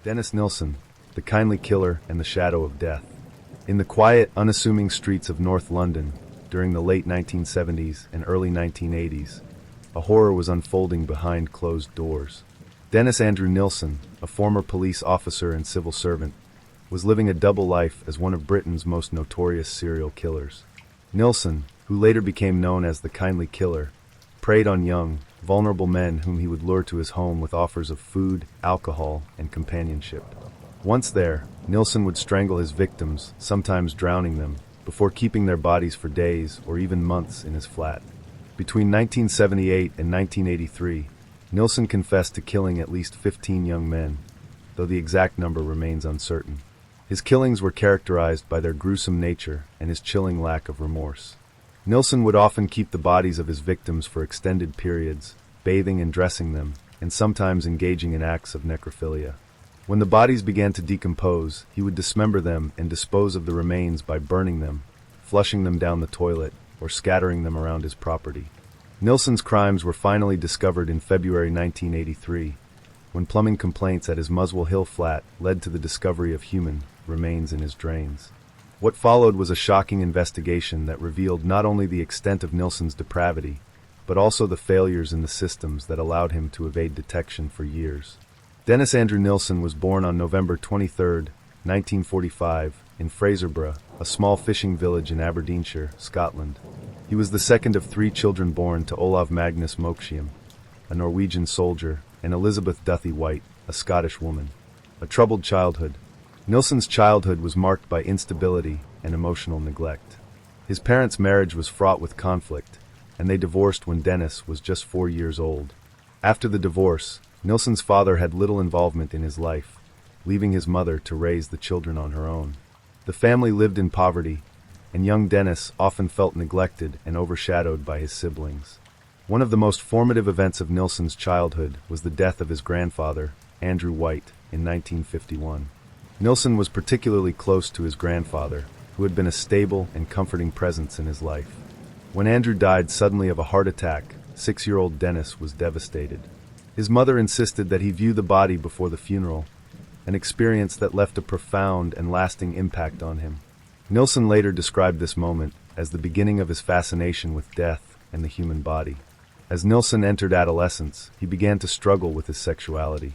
Dennis Nilsen, the kindly killer and the shadow of death. In the quiet, unassuming streets of North London, during the late 1970s and early 1980s, a horror was unfolding behind closed doors. Dennis Andrew Nilsen, a former police officer and civil servant, was living a double life as one of Britain's most notorious serial killers. Nilsen, who later became known as the kindly killer, preyed on young, vulnerable men whom he would lure to his home with offers of food, alcohol, and companionship. Once there, Nilsen would strangle his victims, sometimes drowning them, before keeping their bodies for days or even months in his flat. Between 1978 and 1983, Nilsen confessed to killing at least 15 young men, though the exact number remains uncertain. His killings were characterized by their gruesome nature and his chilling lack of remorse. Nilsen would often keep the bodies of his victims for extended periods, bathing and dressing them, and sometimes engaging in acts of necrophilia. When the bodies began to decompose, he would dismember them and dispose of the remains by burning them, flushing them down the toilet, or scattering them around his property. Nilsen's crimes were finally discovered in February 1983, when plumbing complaints at his Muswell Hill flat led to the discovery of human remains in his drains. What followed was a shocking investigation that revealed not only the extent of Nilsen's depravity, but also the failures in the systems that allowed him to evade detection for years. Dennis Andrew Nilsen was born on November 23, 1945, in Fraserburgh, a small fishing village in Aberdeenshire, Scotland. He was the second of 3 children born to Olav Magnus Moksheim, a Norwegian soldier, and Elizabeth Duthie White, a Scottish woman. A troubled childhood. Nilsen's childhood was marked by instability and emotional neglect. His parents' marriage was fraught with conflict, and they divorced when Dennis was just 4 years old. After the divorce, Nilsen's father had little involvement in his life, leaving his mother to raise the children on her own. The family lived in poverty, and young Dennis often felt neglected and overshadowed by his siblings. One of the most formative events of Nilsen's childhood was the death of his grandfather, Andrew White, in 1951. Nilsen was particularly close to his grandfather, who had been a stable and comforting presence in his life. When Andrew died suddenly of a heart attack, 6-year-old Dennis was devastated. His mother insisted that he view the body before the funeral, an experience that left a profound and lasting impact on him. Nilsen later described this moment as the beginning of his fascination with death and the human body. As Nilsen entered adolescence, he began to struggle with his sexuality.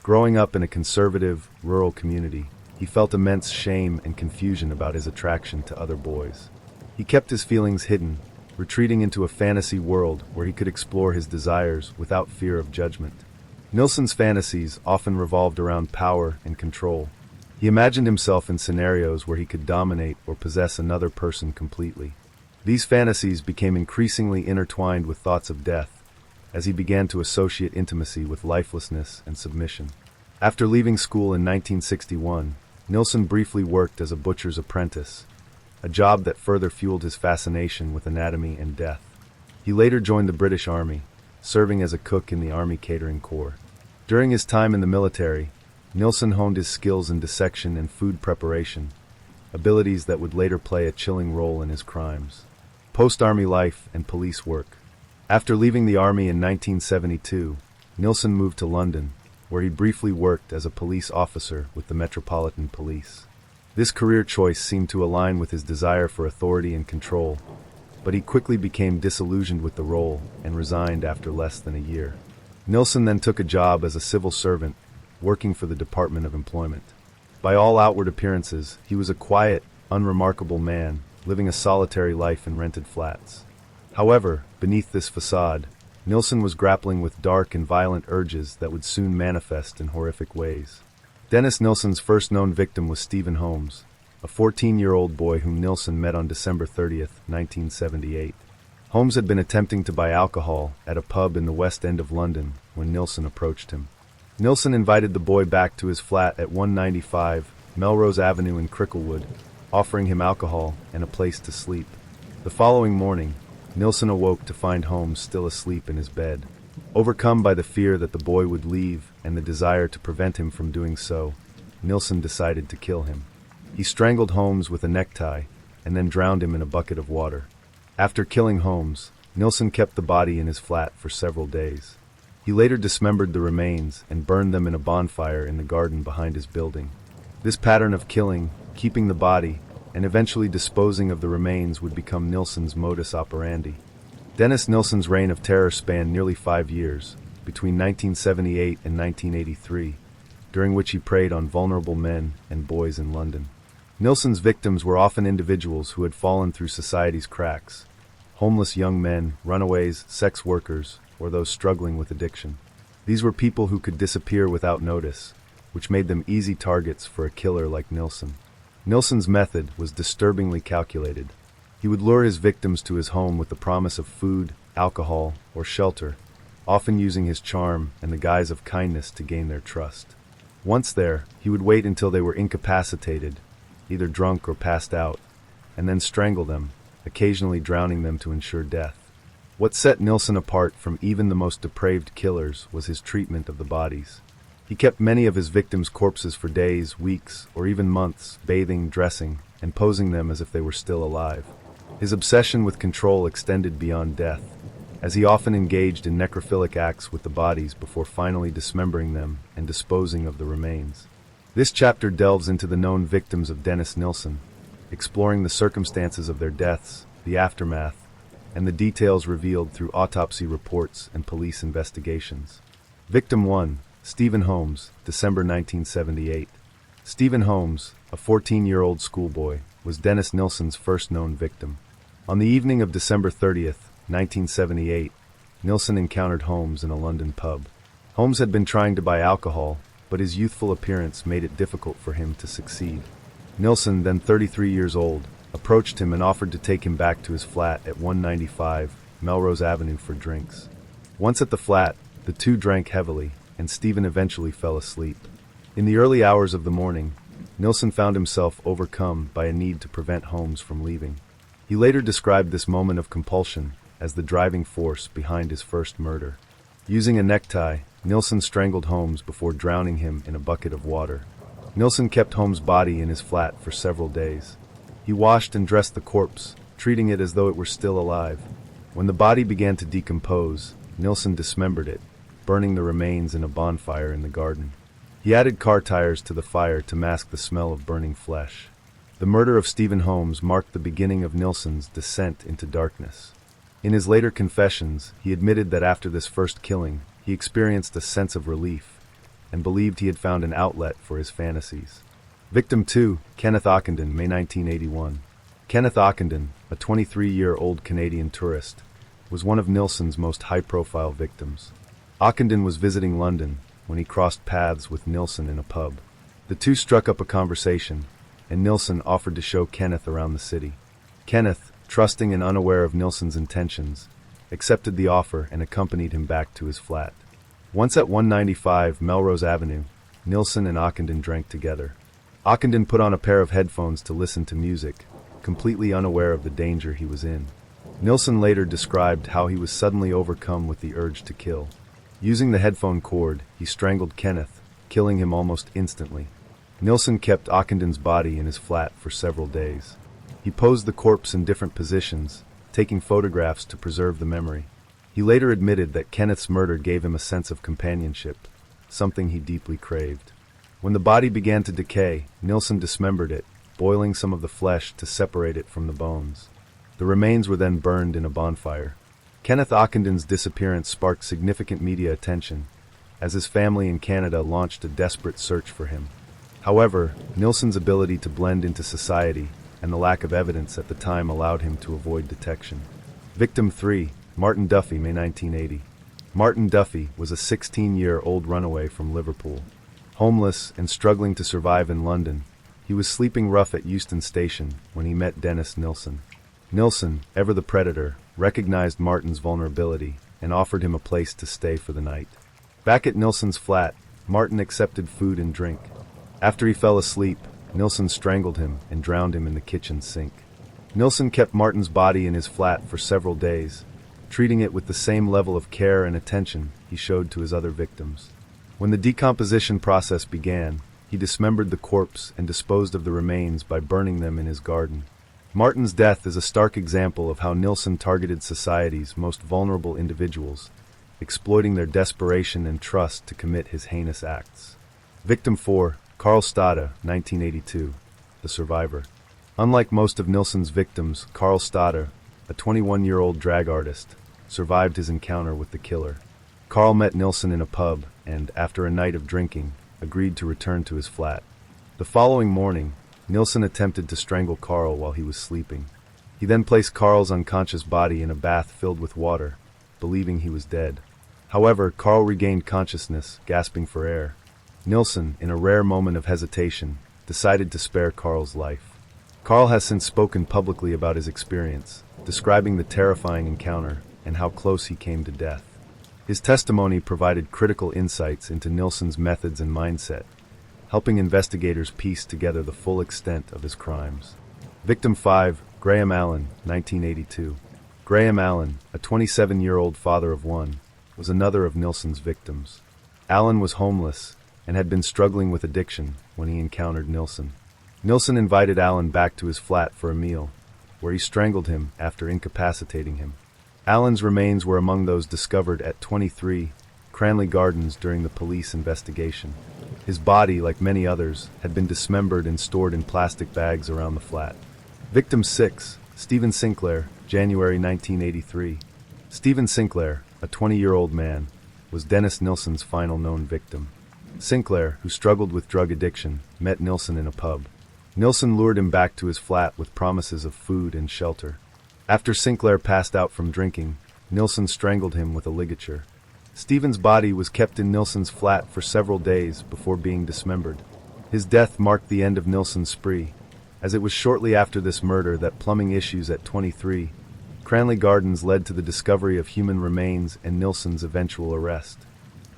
Growing up in a conservative, rural community, he felt immense shame and confusion about his attraction to other boys. He kept his feelings hidden, retreating into a fantasy world where he could explore his desires without fear of judgment. Nilsen's fantasies often revolved around power and control. He imagined himself in scenarios where he could dominate or possess another person completely. These fantasies became increasingly intertwined with thoughts of death, as he began to associate intimacy with lifelessness and submission. After leaving school in 1961, Nilsen briefly worked as a butcher's apprentice, a job that further fueled his fascination with anatomy and death. He later joined the British Army, serving as a cook in the Army Catering Corps. During his time in the military, Nilsen honed his skills in dissection and food preparation, abilities that would later play a chilling role in his crimes. Post-Army life and police work. After leaving the Army in 1972, Nilsen moved to London, where he briefly worked as a police officer with the Metropolitan Police. This career choice seemed to align with his desire for authority and control, but he quickly became disillusioned with the role and resigned after less than a year. Nilsen then took a job as a civil servant, working for the Department of Employment. By all outward appearances, he was a quiet, unremarkable man, living a solitary life in rented flats. However, beneath this facade, Nilsen was grappling with dark and violent urges that would soon manifest in horrific ways. Dennis Nilsen's first known victim was Stephen Holmes, a 14-year-old boy whom Nilsen met on December 30, 1978. Holmes had been attempting to buy alcohol at a pub in the West End of London when Nilsen approached him. Nilsen invited the boy back to his flat at 195 Melrose Avenue in Cricklewood, offering him alcohol and a place to sleep. The following morning, Nilsen awoke to find Holmes still asleep in his bed. Overcome by the fear that the boy would leave and the desire to prevent him from doing so, Nilsen decided to kill him. He strangled Holmes with a necktie and then drowned him in a bucket of water. After killing Holmes, Nilsen kept the body in his flat for several days. He later dismembered the remains and burned them in a bonfire in the garden behind his building. This pattern of killing, keeping the body, and eventually disposing of the remains would become Nilsen's modus operandi. Dennis Nilsen's reign of terror spanned nearly 5 years, between 1978 and 1983, during which he preyed on vulnerable men and boys in London. Nilsen's victims were often individuals who had fallen through society's cracks: homeless young men, runaways, sex workers, or those struggling with addiction. These were people who could disappear without notice, which made them easy targets for a killer like Nilsen. Nilsen's method was disturbingly calculated. He would lure his victims to his home with the promise of food, alcohol, or shelter, often using his charm and the guise of kindness to gain their trust. Once there, he would wait until they were incapacitated, either drunk or passed out, and then strangle them, occasionally drowning them to ensure death. What set Nilsen apart from even the most depraved killers was his treatment of the bodies. He kept many of his victims' corpses for days, weeks, or even months, bathing, dressing, and posing them as if they were still alive. His obsession with control extended beyond death, as he often engaged in necrophilic acts with the bodies before finally dismembering them and disposing of the remains. This chapter delves into the known victims of Dennis Nilsen, exploring the circumstances of their deaths, the aftermath, and the details revealed through autopsy reports and police investigations. Victim 1, Stephen Holmes, December 1978. Stephen Holmes, a 14-year-old schoolboy, was Dennis Nilsen's first known victim. On the evening of December 30th, 1978, Nilsen encountered Holmes in a London pub. Holmes had been trying to buy alcohol, but his youthful appearance made it difficult for him to succeed. Nilsen, then 33 years old, approached him and offered to take him back to his flat at 195 Melrose Avenue for drinks. Once at the flat, the two drank heavily, and Stephen eventually fell asleep. In the early hours of the morning, Nilsen found himself overcome by a need to prevent Holmes from leaving. He later described this moment of compulsion as the driving force behind his first murder. Using a necktie, Nilsen strangled Holmes before drowning him in a bucket of water. Nilsen kept Holmes' body in his flat for several days. He washed and dressed the corpse, treating it as though it were still alive. When the body began to decompose, Nilsen dismembered it, burning the remains in a bonfire in the garden. He added car tires to the fire to mask the smell of burning flesh. The murder of Stephen Holmes marked the beginning of Nilsen's descent into darkness. In his later confessions, he admitted that after this first killing, he experienced a sense of relief and believed he had found an outlet for his fantasies. Victim 2, Kenneth Ockenden, May 1981. Kenneth Ockenden, a 23-year-old Canadian tourist, was one of Nilsen's most high-profile victims. Ockenden was visiting London when he crossed paths with Nilsen in a pub. The two struck up a conversation, and Nilsen offered to show Kenneth around the city. Kenneth, trusting and unaware of Nilsen's intentions, accepted the offer and accompanied him back to his flat. Once at 195 Melrose Avenue, Nilsen and Ockenden drank together. Ockenden put on a pair of headphones to listen to music, completely unaware of the danger he was in. Nilsen later described how he was suddenly overcome with the urge to kill. Using the headphone cord, he strangled Kenneth, killing him almost instantly. Nilsen kept Ockenden's body in his flat for several days. He posed the corpse in different positions, taking photographs to preserve the memory. He later admitted that Kenneth's murder gave him a sense of companionship, something he deeply craved. When the body began to decay, Nilsen dismembered it, boiling some of the flesh to separate it from the bones. The remains were then burned in a bonfire. Kenneth Ockenden's disappearance sparked significant media attention, as his family in Canada launched a desperate search for him. However, Nilsen's ability to blend into society and the lack of evidence at the time allowed him to avoid detection. Victim 3, Martin Duffy, May 1980. Martin Duffy was a 16-year-old runaway from Liverpool. Homeless and struggling to survive in London, he was sleeping rough at Euston Station when he met Dennis Nilsen. Nilsen, ever the predator, recognized Martin's vulnerability and offered him a place to stay for the night. Back at Nilsen's flat, Martin accepted food and drink. After he fell asleep, Nilsen strangled him and drowned him in the kitchen sink. Nilsen kept Martin's body in his flat for several days, treating it with the same level of care and attention he showed to his other victims. When the decomposition process began, he dismembered the corpse and disposed of the remains by burning them in his garden. Martin's death is a stark example of how Nilsen targeted society's most vulnerable individuals, exploiting their desperation and trust to commit his heinous acts. Victim 4, Carl Stade, 1982, the survivor. Unlike most of Nilsen's victims, Carl Stade, a 21-year-old drag artist, survived his encounter with the killer. Carl met Nilsen in a pub and, after a night of drinking, agreed to return to his flat. The following morning, Nilsen attempted to strangle Carl while he was sleeping. He then placed Carl's unconscious body in a bath filled with water, believing he was dead. However, Carl regained consciousness, gasping for air. Nilsen, in a rare moment of hesitation, decided to spare Carl's life. Carl has since spoken publicly about his experience, describing the terrifying encounter and how close he came to death. His testimony provided critical insights into Nilsen's methods and mindset, helping investigators piece together the full extent of his crimes. Victim 5, Graham Allen, 1982. Graham Allen, a 27-year-old father of one, was another of Nilsen's victims. Allen was homeless and had been struggling with addiction when he encountered Nilsen. Nilsen invited Allen back to his flat for a meal, where he strangled him after incapacitating him. Allen's remains were among those discovered at 23 Cranley Gardens during the police investigation. His body, like many others, had been dismembered and stored in plastic bags around the flat. Victim 6, Stephen Sinclair, January 1983. Stephen Sinclair, a 20-year-old man, was Dennis Nilsen's final known victim. Sinclair, who struggled with drug addiction, met Nilsen in a pub. Nilsen lured him back to his flat with promises of food and shelter. After Sinclair passed out from drinking, Nilsen strangled him with a ligature. Stephen's body was kept in Nilsen's flat for several days before being dismembered. His death marked the end of Nilsen's spree, as it was shortly after this murder that plumbing issues at 23 Cranley Gardens led to the discovery of human remains and Nilsen's eventual arrest.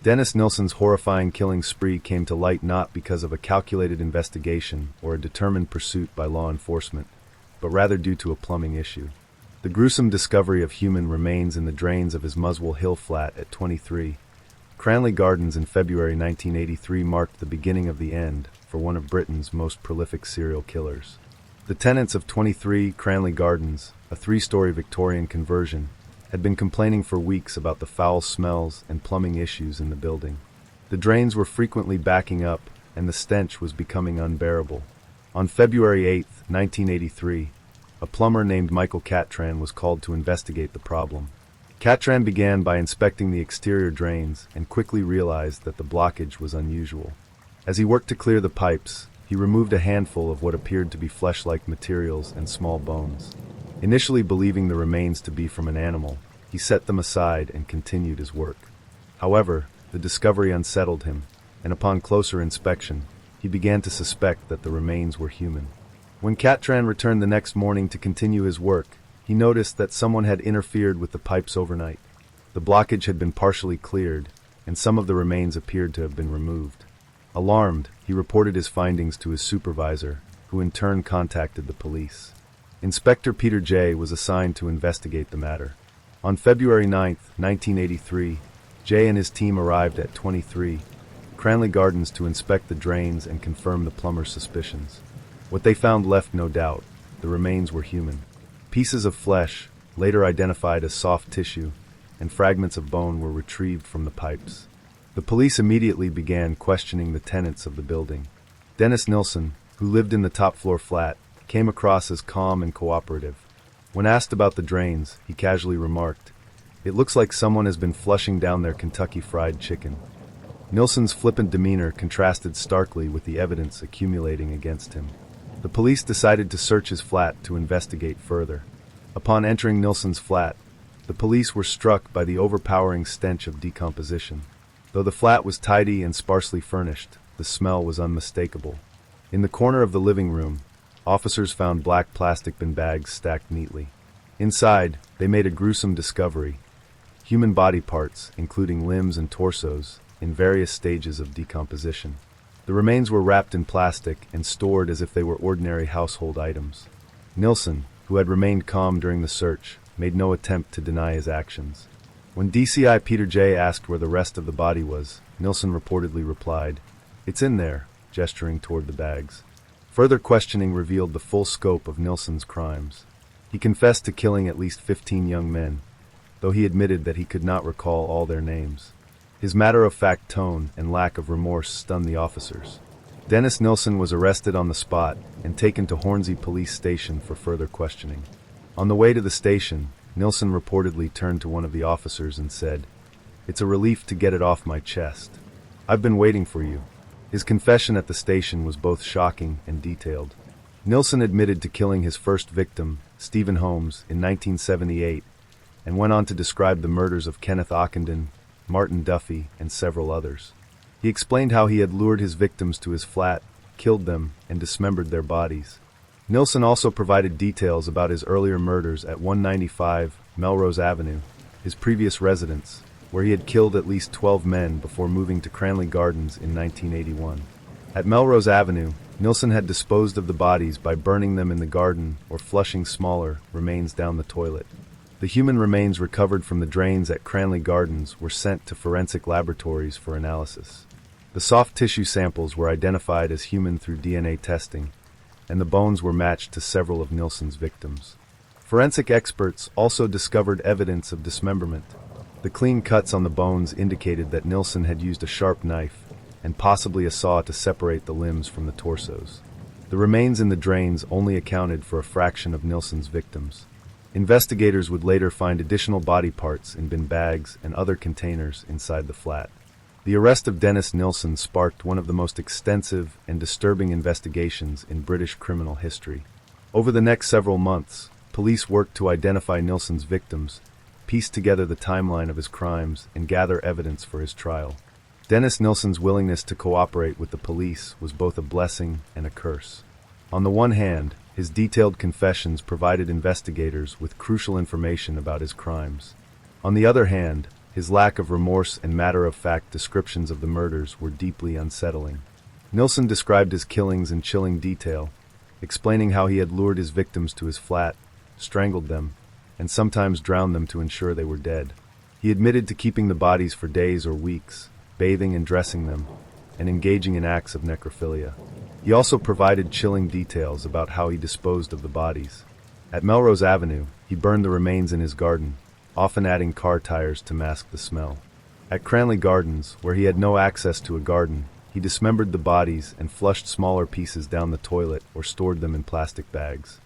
Dennis Nilsen's horrifying killing spree came to light not because of a calculated investigation or a determined pursuit by law enforcement, but rather due to a plumbing issue. The gruesome discovery of human remains in the drains of his Muswell Hill flat at 23 Cranley Gardens in February 1983 marked the beginning of the end for one of Britain's most prolific serial killers. The tenants of 23 Cranley Gardens, a three-story Victorian conversion, had been complaining for weeks about the foul smells and plumbing issues in the building. The drains were frequently backing up, and the stench was becoming unbearable. On February 8, 1983, a plumber named Michael Catran was called to investigate the problem. Catran began by inspecting the exterior drains and quickly realized that the blockage was unusual. As he worked to clear the pipes, he removed a handful of what appeared to be flesh-like materials and small bones. Initially believing the remains to be from an animal, he set them aside and continued his work. However, the discovery unsettled him, and upon closer inspection, he began to suspect that the remains were human. When Catran returned the next morning to continue his work, he noticed that someone had interfered with the pipes overnight. The blockage had been partially cleared, and some of the remains appeared to have been removed. Alarmed, he reported his findings to his supervisor, who in turn contacted the police. Inspector Peter J. was assigned to investigate the matter. On February 9, 1983, J. and his team arrived at 23 Cranley Gardens to inspect the drains and confirm the plumber's suspicions. What they found left no doubt. The remains were human. Pieces of flesh, later identified as soft tissue, and fragments of bone were retrieved from the pipes. The police immediately began questioning the tenants of the building. Dennis Nilsen, who lived in the top-floor flat, came across as calm and cooperative. When asked about the drains, he casually remarked, "It looks like someone has been flushing down their Kentucky Fried Chicken." Nilsen's flippant demeanor contrasted starkly with the evidence accumulating against him. The police decided to search his flat to investigate further. Upon entering Nilsen's flat, the police were struck by the overpowering stench of decomposition. Though the flat was tidy and sparsely furnished, the smell was unmistakable. In the corner of the living room, officers found black plastic bin bags stacked neatly. Inside, they made a gruesome discovery: human body parts, including limbs and torsos, in various stages of decomposition. The remains were wrapped in plastic and stored as if they were ordinary household items. Nilsen, who had remained calm during the search, made no attempt to deny his actions. When DCI Peter J. asked where the rest of the body was, Nilsen reportedly replied, "It's in there," gesturing toward the bags. Further questioning revealed the full scope of Nilsen's crimes. He confessed to killing at least 15 young men, though he admitted that he could not recall all their names. His matter-of-fact tone and lack of remorse stunned the officers. Dennis Nilsen was arrested on the spot and taken to Hornsey Police Station for further questioning. On the way to the station, Nilsen reportedly turned to one of the officers and said, "It's a relief to get it off my chest. I've been waiting for you." His confession at the station was both shocking and detailed. Nilsen admitted to killing his first victim, Stephen Holmes, in 1978, and went on to describe the murders of Kenneth Ockenden, Martin Duffy, and several others. He explained how he had lured his victims to his flat, killed them, and dismembered their bodies. Nilsen also provided details about his earlier murders at 195 Melrose Avenue, his previous residence, where he had killed at least 12 men before moving to Cranley Gardens in 1981. At Melrose Avenue, Nilsen had disposed of the bodies by burning them in the garden or flushing smaller remains down the toilet. The human remains recovered from the drains at Cranley Gardens were sent to forensic laboratories for analysis. The soft tissue samples were identified as human through DNA testing, and the bones were matched to several of Nilsen's victims. Forensic experts also discovered evidence of dismemberment. The clean cuts on the bones indicated that Nilsen had used a sharp knife and possibly a saw to separate the limbs from the torsos. The remains in the drains only accounted for a fraction of Nilsen's victims. Investigators would later find additional body parts in bin bags and other containers inside the flat. The arrest of Dennis Nilsen sparked one of the most extensive and disturbing investigations in British criminal history. Over the next several months, police worked to identify Nilsen's victims, piece together the timeline of his crimes, and gather evidence for his trial. Dennis Nilsen's willingness to cooperate with the police was both a blessing and a curse. On the one hand, his detailed confessions provided investigators with crucial information about his crimes. On the other hand, his lack of remorse and matter-of-fact descriptions of the murders were deeply unsettling. Nilsen described his killings in chilling detail, explaining how he had lured his victims to his flat, strangled them, and sometimes drowned them to ensure they were dead. He admitted to keeping the bodies for days or weeks, bathing and dressing them, and engaging in acts of necrophilia. He also provided chilling details about how he disposed of the bodies. At Melrose Avenue, he burned the remains in his garden, often adding car tires to mask the smell. At Cranley Gardens, where he had no access to a garden, he dismembered the bodies and flushed smaller pieces down the toilet or stored them in plastic bags.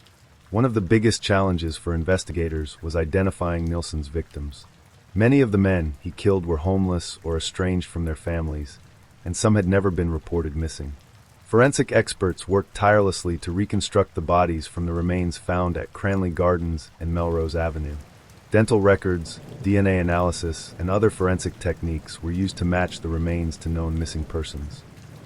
One of the biggest challenges for investigators was identifying Nilsen's victims. Many of the men he killed were homeless or estranged from their families, and some had never been reported missing. Forensic experts worked tirelessly to reconstruct the bodies from the remains found at Cranley Gardens and Melrose Avenue. Dental records, DNA analysis, and other forensic techniques were used to match the remains to known missing persons.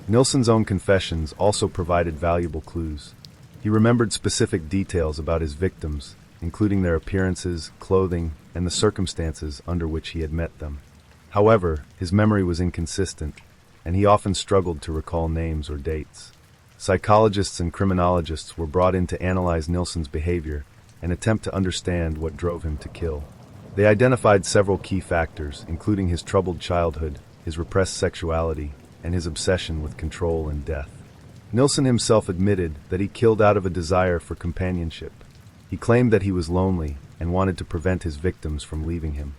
Nilsen's own confessions also provided valuable clues. He remembered specific details about his victims, including their appearances, clothing, and the circumstances under which he had met them. However, his memory was inconsistent, and he often struggled to recall names or dates. Psychologists and criminologists were brought in to analyze Nilsen's behavior and attempt to understand what drove him to kill. They identified several key factors, including his troubled childhood, his repressed sexuality, and his obsession with control and death. Nilsen himself admitted that he killed out of a desire for companionship. He claimed that he was lonely and wanted to prevent his victims from leaving him.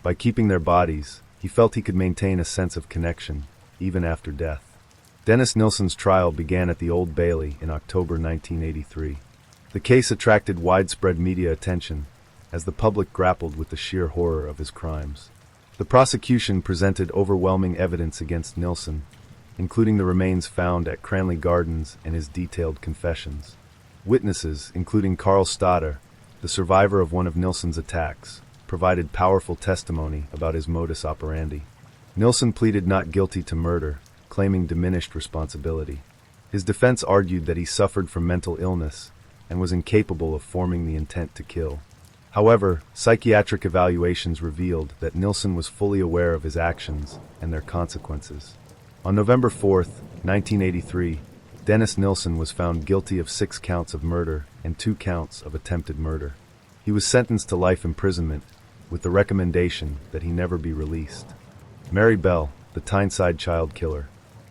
By keeping their bodies, he felt he could maintain a sense of connection, even after death. Dennis Nilsen's trial began at the Old Bailey in October 1983. The case attracted widespread media attention as the public grappled with the sheer horror of his crimes. The prosecution presented overwhelming evidence against Nilsen, including the remains found at Cranley Gardens and his detailed confessions. Witnesses, including Carl Stoddard, the survivor of one of Nilsen's attacks, provided powerful testimony about his modus operandi. Nilsen pleaded not guilty to murder, claiming diminished responsibility. His defense argued that he suffered from mental illness and was incapable of forming the intent to kill. However, psychiatric evaluations revealed that Nilsen was fully aware of his actions and their consequences. On November 4, 1983, Dennis Nilsen was found guilty of 6 counts of murder and 2 counts of attempted murder. He was sentenced to life imprisonment, with the recommendation that he never be released. Mary Bell, the Tyneside child killer.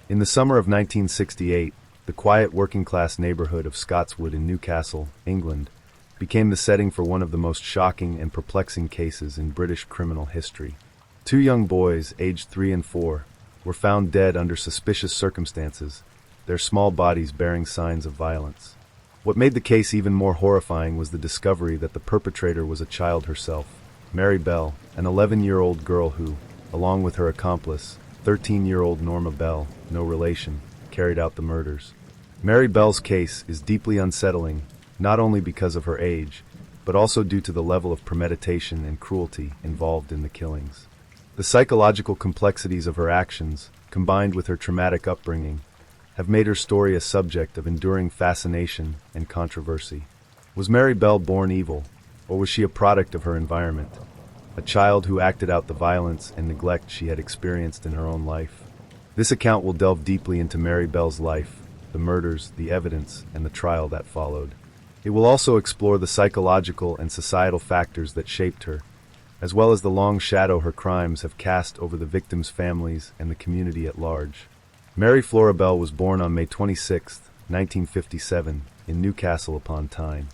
In the summer of 1968, the quiet working-class neighborhood of Scotswood in Newcastle, England, became the setting for one of the most shocking and perplexing cases in British criminal history. Two young boys, aged 3 and 4, were found dead under suspicious circumstances, their small bodies bearing signs of violence. What made the case even more horrifying was the discovery that the perpetrator was a child herself, Mary Bell, an 11-year-old girl who, along with her accomplice, 13-year-old Norma Bell, no relation, carried out the murders. Mary Bell's case is deeply unsettling, not only because of her age, but also due to the level of premeditation and cruelty involved in the killings. The psychological complexities of her actions, combined with her traumatic upbringing, have made her story a subject of enduring fascination and controversy. Was Mary Bell born evil, or was she a product of her environment, a child who acted out the violence and neglect she had experienced in her own life? This account will delve deeply into Mary Bell's life, the murders, the evidence, and the trial that followed. It will also explore the psychological and societal factors that shaped her, as well as the long shadow her crimes have cast over the victims' families and the community at large. Mary Flora Bell was born on May 26, 1957, in Newcastle upon Tyne.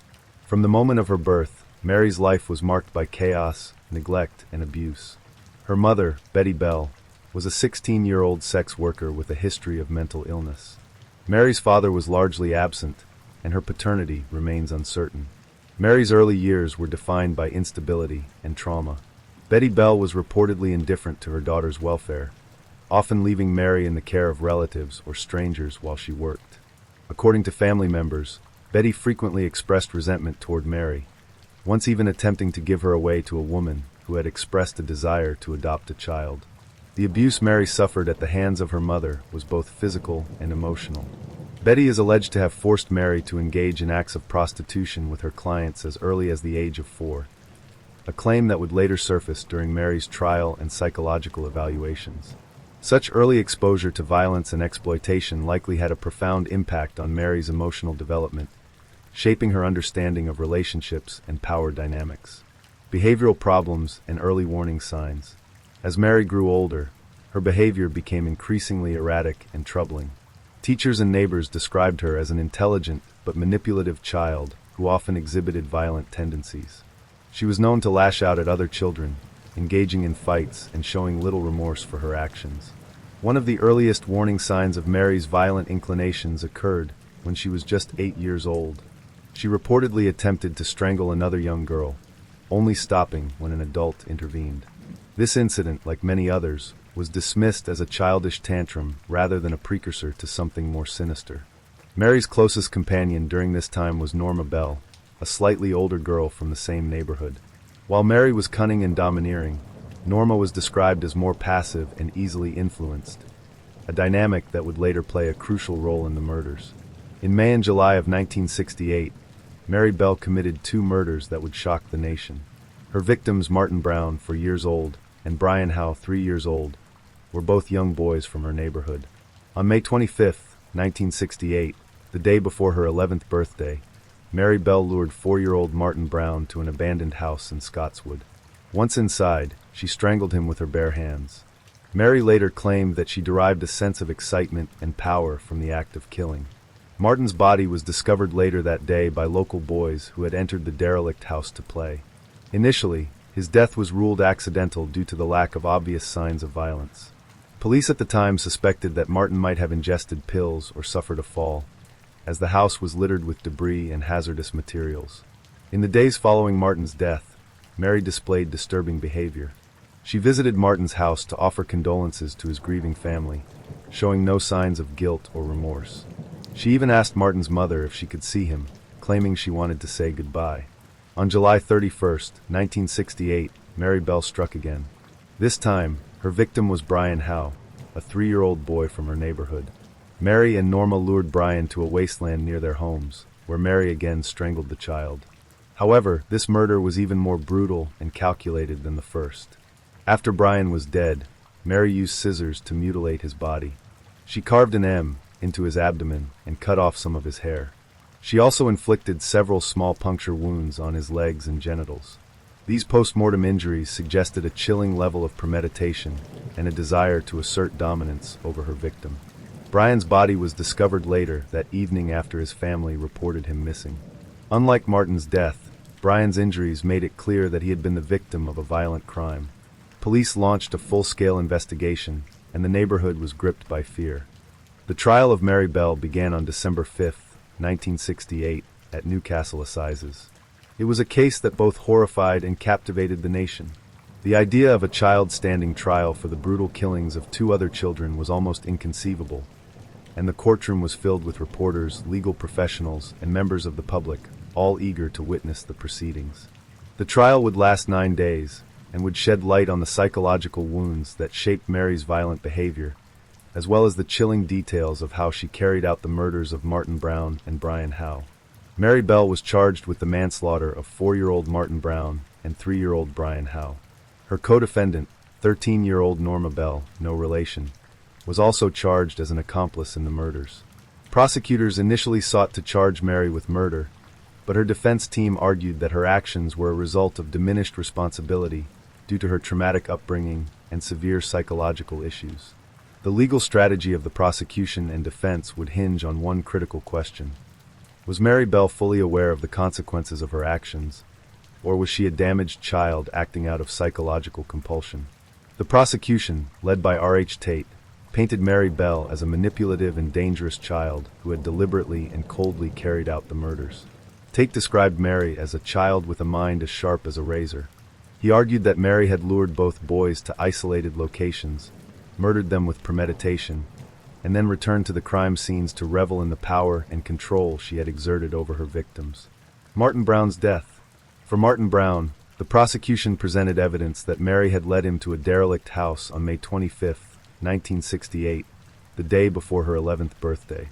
From the moment of her birth, Mary's life was marked by chaos, neglect, and abuse. Her mother, Betty Bell, was a 16-year-old sex worker with a history of mental illness. Mary's father was largely absent, and her paternity remains uncertain. Mary's early years were defined by instability and trauma. Betty Bell was reportedly indifferent to her daughter's welfare, often leaving Mary in the care of relatives or strangers while she worked. According to family members, Betty frequently expressed resentment toward Mary, once even attempting to give her away to a woman who had expressed a desire to adopt a child. The abuse Mary suffered at the hands of her mother was both physical and emotional. Betty is alleged to have forced Mary to engage in acts of prostitution with her clients as early as the age of 4, a claim that would later surface during Mary's trial and psychological evaluations. Such early exposure to violence and exploitation likely had a profound impact on Mary's emotional development, shaping her understanding of relationships and power dynamics. Behavioral problems and early warning signs. As Mary grew older, her behavior became increasingly erratic and troubling. Teachers and neighbors described her as an intelligent but manipulative child who often exhibited violent tendencies. She was known to lash out at other children, engaging in fights and showing little remorse for her actions. One of the earliest warning signs of Mary's violent inclinations occurred when she was just 8 years old. She reportedly attempted to strangle another young girl, only stopping when an adult intervened. This incident, like many others, was dismissed as a childish tantrum rather than a precursor to something more sinister. Mary's closest companion during this time was Norma Bell, a slightly older girl from the same neighborhood. While Mary was cunning and domineering, Norma was described as more passive and easily influenced, a dynamic that would later play a crucial role in the murders. In May and July of 1968, Mary Bell committed 2 murders that would shock the nation. Her victims, Martin Brown, 4 years old, and Brian Howe, 3 years old, were both young boys from her neighborhood. On May 25, 1968, the day before her 11th birthday, Mary Bell lured 4-year-old Martin Brown to an abandoned house in Scotswood. Once inside, she strangled him with her bare hands. Mary later claimed that she derived a sense of excitement and power from the act of killing. Martin's body was discovered later that day by local boys who had entered the derelict house to play. Initially, his death was ruled accidental due to the lack of obvious signs of violence. Police at the time suspected that Martin might have ingested pills or suffered a fall, as the house was littered with debris and hazardous materials. In the days following Martin's death, Mary displayed disturbing behavior. She visited Martin's house to offer condolences to his grieving family, showing no signs of guilt or remorse. She even asked Martin's mother if she could see him, claiming she wanted to say goodbye. On July 31, 1968, Mary Bell struck again. This time, her victim was Brian Howe, a 3-year-old boy from her neighborhood. Mary and Norma lured Brian to a wasteland near their homes, where Mary again strangled the child. However, this murder was even more brutal and calculated than the first. After Brian was dead, Mary used scissors to mutilate his body. She carved an M into his abdomen and cut off some of his hair. She also inflicted several small puncture wounds on his legs and genitals. These post-mortem injuries suggested a chilling level of premeditation and a desire to assert dominance over her victim. Brian's body was discovered later that evening after his family reported him missing. Unlike Martin's death, Brian's injuries made it clear that he had been the victim of a violent crime. Police launched a full-scale investigation, and the neighborhood was gripped by fear. The trial of Mary Bell began on December 5, 1968, at Newcastle Assizes. It was a case that both horrified and captivated the nation. The idea of a child standing trial for the brutal killings of two other children was almost inconceivable, and the courtroom was filled with reporters, legal professionals, and members of the public, all eager to witness the proceedings. The trial would last 9 days, and would shed light on the psychological wounds that shaped Mary's violent behavior, as well as the chilling details of how she carried out the murders of Martin Brown and Brian Howe. Mary Bell was charged with the manslaughter of 4-year-old Martin Brown and 3-year-old Brian Howe. Her co-defendant, 13-year-old Norma Bell, no relation, was also charged as an accomplice in the murders. Prosecutors initially sought to charge Mary with murder, but her defense team argued that her actions were a result of diminished responsibility due to her traumatic upbringing and severe psychological issues. The legal strategy of the prosecution and defense would hinge on one critical question. Was Mary Bell fully aware of the consequences of her actions, or was she a damaged child acting out of psychological compulsion? The prosecution, led by R.H. Tate, painted Mary Bell as a manipulative and dangerous child who had deliberately and coldly carried out the murders. Tate described Mary as a child with a mind as sharp as a razor. He argued that Mary had lured both boys to isolated locations, murdered them with premeditation, and then returned to the crime scenes to revel in the power and control she had exerted over her victims. Martin Brown's death. For Martin Brown, the prosecution presented evidence that Mary had led him to a derelict house on May 25, 1968, the day before her 11th birthday.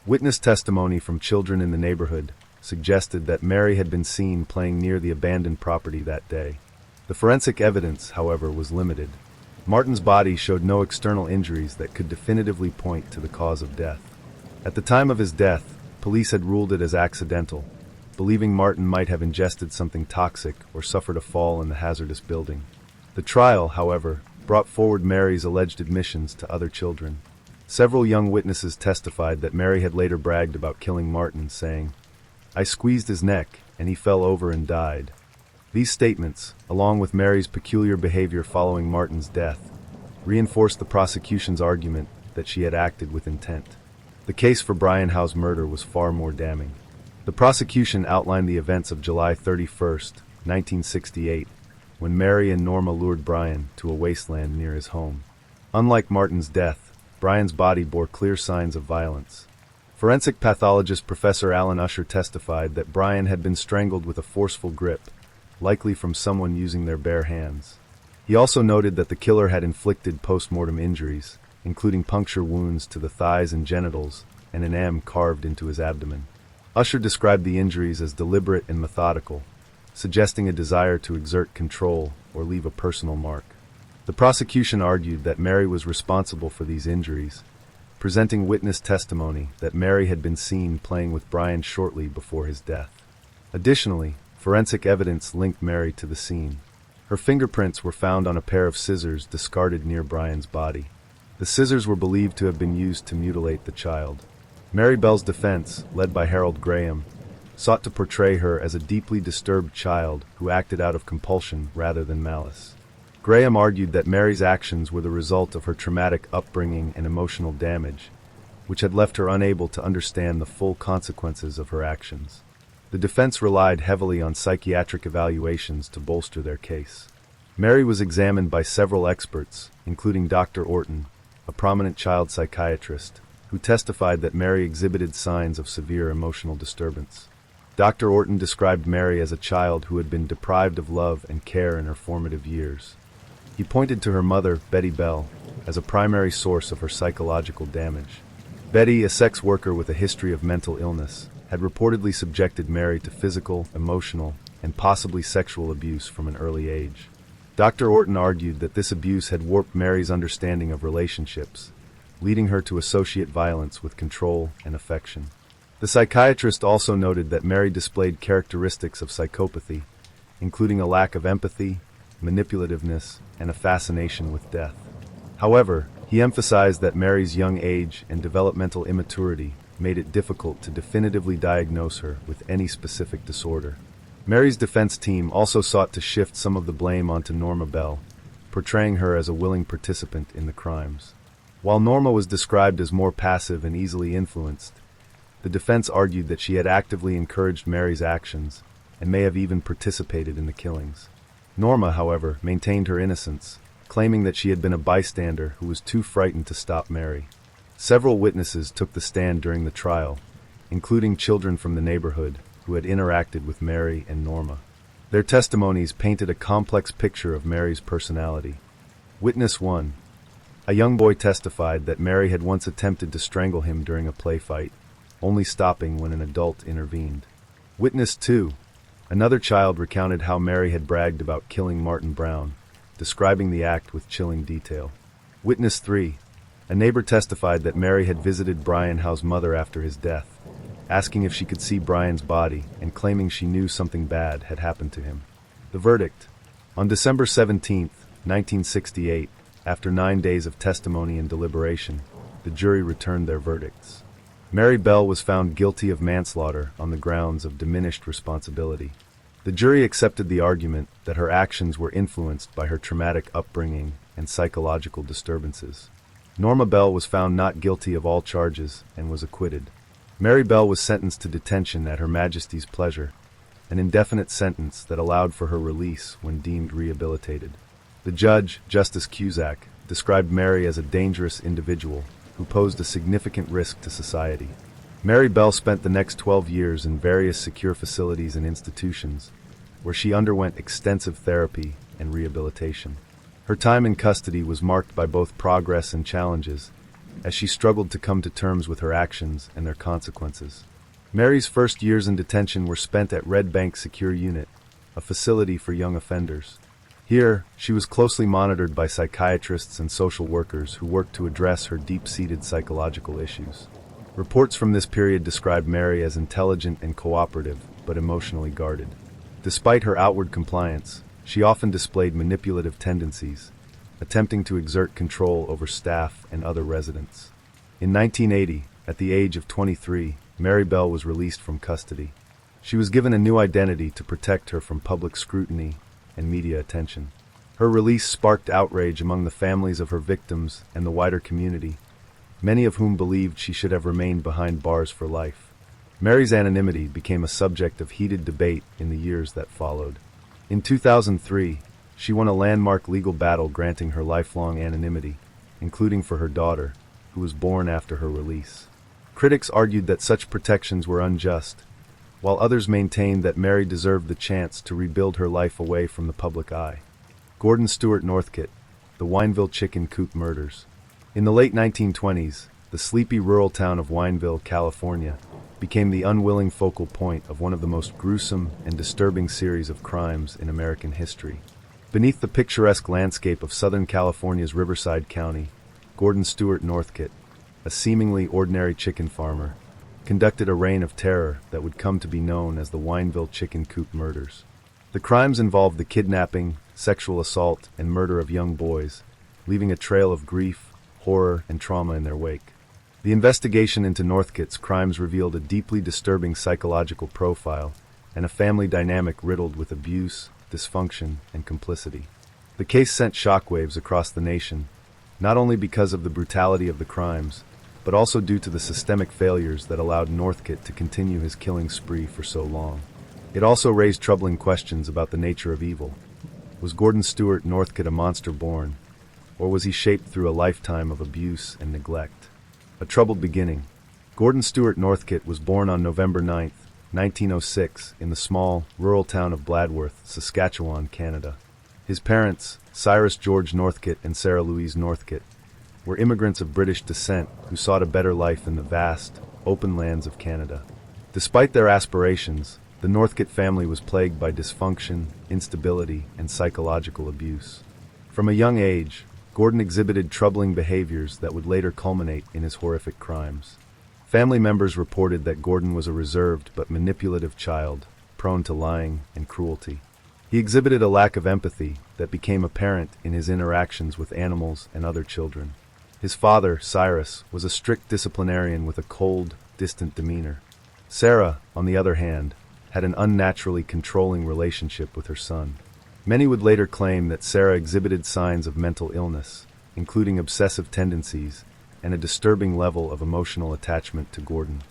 Witness testimony from children in the neighborhood suggested that Mary had been seen playing near the abandoned property that day. The forensic evidence, however, was limited. Martin's body showed no external injuries that could definitively point to the cause of death. At the time of his death, police had ruled it as accidental, believing Martin might have ingested something toxic or suffered a fall in the hazardous building. The trial, however, brought forward Mary's alleged admissions to other children. Several young witnesses testified that Mary had later bragged about killing Martin, saying, "I squeezed his neck, and he fell over and died." These statements, along with Mary's peculiar behavior following Martin's death, reinforced the prosecution's argument that she had acted with intent. The case for Brian Howe's murder was far more damning. The prosecution outlined the events of July 31, 1968, when Mary and Norma lured Brian to a wasteland near his home. Unlike Martin's death, Brian's body bore clear signs of violence. Forensic pathologist Professor Alan Usher testified that Brian had been strangled with a forceful grip, likely from someone using their bare hands. He also noted that the killer had inflicted post-mortem injuries, including puncture wounds to the thighs and genitals and an M carved into his abdomen. Usher described the injuries as deliberate and methodical, suggesting a desire to exert control or leave a personal mark. The prosecution argued that Mary was responsible for these injuries, presenting witness testimony that Mary had been seen playing with Brian shortly before his death. Additionally, forensic evidence linked Mary to the scene. Her fingerprints were found on a pair of scissors discarded near Brian's body. The scissors were believed to have been used to mutilate the child. Mary Bell's defense, led by Harold Graham, sought to portray her as a deeply disturbed child who acted out of compulsion rather than malice. Graham argued that Mary's actions were the result of her traumatic upbringing and emotional damage, which had left her unable to understand the full consequences of her actions. The defense relied heavily on psychiatric evaluations to bolster their case. Mary was examined by several experts, including Dr. Orton, a prominent child psychiatrist, who testified that Mary exhibited signs of severe emotional disturbance. Dr. Orton described Mary as a child who had been deprived of love and care in her formative years. He pointed to her mother, Betty Bell, as a primary source of her psychological damage. Betty, a sex worker with a history of mental illness, had reportedly subjected Mary to physical, emotional, and possibly sexual abuse from an early age. Dr. Orton argued that this abuse had warped Mary's understanding of relationships, leading her to associate violence with control and affection. The psychiatrist also noted that Mary displayed characteristics of psychopathy, including a lack of empathy, manipulativeness, and a fascination with death. However, he emphasized that Mary's young age and developmental immaturity made it difficult to definitively diagnose her with any specific disorder. Mary's defense team also sought to shift some of the blame onto Norma Bell, portraying her as a willing participant in the crimes. While Norma was described as more passive and easily influenced, the defense argued that she had actively encouraged Mary's actions and may have even participated in the killings. Norma, however, maintained her innocence, claiming that she had been a bystander who was too frightened to stop Mary. Several witnesses took the stand during the trial, including children from the neighborhood who had interacted with Mary and Norma. Their testimonies painted a complex picture of Mary's personality. Witness 1. A young boy testified that Mary had once attempted to strangle him during a play fight, only stopping when an adult intervened. Witness 2. Another child recounted how Mary had bragged about killing Martin Brown, describing the act with chilling detail. Witness 3. A neighbor testified that Mary had visited Brian Howe's mother after his death, asking if she could see Brian's body and claiming she knew something bad had happened to him. The verdict. On December 17, 1968, after 9 days of testimony and deliberation, the jury returned their verdicts. Mary Bell was found guilty of manslaughter on the grounds of diminished responsibility. The jury accepted the argument that her actions were influenced by her traumatic upbringing and psychological disturbances. Norma Bell was found not guilty of all charges and was acquitted. Mary Bell was sentenced to detention at Her Majesty's pleasure, an indefinite sentence that allowed for her release when deemed rehabilitated. The judge, Justice Cusack, described Mary as a dangerous individual who posed a significant risk to society. Mary Bell spent the next 12 years in various secure facilities and institutions, where she underwent extensive therapy and rehabilitation. Her time in custody was marked by both progress and challenges, as she struggled to come to terms with her actions and their consequences. Mary's first years in detention were spent at Red Bank Secure Unit, a facility for young offenders. Here, she was closely monitored by psychiatrists and social workers who worked to address her deep-seated psychological issues. Reports from this period describe Mary as intelligent and cooperative, but emotionally guarded. Despite her outward compliance, she often displayed manipulative tendencies, attempting to exert control over staff and other residents. In 1980, at the age of 23, Mary Bell was released from custody. She was given a new identity to protect her from public scrutiny and media attention. Her release sparked outrage among the families of her victims and the wider community, many of whom believed she should have remained behind bars for life. Mary's anonymity became a subject of heated debate in the years that followed. In 2003, she won a landmark legal battle granting her lifelong anonymity, including for her daughter, who was born after her release. Critics argued that such protections were unjust, while others maintained that Mary deserved the chance to rebuild her life away from the public eye. Gordon Stewart Northcott, the Wineville Chicken Coop murders. In the late 1920s, the sleepy rural town of Wineville, California, became the unwilling focal point of one of the most gruesome and disturbing series of crimes in American history. Beneath the picturesque landscape of Southern California's Riverside County, Gordon Stewart Northcott, a seemingly ordinary chicken farmer, conducted a reign of terror that would come to be known as the Wineville Chicken Coop murders. The crimes involved the kidnapping, sexual assault, and murder of young boys, leaving a trail of grief, horror, and trauma in their wake. The investigation into Northcott's crimes revealed a deeply disturbing psychological profile and a family dynamic riddled with abuse, dysfunction, and complicity. The case sent shockwaves across the nation, not only because of the brutality of the crimes, but also due to the systemic failures that allowed Northcott to continue his killing spree for so long. It also raised troubling questions about the nature of evil. Was Gordon Stewart Northcott a monster born, or was he shaped through a lifetime of abuse and neglect? A troubled beginning. Gordon Stewart Northcott was born on November 9, 1906, in the small, rural town of Bladworth, Saskatchewan, Canada. His parents, Cyrus George Northcott and Sarah Louise Northcott, were immigrants of British descent who sought a better life in the vast, open lands of Canada. Despite their aspirations, the Northcott family was plagued by dysfunction, instability, and psychological abuse. From a young age, Gordon exhibited troubling behaviors that would later culminate in his horrific crimes. Family members reported that Gordon was a reserved but manipulative child, prone to lying and cruelty. He exhibited a lack of empathy that became apparent in his interactions with animals and other children. His father, Cyrus, was a strict disciplinarian with a cold, distant demeanor. Sarah, on the other hand, had an unnaturally controlling relationship with her son. Many would later claim that Sarah exhibited signs of mental illness, including obsessive tendencies and a disturbing level of emotional attachment to Gordon.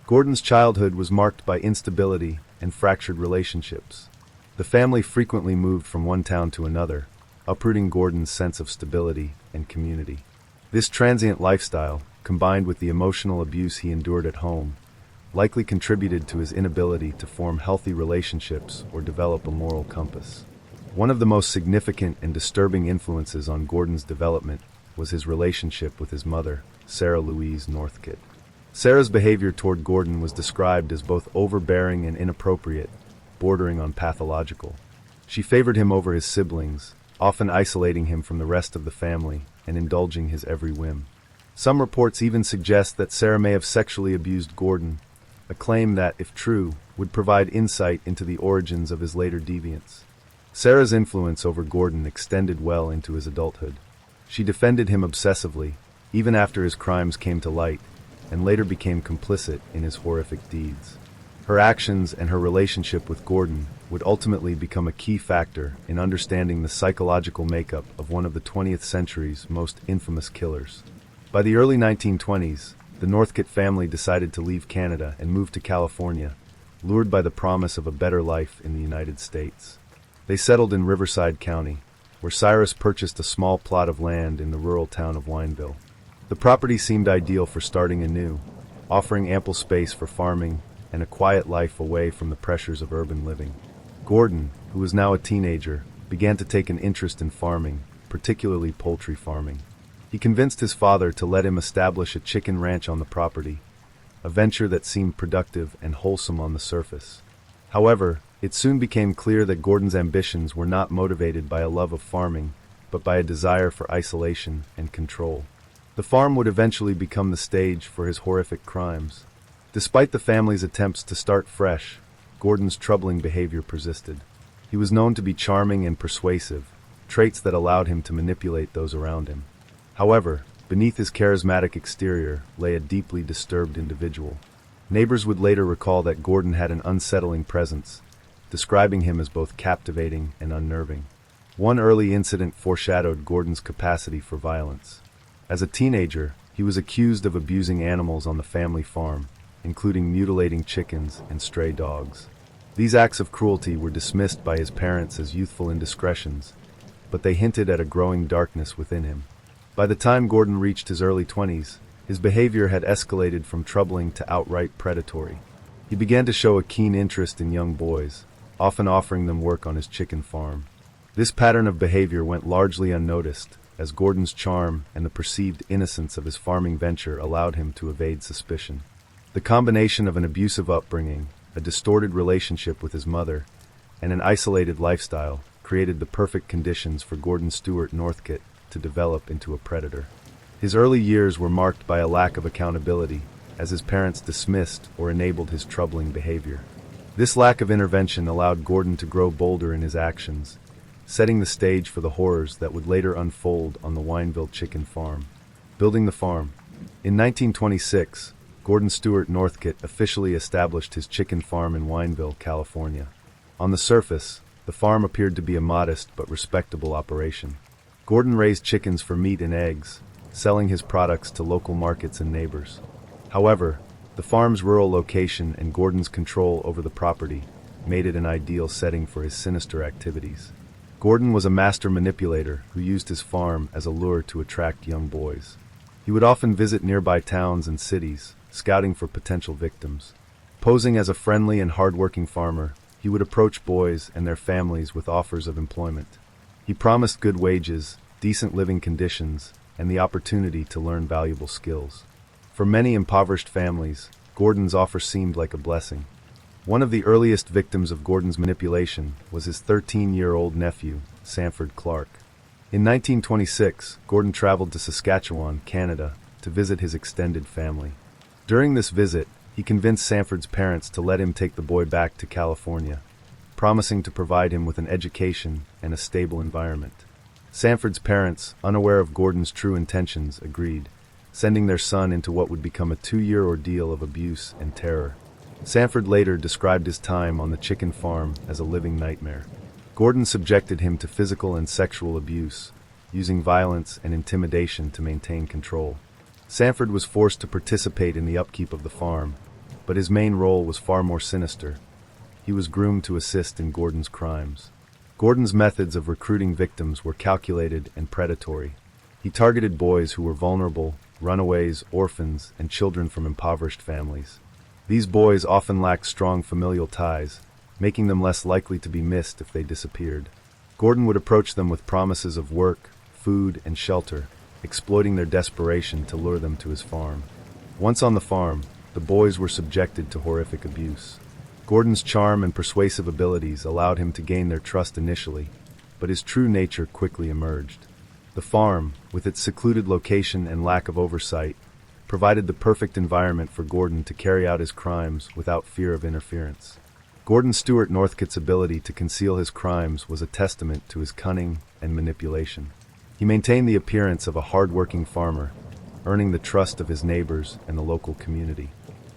Gordon's childhood was marked by instability and fractured relationships. The family frequently moved from one town to another, uprooting Gordon's sense of stability and community. This transient lifestyle, combined with the emotional abuse he endured at home, likely contributed to his inability to form healthy relationships or develop a moral compass. One of the most significant and disturbing influences on Gordon's development was his relationship with his mother, Sarah Louise Northcott. Sarah's behavior toward Gordon was described as both overbearing and inappropriate, bordering on pathological. She favored him over his siblings, often isolating him from the rest of the family and indulging his every whim. Some reports even suggest that Sarah may have sexually abused Gordon, a claim that, if true, would provide insight into the origins of his later deviance. Sarah's influence over Gordon extended well into his adulthood. She defended him obsessively, even after his crimes came to light, and later became complicit in his horrific deeds. Her actions and her relationship with Gordon would ultimately become a key factor in understanding the psychological makeup of one of the 20th century's most infamous killers. By the early 1920s, the Northcott family decided to leave Canada and move to California, lured by the promise of a better life in the United States. They settled in Riverside County, where Cyrus purchased a small plot of land in the rural town of Wineville. The property seemed ideal for starting anew, offering ample space for farming and a quiet life away from the pressures of urban living. Gordon, who was now a teenager, began to take an interest in farming, particularly poultry farming. He convinced his father to let him establish a chicken ranch on the property, a venture that seemed productive and wholesome on the surface. However, it soon became clear that Gordon's ambitions were not motivated by a love of farming, but by a desire for isolation and control. The farm would eventually become the stage for his horrific crimes. Despite the family's attempts to start fresh, Gordon's troubling behavior persisted. He was known to be charming and persuasive, traits that allowed him to manipulate those around him. However, beneath his charismatic exterior lay a deeply disturbed individual. Neighbors would later recall that Gordon had an unsettling presence, describing him as both captivating and unnerving. One early incident foreshadowed Gordon's capacity for violence. As a teenager, he was accused of abusing animals on the family farm, including mutilating chickens and stray dogs. These acts of cruelty were dismissed by his parents as youthful indiscretions, but they hinted at a growing darkness within him. By the time Gordon reached his early 20s, his behavior had escalated from troubling to outright predatory. He began to show a keen interest in young boys, often offering them work on his chicken farm. This pattern of behavior went largely unnoticed, as Gordon's charm and the perceived innocence of his farming venture allowed him to evade suspicion. The combination of an abusive upbringing, a distorted relationship with his mother, and an isolated lifestyle created the perfect conditions for Gordon Stewart Northcott to develop into a predator. His early years were marked by a lack of accountability, as his parents dismissed or enabled his troubling behavior. This lack of intervention allowed Gordon to grow bolder in his actions, setting the stage for the horrors that would later unfold on the Wineville chicken farm. Building the farm. In 1926, Gordon Stewart Northcott officially established his chicken farm in Wineville, California. On the surface, the farm appeared to be a modest but respectable operation. Gordon raised chickens for meat and eggs, selling his products to local markets and neighbors. However, the farm's rural location and Gordon's control over the property made it an ideal setting for his sinister activities. Gordon was a master manipulator who used his farm as a lure to attract young boys. He would often visit nearby towns and cities, scouting for potential victims. Posing as a friendly and hardworking farmer, he would approach boys and their families with offers of employment. He promised good wages, decent living conditions, and the opportunity to learn valuable skills. For many impoverished families, Gordon's offer seemed like a blessing. One of the earliest victims of Gordon's manipulation was his 13-year-old nephew, Sanford Clark. In 1926, Gordon traveled to Saskatchewan, Canada, to visit his extended family. During this visit, he convinced Sanford's parents to let him take the boy back to California, promising to provide him with an education and a stable environment. Sanford's parents, unaware of Gordon's true intentions, agreed, sending their son into what would become a 2-year ordeal of abuse and terror. Sanford later described his time on the chicken farm as a living nightmare. Gordon subjected him to physical and sexual abuse, using violence and intimidation to maintain control. Sanford was forced to participate in the upkeep of the farm, but his main role was far more sinister. He was groomed to assist in Gordon's crimes. Gordon's methods of recruiting victims were calculated and predatory. He targeted boys who were vulnerable, runaways, orphans, and children from impoverished families. These boys often lacked strong familial ties, making them less likely to be missed if they disappeared. Gordon would approach them with promises of work, food, and shelter, exploiting their desperation to lure them to his farm. Once on the farm, the boys were subjected to horrific abuse. Gordon's charm and persuasive abilities allowed him to gain their trust initially, but his true nature quickly emerged. The farm, with its secluded location and lack of oversight, provided the perfect environment for Gordon to carry out his crimes without fear of interference. Gordon Stewart Northcote's ability to conceal his crimes was a testament to his cunning and manipulation. He maintained the appearance of a hard-working farmer, earning the trust of his neighbors and the local community.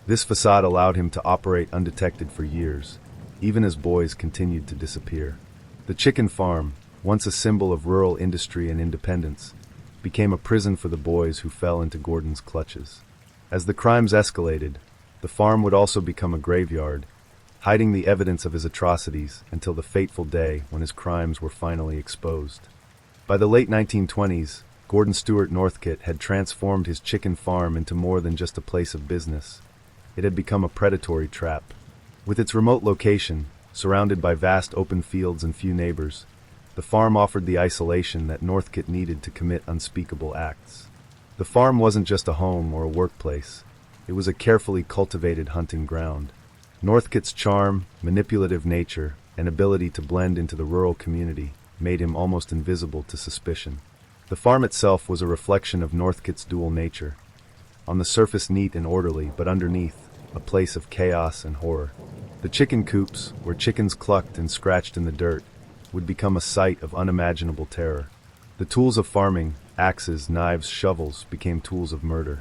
This facade allowed him to operate undetected for years, even as boys continued to disappear. The chicken farm, once a symbol of rural industry and independence, became a prison for the boys who fell into Gordon's clutches. As the crimes escalated, the farm would also become a graveyard, hiding the evidence of his atrocities until the fateful day when his crimes were finally exposed. By the late 1920s, Gordon Stewart Northcote had transformed his chicken farm into more than just a place of business. It had become a predatory trap. With its remote location, surrounded by vast open fields and few neighbors, the farm offered the isolation that Northcote needed to commit unspeakable acts. The farm wasn't just a home or a workplace. It was a carefully cultivated hunting ground. Northcote's charm, manipulative nature, and ability to blend into the rural community made him almost invisible to suspicion. The farm itself was a reflection of Northcote's dual nature. On the surface neat and orderly, but underneath, a place of chaos and horror. The chicken coops, where chickens clucked and scratched in the dirt, would become a sight of unimaginable terror. The tools of farming, axes, knives, shovels, became tools of murder.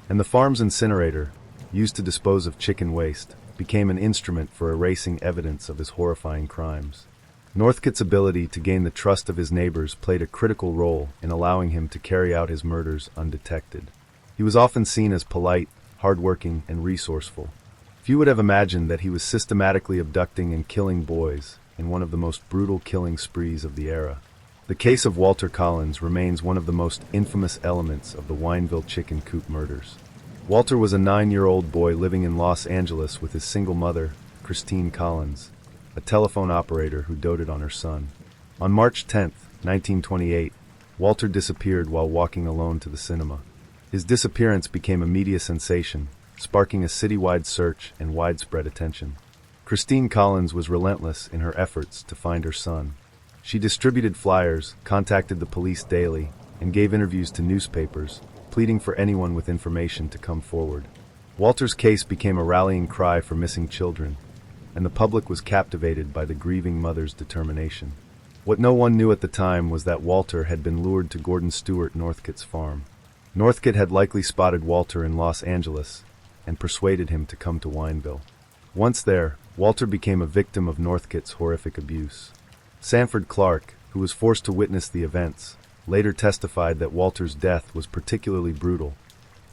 And the farm's incinerator, used to dispose of chicken waste, became an instrument for erasing evidence of his horrifying crimes. Northcote's ability to gain the trust of his neighbors played a critical role in allowing him to carry out his murders undetected. He was often seen as polite, hardworking, and resourceful. Few would have imagined that he was systematically abducting and killing boys in one of the most brutal killing sprees of the era. The case of Walter Collins remains one of the most infamous elements of the Wineville chicken coop murders. Walter was a 9-year-old boy living in Los Angeles with his single mother, Christine Collins, a telephone operator who doted on her son. On March 10, 1928, Walter disappeared while walking alone to the cinema. His disappearance became a media sensation, sparking a citywide search and widespread attention. Christine Collins was relentless in her efforts to find her son. She distributed flyers, contacted the police daily, and gave interviews to newspapers, pleading for anyone with information to come forward. Walter's case became a rallying cry for missing children, and the public was captivated by the grieving mother's determination. What no one knew at the time was that Walter had been lured to Gordon Stewart Northcote's farm. Northcote had likely spotted Walter in Los Angeles and persuaded him to come to Wineville. Once there, Walter became a victim of Northcote's horrific abuse. Sanford Clark, who was forced to witness the events, later testified that Walter's death was particularly brutal,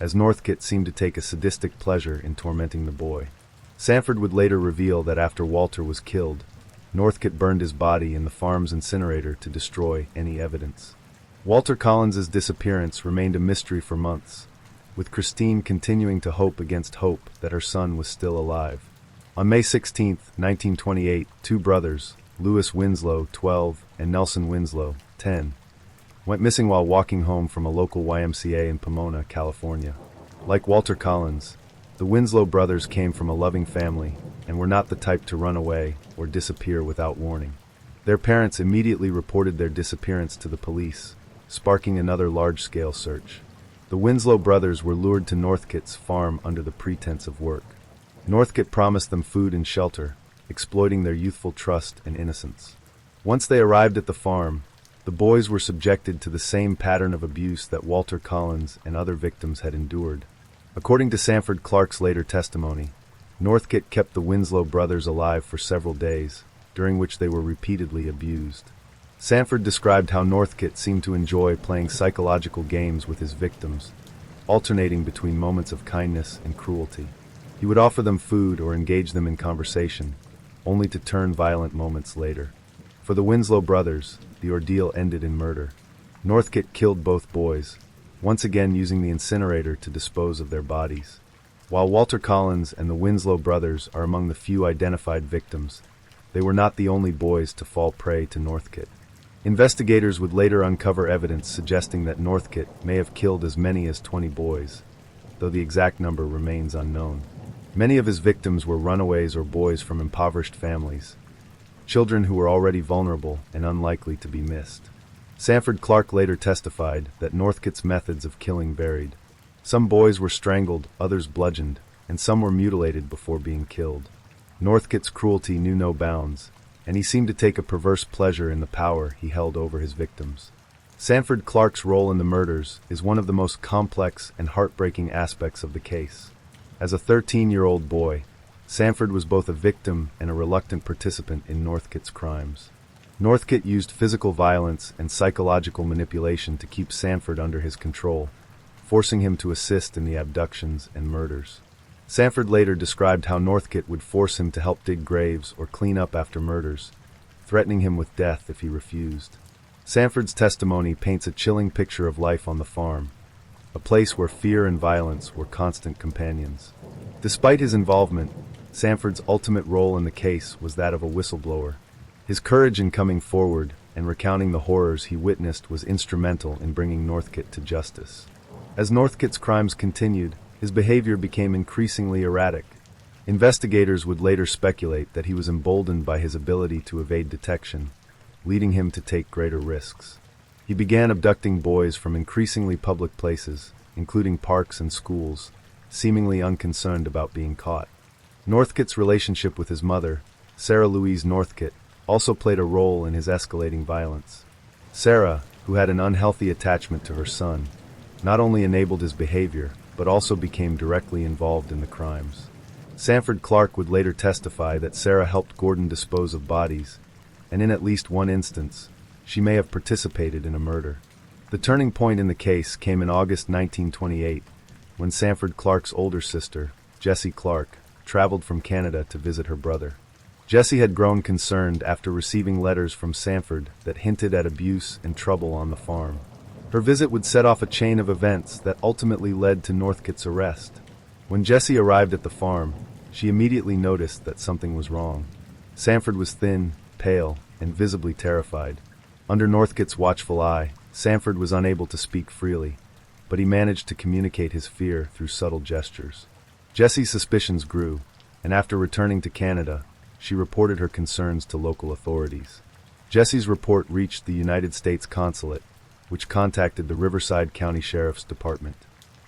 as Northcote seemed to take a sadistic pleasure in tormenting the boy. Sanford would later reveal that after Walter was killed, Northcote burned his body in the farm's incinerator to destroy any evidence. Walter Collins's disappearance remained a mystery for months, with Christine continuing to hope against hope that her son was still alive. On May 16, 1928, two brothers, Louis Winslow, 12, and Nelson Winslow, 10, went missing while walking home from a local YMCA in Pomona, California. Like Walter Collins, the Winslow brothers came from a loving family and were not the type to run away or disappear without warning. Their parents immediately reported their disappearance to the police, sparking another large-scale search. The Winslow brothers were lured to Northcote's farm under the pretense of work. Northcote promised them food and shelter, exploiting their youthful trust and innocence. Once they arrived at the farm, the boys were subjected to the same pattern of abuse that Walter Collins and other victims had endured. According to Sanford Clark's later testimony, Northcott kept the Winslow brothers alive for several days, during which they were repeatedly abused. Sanford described how Northcott seemed to enjoy playing psychological games with his victims, alternating between moments of kindness and cruelty. He would offer them food or engage them in conversation, only to turn violent moments later. For the Winslow brothers, the ordeal ended in murder. Northcott killed both boys, once again using the incinerator to dispose of their bodies. While Walter Collins and the Winslow brothers are among the few identified victims, they were not the only boys to fall prey to Northcott. Investigators would later uncover evidence suggesting that Northcott may have killed as many as 20 boys, though the exact number remains unknown. Many of his victims were runaways or boys from impoverished families, children who were already vulnerable and unlikely to be missed. Sanford Clark later testified that Northcott's methods of killing varied. Some boys were strangled, others bludgeoned, and some were mutilated before being killed. Northcott's cruelty knew no bounds, and he seemed to take a perverse pleasure in the power he held over his victims. Sanford Clark's role in the murders is one of the most complex and heartbreaking aspects of the case. As a 13-year-old boy, Sanford was both a victim and a reluctant participant in Northcott's crimes. Northcott used physical violence and psychological manipulation to keep Sanford under his control, forcing him to assist in the abductions and murders. Sanford later described how Northcott would force him to help dig graves or clean up after murders, threatening him with death if he refused. Sanford's testimony paints a chilling picture of life on the farm, a place where fear and violence were constant companions. Despite his involvement, Sanford's ultimate role in the case was that of a whistleblower. His courage in coming forward and recounting the horrors he witnessed was instrumental in bringing Northcott to justice. As Northcott's crimes continued, his behavior became increasingly erratic. Investigators would later speculate that he was emboldened by his ability to evade detection, leading him to take greater risks. He began abducting boys from increasingly public places, including parks and schools, seemingly unconcerned about being caught. Northcott's relationship with his mother, Sarah Louise Northcott, also played a role in his escalating violence. Sarah, who had an unhealthy attachment to her son, not only enabled his behavior, but also became directly involved in the crimes. Sanford Clark would later testify that Sarah helped Gordon dispose of bodies, and in at least one instance, she may have participated in a murder. The turning point in the case came in August 1928, when Sanford Clark's older sister, Jessie Clark, traveled from Canada to visit her brother. Jessie had grown concerned after receiving letters from Sanford that hinted at abuse and trouble on the farm. Her visit would set off a chain of events that ultimately led to Northcott's arrest. When Jessie arrived at the farm, she immediately noticed that something was wrong. Sanford was thin, pale, and visibly terrified. Under Northcott's watchful eye, Sanford was unable to speak freely, but he managed to communicate his fear through subtle gestures. Jessie's suspicions grew, and after returning to Canada, she reported her concerns to local authorities. Jessie's report reached the United States Consulate, which contacted the Riverside County Sheriff's Department.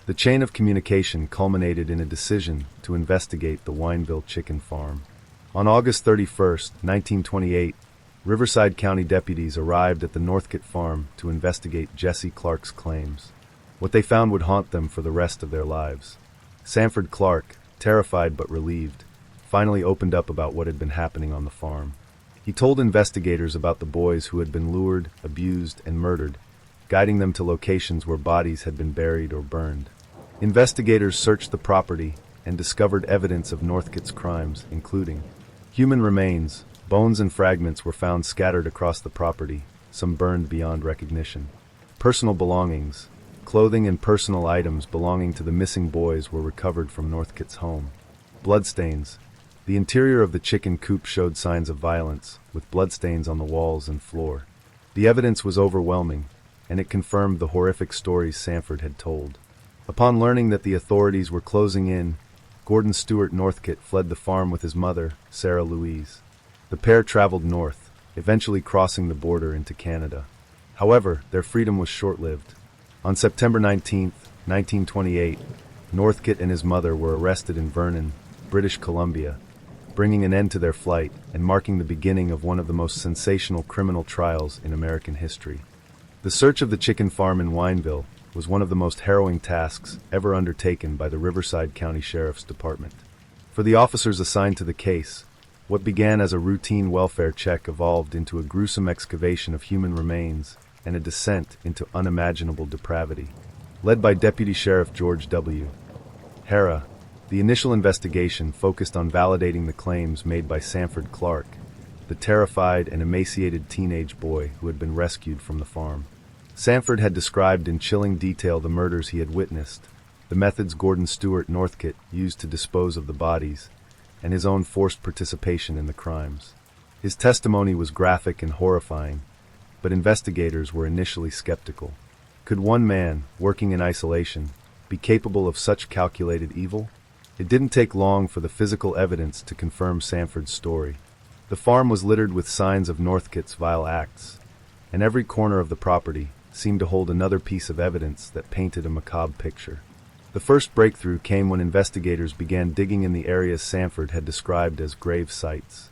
The chain of communication culminated in a decision to investigate the Wineville chicken farm. On August 31, 1928, Riverside County deputies arrived at the Northcott farm to investigate Jessie Clark's claims. What they found would haunt them for the rest of their lives. Sanford Clark, terrified but relieved, finally opened up about what had been happening on the farm. He told investigators about the boys who had been lured, abused, and murdered, guiding them to locations where bodies had been buried or burned. Investigators searched the property and discovered evidence of Northcott's crimes, including human remains. Bones and fragments were found scattered across the property, some burned beyond recognition. Personal belongings, clothing and personal items belonging to the missing boys were recovered from Northcott's home. Bloodstains. The interior of the chicken coop showed signs of violence, with bloodstains on the walls and floor. The evidence was overwhelming, and it confirmed the horrific stories Sanford had told. Upon learning that the authorities were closing in, Gordon Stewart Northcott fled the farm with his mother, Sarah Louise. The pair traveled north, eventually crossing the border into Canada. However, their freedom was short-lived. On September 19, 1928, Northcott and his mother were arrested in Vernon, British Columbia, bringing an end to their flight and marking the beginning of one of the most sensational criminal trials in American history. The search of the chicken farm in Wineville was one of the most harrowing tasks ever undertaken by the Riverside County Sheriff's Department. For the officers assigned to the case, what began as a routine welfare check evolved into a gruesome excavation of human remains and a descent into unimaginable depravity. Led by Deputy Sheriff George W. Hara, the initial investigation focused on validating the claims made by Sanford Clark, the terrified and emaciated teenage boy who had been rescued from the farm. Sanford had described in chilling detail the murders he had witnessed, the methods Gordon Stewart Northcott used to dispose of the bodies, and his own forced participation in the crimes. His testimony was graphic and horrifying, but investigators were initially skeptical. Could one man, working in isolation, be capable of such calculated evil? It didn't take long for the physical evidence to confirm Sanford's story. The farm was littered with signs of Northcott's vile acts, and every corner of the property seemed to hold another piece of evidence that painted a macabre picture. The first breakthrough came when investigators began digging in the areas Sanford had described as grave sites.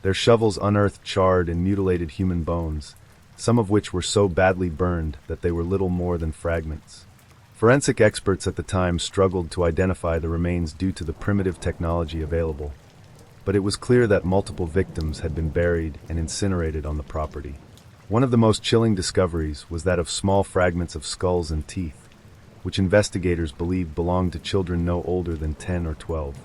Their shovels unearthed charred and mutilated human bones, some of which were so badly burned that they were little more than fragments. Forensic experts at the time struggled to identify the remains due to the primitive technology available, but it was clear that multiple victims had been buried and incinerated on the property. One of the most chilling discoveries was that of small fragments of skulls and teeth, which investigators believed belonged to children no older than 10 or 12.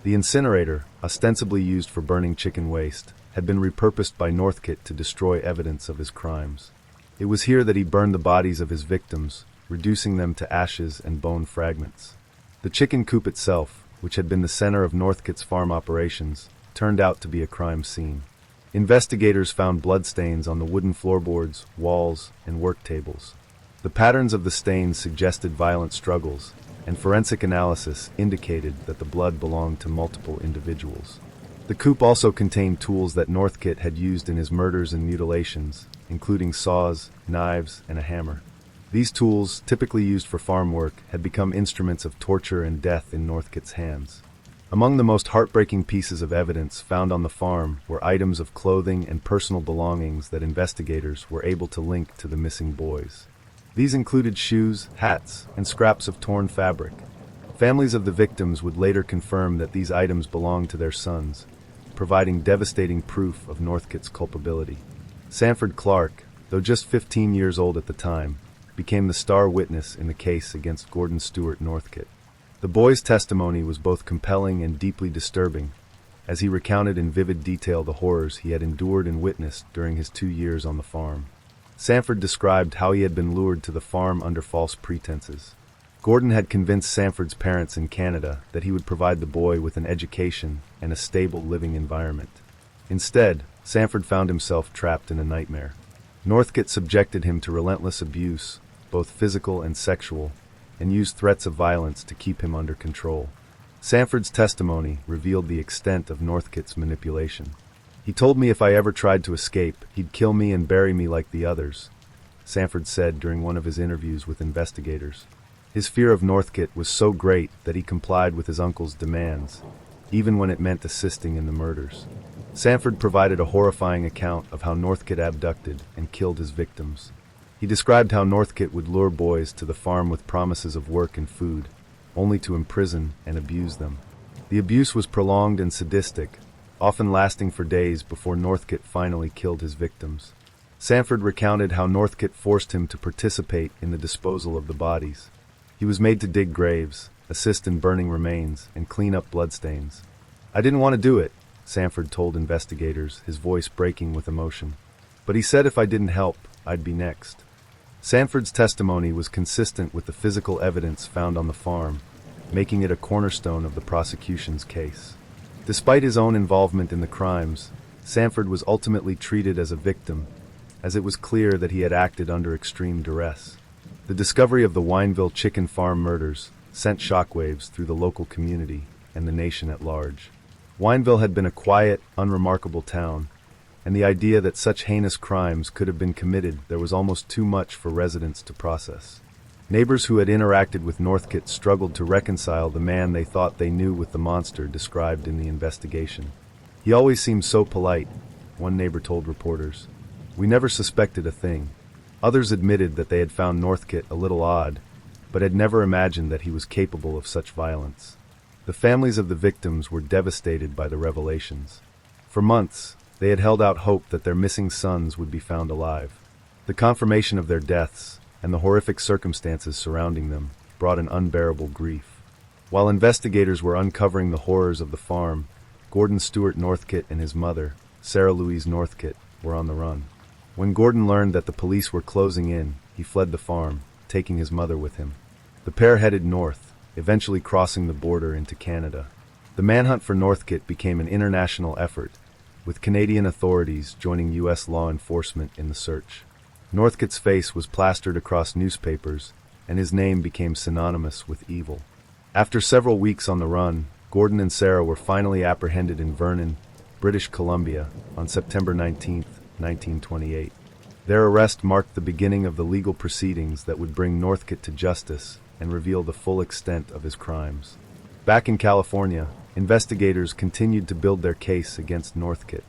The incinerator, ostensibly used for burning chicken waste, had been repurposed by Northcott to destroy evidence of his crimes. It was here that he burned the bodies of his victims, reducing them to ashes and bone fragments. The chicken coop itself, which had been the center of Northcott's farm operations, turned out to be a crime scene. Investigators found bloodstains on the wooden floorboards, walls, and work tables. The patterns of the stains suggested violent struggles, and forensic analysis indicated that the blood belonged to multiple individuals. The coop also contained tools that Northcott had used in his murders and mutilations, including saws, knives, and a hammer. These tools, typically used for farm work, had become instruments of torture and death in Northcott's hands. Among the most heartbreaking pieces of evidence found on the farm were items of clothing and personal belongings that investigators were able to link to the missing boys. These included shoes, hats, and scraps of torn fabric. Families of the victims would later confirm that these items belonged to their sons, providing devastating proof of Northcott's culpability. Sanford Clark, though just 15 years old at the time, became the star witness in the case against Gordon Stewart Northcott. The boy's testimony was both compelling and deeply disturbing, as he recounted in vivid detail the horrors he had endured and witnessed during his 2 years on the farm. Sanford described how he had been lured to the farm under false pretenses. Gordon had convinced Sanford's parents in Canada that he would provide the boy with an education and a stable living environment. Instead, Sanford found himself trapped in a nightmare. Northcott subjected him to relentless abuse, both physical and sexual, and used threats of violence to keep him under control. Sanford's testimony revealed the extent of Northcott's manipulation. "He told me if I ever tried to escape, he'd kill me and bury me like the others," Sanford said during one of his interviews with investigators. His fear of Northcott was so great that he complied with his uncle's demands, even when it meant assisting in the murders. Sanford provided a horrifying account of how Northcott abducted and killed his victims. He described how Northcott would lure boys to the farm with promises of work and food, only to imprison and abuse them. The abuse was prolonged and sadistic, often lasting for days before Northcott finally killed his victims. Sanford recounted how Northcott forced him to participate in the disposal of the bodies. He was made to dig graves, assist in burning remains, and clean up bloodstains. "I didn't want to do it," Sanford told investigators, his voice breaking with emotion. "But he said if I didn't help, I'd be next." Sanford's testimony was consistent with the physical evidence found on the farm, making it a cornerstone of the prosecution's case. Despite his own involvement in the crimes, Sanford was ultimately treated as a victim, as it was clear that he had acted under extreme duress. The discovery of the Wineville chicken farm murders sent shockwaves through the local community and the nation at large. Wineville had been a quiet, unremarkable town, and the idea that such heinous crimes could have been committed there was almost too much for residents to process. Neighbors who had interacted with Northcott struggled to reconcile the man they thought they knew with the monster described in the investigation. "He always seemed so polite," one neighbor told reporters. "We never suspected a thing." Others admitted that they had found Northcott a little odd, but had never imagined that he was capable of such violence. The families of the victims were devastated by the revelations. For months, they had held out hope that their missing sons would be found alive. The confirmation of their deaths, and the horrific circumstances surrounding them, brought an unbearable grief. While investigators were uncovering the horrors of the farm, Gordon Stewart Northcott and his mother, Sarah Louise Northcott, were on the run. When Gordon learned that the police were closing in, he fled the farm, taking his mother with him. The pair headed north, eventually crossing the border into Canada. The manhunt for Northcott became an international effort, with Canadian authorities joining U.S. law enforcement in the search. Northcott's face was plastered across newspapers, and his name became synonymous with evil. After several weeks on the run, Gordon and Sarah were finally apprehended in Vernon, British Columbia, on September 19, 1928. Their arrest marked the beginning of the legal proceedings that would bring Northcott to justice and reveal the full extent of his crimes. Back in California, investigators continued to build their case against Northcott.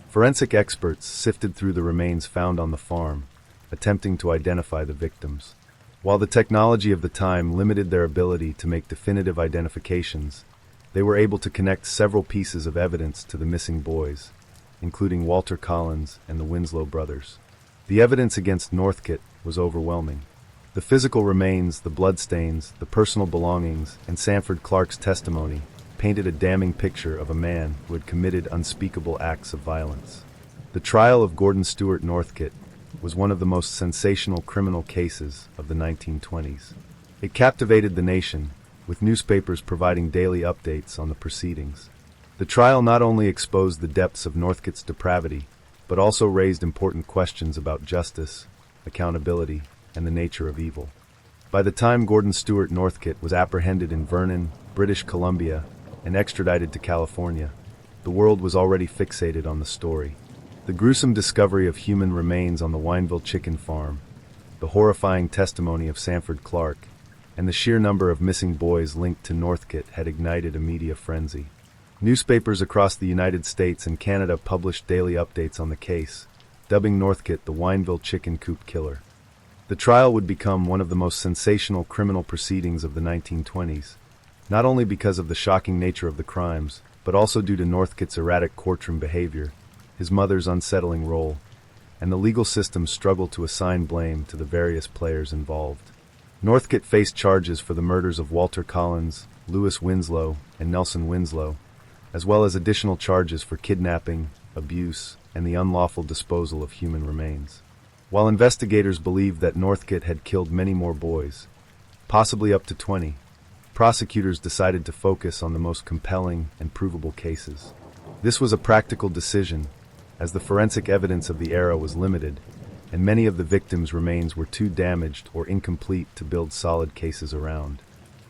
Forensic experts sifted through the remains found on the farm, attempting to identify the victims. While the technology of the time limited their ability to make definitive identifications, they were able to connect several pieces of evidence to the missing boys, including Walter Collins and the Winslow brothers. The evidence against Northcott was overwhelming. The physical remains, the bloodstains, the personal belongings, and Sanford Clark's testimony painted a damning picture of a man who had committed unspeakable acts of violence. The trial of Gordon Stewart Northcott was one of the most sensational criminal cases of the 1920s. It captivated the nation, with newspapers providing daily updates on the proceedings. The trial not only exposed the depths of Northcott's depravity, but also raised important questions about justice, accountability, and the nature of evil. By the time Gordon Stewart Northcott was apprehended in Vernon, British Columbia, and extradited to California, the world was already fixated on the story. The gruesome discovery of human remains on the Wineville chicken farm, the horrifying testimony of Sanford Clark, and the sheer number of missing boys linked to Northcott had ignited a media frenzy. Newspapers across the United States and Canada published daily updates on the case, dubbing Northcott the Wineville chicken coop killer. The trial would become one of the most sensational criminal proceedings of the 1920s, not only because of the shocking nature of the crimes, but also due to Northcott's erratic courtroom behavior, his mother's unsettling role, and the legal system's struggle to assign blame to the various players involved. Northcott faced charges for the murders of Walter Collins, Louis Winslow, and Nelson Winslow, as well as additional charges for kidnapping, abuse, and the unlawful disposal of human remains. While investigators believed that Northcott had killed many more boys, possibly up to 20, prosecutors decided to focus on the most compelling and provable cases. This was a practical decision, as the forensic evidence of the era was limited, and many of the victims' remains were too damaged or incomplete to build solid cases around.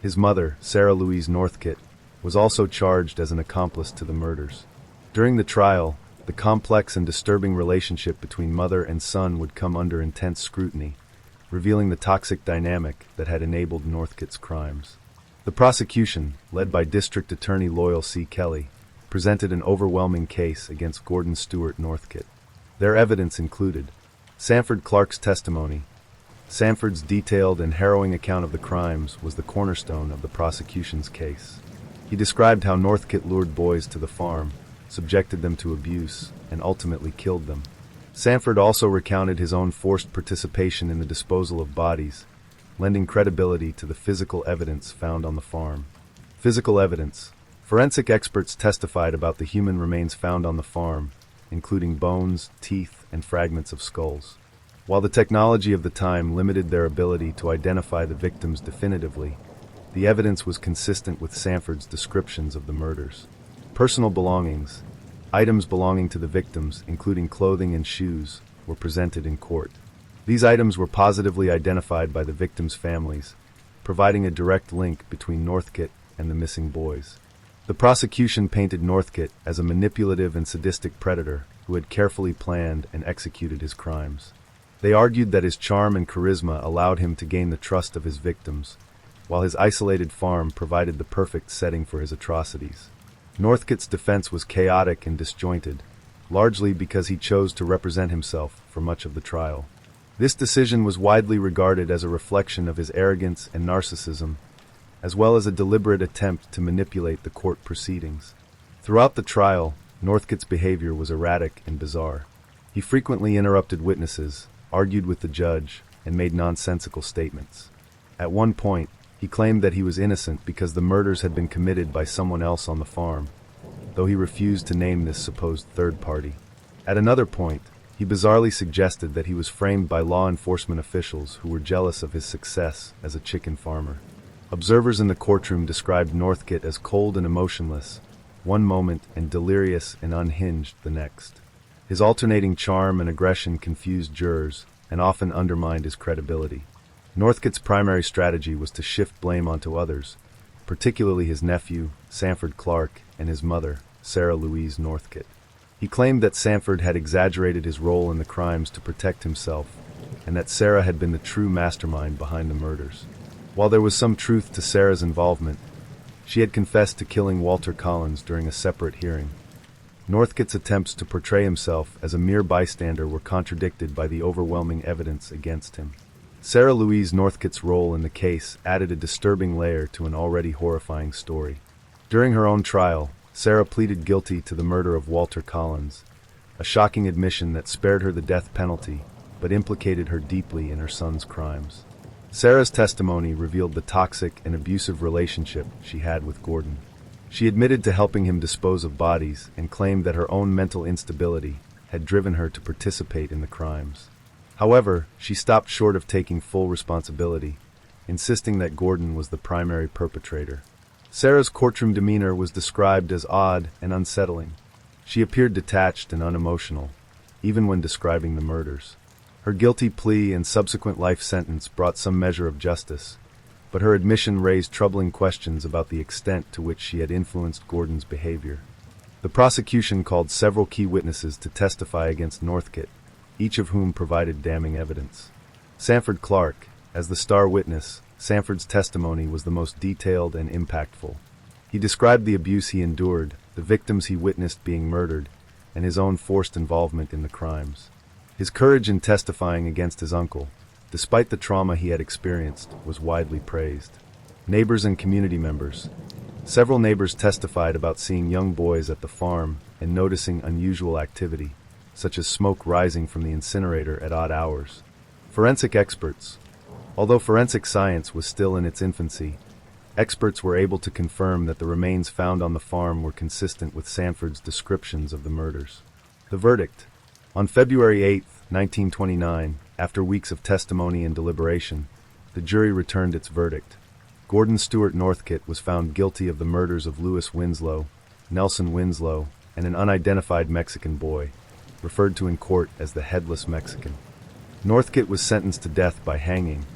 His mother, Sarah Louise Northcott, was also charged as an accomplice to the murders. During the trial, the complex and disturbing relationship between mother and son would come under intense scrutiny, revealing the toxic dynamic that had enabled Northcott's crimes. The prosecution, led by District Attorney Loyal C. Kelly, presented an overwhelming case against Gordon Stewart Northcott. Their evidence included Sanford Clark's testimony. Sanford's detailed and harrowing account of the crimes was the cornerstone of the prosecution's case. He described how Northcott lured boys to the farm, subjected them to abuse, and ultimately killed them. Sanford also recounted his own forced participation in the disposal of bodies, lending credibility to the physical evidence found on the farm. Physical evidence. Forensic experts testified about the human remains found on the farm, including bones, teeth, and fragments of skulls. While the technology of the time limited their ability to identify the victims definitively, the evidence was consistent with Sanford's descriptions of the murders. Personal belongings. Items belonging to the victims, including clothing and shoes, were presented in court. These items were positively identified by the victims' families, providing a direct link between Northcott and the missing boys. The prosecution painted Northcott as a manipulative and sadistic predator who had carefully planned and executed his crimes. They argued that his charm and charisma allowed him to gain the trust of his victims, while his isolated farm provided the perfect setting for his atrocities. Northcott's defense was chaotic and disjointed, largely because he chose to represent himself for much of the trial. This decision was widely regarded as a reflection of his arrogance and narcissism, as well as a deliberate attempt to manipulate the court proceedings. Throughout the trial, Northcote's behavior was erratic and bizarre. He frequently interrupted witnesses, argued with the judge, and made nonsensical statements. At one point, he claimed that he was innocent because the murders had been committed by someone else on the farm, though he refused to name this supposed third party. At another point, he bizarrely suggested that he was framed by law enforcement officials who were jealous of his success as a chicken farmer. Observers in the courtroom described Northcote as cold and emotionless one moment and delirious and unhinged the next. His alternating charm and aggression confused jurors and often undermined his credibility. Northcote's primary strategy was to shift blame onto others, particularly his nephew, Sanford Clark, and his mother, Sarah Louise Northcote. He claimed that Sanford had exaggerated his role in the crimes to protect himself, and that Sarah had been the true mastermind behind the murders. While there was some truth to Sarah's involvement, she had confessed to killing Walter Collins during a separate hearing. Northcote's attempts to portray himself as a mere bystander were contradicted by the overwhelming evidence against him. Sarah Louise Northcote's role in the case added a disturbing layer to an already horrifying story. During her own trial, Sarah pleaded guilty to the murder of Walter Collins, a shocking admission that spared her the death penalty, but implicated her deeply in her son's crimes. Sarah's testimony revealed the toxic and abusive relationship she had with Gordon. She admitted to helping him dispose of bodies and claimed that her own mental instability had driven her to participate in the crimes. However, she stopped short of taking full responsibility, insisting that Gordon was the primary perpetrator. Sarah's courtroom demeanor was described as odd and unsettling. She appeared detached and unemotional, even when describing the murders. Her guilty plea and subsequent life sentence brought some measure of justice, but her admission raised troubling questions about the extent to which she had influenced Gordon's behavior. The prosecution called several key witnesses to testify against Northcote, each of whom provided damning evidence. Sanford Clark, as the star witness, Sanford's testimony was the most detailed and impactful. He described the abuse he endured, the victims he witnessed being murdered, and his own forced involvement in the crimes. His courage in testifying against his uncle, despite the trauma he had experienced, was widely praised. Neighbors and community members. Several neighbors testified about seeing young boys at the farm and noticing unusual activity, such as smoke rising from the incinerator at odd hours. Forensic experts. Although forensic science was still in its infancy, experts were able to confirm that the remains found on the farm were consistent with Sanford's descriptions of the murders. The verdict. On February 8, 1929, after weeks of testimony and deliberation, the jury returned its verdict. Gordon Stewart Northcote was found guilty of the murders of Louis Winslow, Nelson Winslow, and an unidentified Mexican boy, referred to in court as the Headless Mexican. Northcote was sentenced to death by hanging,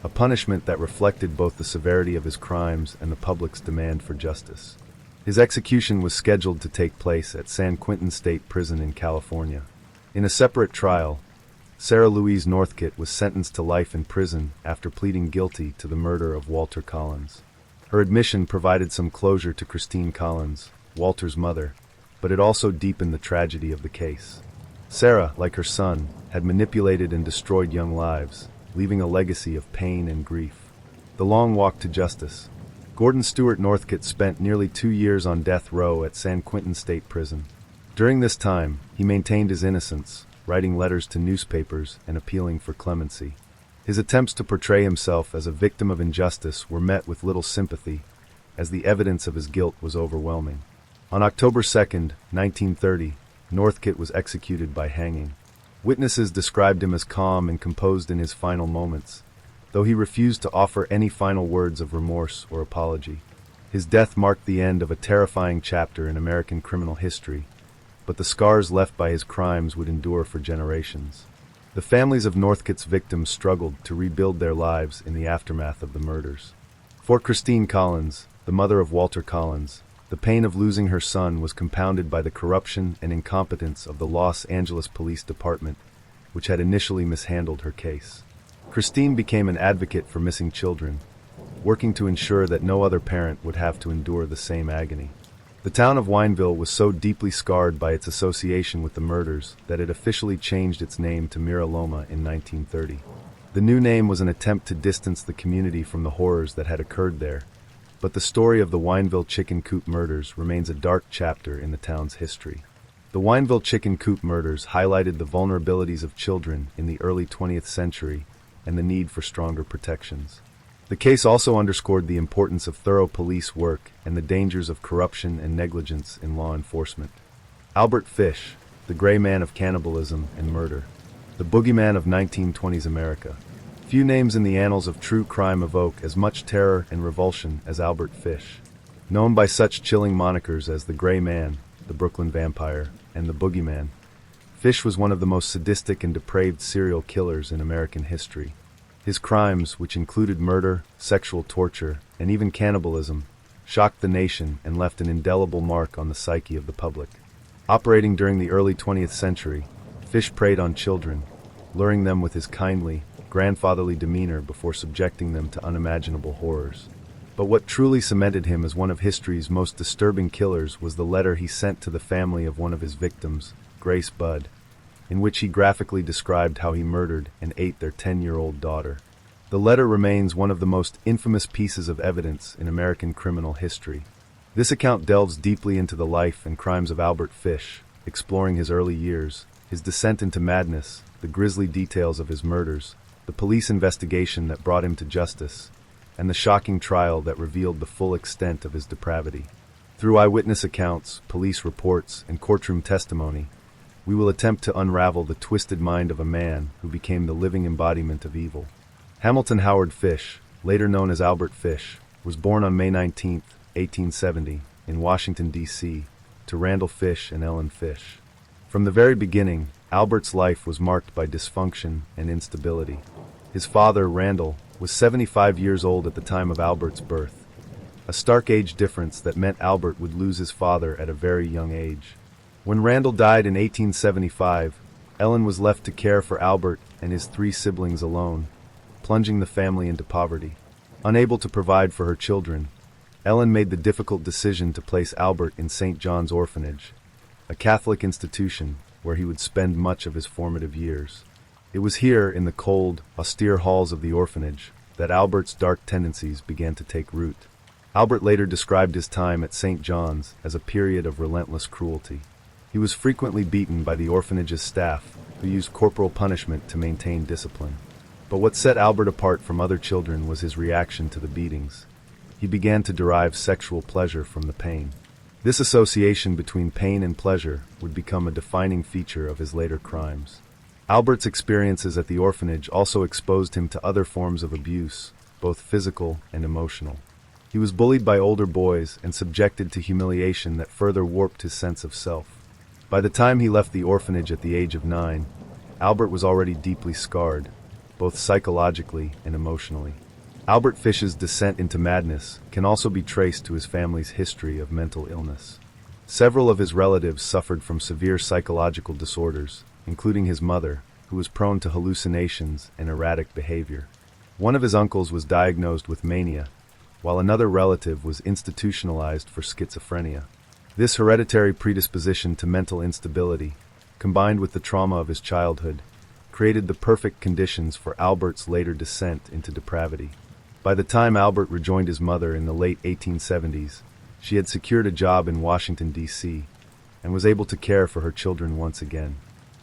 a punishment that reflected both the severity of his crimes and the public's demand for justice. His execution was scheduled to take place at San Quentin State Prison in California. In a separate trial, Sarah Louise Northcote was sentenced to life in prison after pleading guilty to the murder of Walter Collins. Her admission provided some closure to Christine Collins, Walter's mother, but it also deepened the tragedy of the case. Sarah, like her son, had manipulated and destroyed young lives, leaving a legacy of pain and grief. The long walk to justice. Gordon Stewart Northcote spent nearly 2 years on death row at San Quentin State Prison. During this time, he maintained his innocence, writing letters to newspapers and appealing for clemency. His attempts to portray himself as a victim of injustice were met with little sympathy, as the evidence of his guilt was overwhelming. On October 2, 1930, Northcote was executed by hanging. Witnesses described him as calm and composed in his final moments, though he refused to offer any final words of remorse or apology. His death marked the end of a terrifying chapter in American criminal history, but the scars left by his crimes would endure for generations. The families of Northcote's victims struggled to rebuild their lives in the aftermath of the murders. For Christine Collins, the mother of Walter Collins, the pain of losing her son was compounded by the corruption and incompetence of the Los Angeles Police Department, which had initially mishandled her case. Christine became an advocate for missing children, working to ensure that no other parent would have to endure the same agony. The town of Wineville was so deeply scarred by its association with the murders that it officially changed its name to Mira Loma in 1930. The new name was an attempt to distance the community from the horrors that had occurred there, but the story of the Wineville chicken coop murders remains a dark chapter in the town's history. The Wineville chicken coop murders highlighted the vulnerabilities of children in the early 20th century and the need for stronger protections. The case also underscored the importance of thorough police work and the dangers of corruption and negligence in law enforcement. Albert Fish, the gray man of cannibalism and murder. The boogeyman of 1920s America. Few names in the annals of true crime evoke as much terror and revulsion as Albert Fish. Known by such chilling monikers as the Gray Man, the Brooklyn Vampire, and the Boogeyman, Fish was one of the most sadistic and depraved serial killers in American history. His crimes, which included murder, sexual torture, and even cannibalism, shocked the nation and left an indelible mark on the psyche of the public. Operating during the early 20th century, Fish preyed on children, luring them with his kindly, grandfatherly demeanor before subjecting them to unimaginable horrors. But what truly cemented him as one of history's most disturbing killers was the letter he sent to the family of one of his victims, Grace Budd, in which he graphically described how he murdered and ate their 10-year-old daughter. The letter remains one of the most infamous pieces of evidence in American criminal history. This account delves deeply into the life and crimes of Albert Fish, exploring his early years, his descent into madness, the grisly details of his murders, the police investigation that brought him to justice, and the shocking trial that revealed the full extent of his depravity. Through eyewitness accounts, police reports, and courtroom testimony, we will attempt to unravel the twisted mind of a man who became the living embodiment of evil. Hamilton Howard Fish, later known as Albert Fish, was born on May 19, 1870, in Washington, D.C., to Randall Fish and Ellen Fish. From the very beginning, Albert's life was marked by dysfunction and instability. His father, Randall, was 75 years old at the time of Albert's birth, a stark age difference that meant Albert would lose his father at a very young age. When Randall died in 1875, Ellen was left to care for Albert and his 3 siblings alone, plunging the family into poverty. Unable to provide for her children, Ellen made the difficult decision to place Albert in St. John's Orphanage, a Catholic institution where he would spend much of his formative years. It was here, in the cold, austere halls of the orphanage, that Albert's dark tendencies began to take root. Albert later described his time at St. John's as a period of relentless cruelty. He was frequently beaten by the orphanage's staff, who used corporal punishment to maintain discipline. But what set Albert apart from other children was his reaction to the beatings. He began to derive sexual pleasure from the pain. This association between pain and pleasure would become a defining feature of his later crimes. Albert's experiences at the orphanage also exposed him to other forms of abuse, both physical and emotional. He was bullied by older boys and subjected to humiliation that further warped his sense of self. By the time he left the orphanage at the age of 9, Albert was already deeply scarred, both psychologically and emotionally. Albert Fish's descent into madness can also be traced to his family's history of mental illness. Several of his relatives suffered from severe psychological disorders, including his mother, who was prone to hallucinations and erratic behavior. One of his uncles was diagnosed with mania, while another relative was institutionalized for schizophrenia. This hereditary predisposition to mental instability, combined with the trauma of his childhood, created the perfect conditions for Albert's later descent into depravity. By the time Albert rejoined his mother in the late 1870s, she had secured a job in Washington, D.C., and was able to care for her children once again.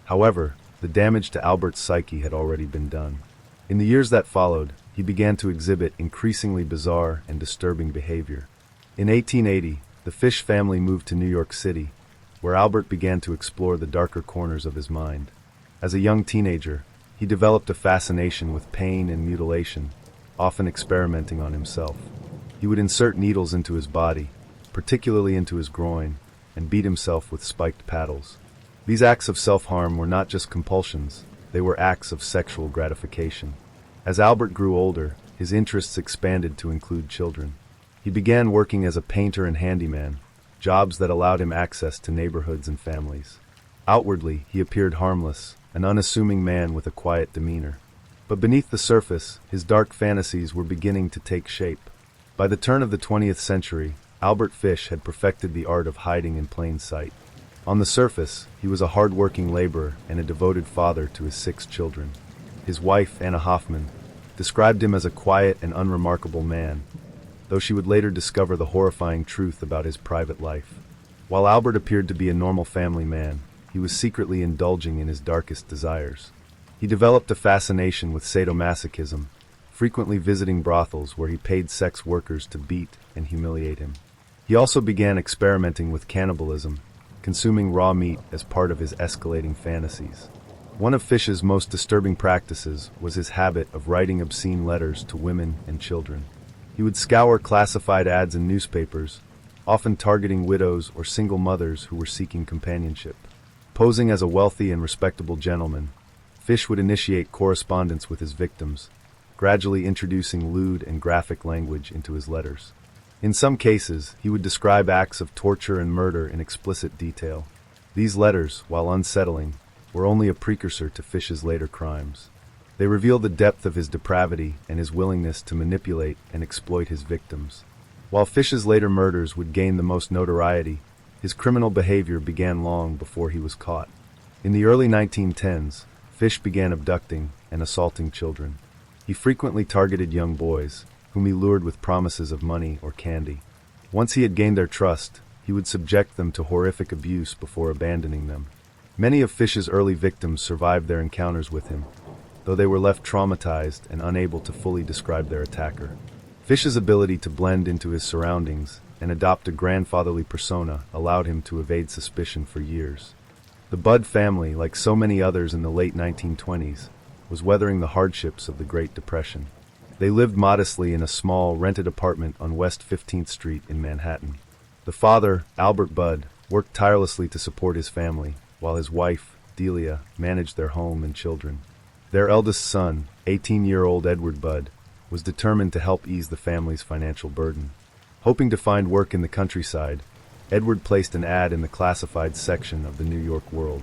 However, the damage to Albert's psyche had already been done. In the years that followed, he began to exhibit increasingly bizarre and disturbing behavior. In 1880, the Fish family moved to New York City, where Albert began to explore the darker corners of his mind. As a young teenager, he developed a fascination with pain and mutilation, often experimenting on himself. He would insert needles into his body, particularly into his groin, and beat himself with spiked paddles. These acts of self-harm were not just compulsions, they were acts of sexual gratification. As Albert grew older, his interests expanded to include children. He began working as a painter and handyman, jobs that allowed him access to neighborhoods and families. Outwardly, he appeared harmless, an unassuming man with a quiet demeanor. But beneath the surface, his dark fantasies were beginning to take shape. By the turn of the 20th century, Albert Fish had perfected the art of hiding in plain sight. On the surface, he was a hard-working laborer and a devoted father to his 6 children. His wife, Anna Hoffman, described him as a quiet and unremarkable man, though she would later discover the horrifying truth about his private life. While Albert appeared to be a normal family man, he was secretly indulging in his darkest desires. He developed a fascination with sadomasochism, frequently visiting brothels where he paid sex workers to beat and humiliate him. He also began experimenting with cannibalism, consuming raw meat as part of his escalating fantasies. One of Fish's most disturbing practices was his habit of writing obscene letters to women and children. He would scour classified ads in newspapers, often targeting widows or single mothers who were seeking companionship. Posing as a wealthy and respectable gentleman, Fish would initiate correspondence with his victims, gradually introducing lewd and graphic language into his letters. In some cases, he would describe acts of torture and murder in explicit detail. These letters, while unsettling, were only a precursor to Fish's later crimes. They reveal the depth of his depravity and his willingness to manipulate and exploit his victims. While Fish's later murders would gain the most notoriety, his criminal behavior began long before he was caught. In the early 1910s, Fish began abducting and assaulting children. He frequently targeted young boys, whom he lured with promises of money or candy. Once he had gained their trust, he would subject them to horrific abuse before abandoning them. Many of Fish's early victims survived their encounters with him, though they were left traumatized and unable to fully describe their attacker. Fish's ability to blend into his surroundings and adopt a grandfatherly persona allowed him to evade suspicion for years. The Budd family, like so many others in the late 1920s, was weathering the hardships of the Great Depression. They lived modestly in a small, rented apartment on West 15th Street in Manhattan. The father, Albert Budd, worked tirelessly to support his family, while his wife, Delia, managed their home and children. Their eldest son, 18-year-old Edward Budd, was determined to help ease the family's financial burden. Hoping to find work in the countryside, Edward placed an ad in the classified section of the New York World.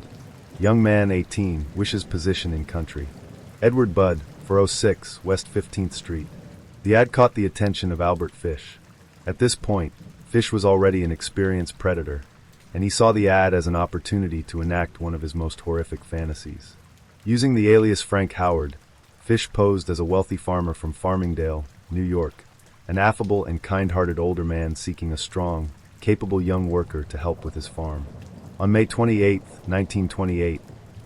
Young man 18 wishes position in country. Edward Budd, 406 West 15th Street. The ad caught the attention of Albert Fish. At this point, Fish was already an experienced predator, and he saw the ad as an opportunity to enact one of his most horrific fantasies. Using the alias Frank Howard, Fish posed as a wealthy farmer from Farmingdale, New York, an affable and kind-hearted older man seeking a strong, capable young worker to help with his farm. On May 28, 1928,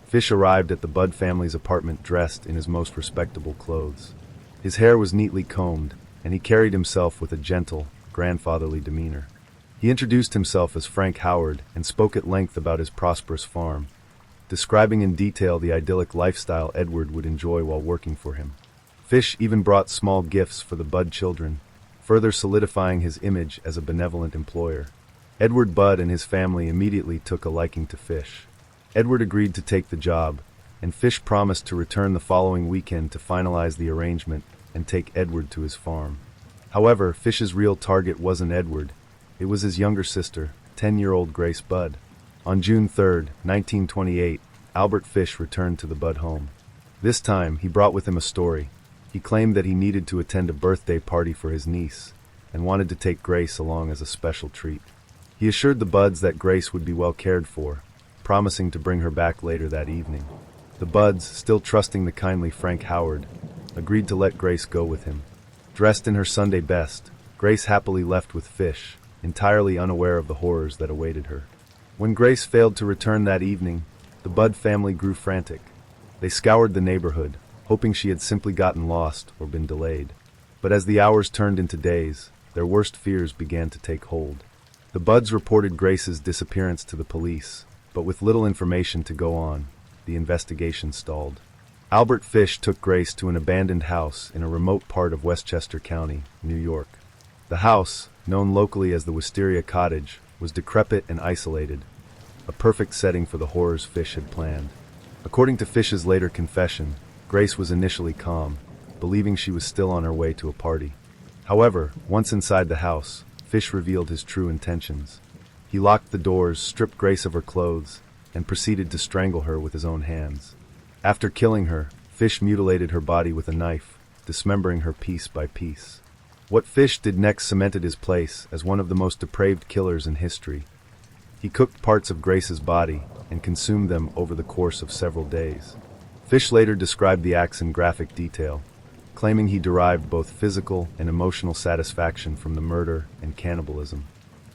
Fish arrived at the Budd family's apartment dressed in his most respectable clothes. His hair was neatly combed, and he carried himself with a gentle, grandfatherly demeanor. He introduced himself as Frank Howard and spoke at length about his prosperous farm, describing in detail the idyllic lifestyle Edward would enjoy while working for him. Fish even brought small gifts for the Budd children, further solidifying his image as a benevolent employer. Edward Budd and his family immediately took a liking to Fish. Edward agreed to take the job, and Fish promised to return the following weekend to finalize the arrangement and take Edward to his farm. However, Fish's real target wasn't Edward. It was his younger sister, 10-year-old Grace Budd. On June 3, 1928, Albert Fish returned to the Budd home. This time, he brought with him a story. He claimed that he needed to attend a birthday party for his niece and wanted to take Grace along as a special treat. He assured the Budds that Grace would be well cared for, promising to bring her back later that evening. The Budds, still trusting the kindly Frank Howard, agreed to let Grace go with him. Dressed in her Sunday best, Grace happily left with Fish, entirely unaware of the horrors that awaited her. When Grace failed to return that evening, the Budd family grew frantic. They scoured the neighborhood, hoping she had simply gotten lost or been delayed. But as the hours turned into days, their worst fears began to take hold. The Budds reported Grace's disappearance to the police, but with little information to go on, the investigation stalled. Albert Fish took Grace to an abandoned house in a remote part of Westchester County, New York. The house, known locally as the Wisteria Cottage, was decrepit and isolated, a perfect setting for the horrors Fish had planned. According to Fish's later confession, Grace was initially calm, believing she was still on her way to a party. However, once inside the house, Fish revealed his true intentions. He locked the doors, stripped Grace of her clothes, and proceeded to strangle her with his own hands. After killing her, Fish mutilated her body with a knife, dismembering her piece by piece. What Fish did next cemented his place as one of the most depraved killers in history. He cooked parts of Grace's body and consumed them over the course of several days. Fish later described the acts in graphic detail, claiming he derived both physical and emotional satisfaction from the murder and cannibalism.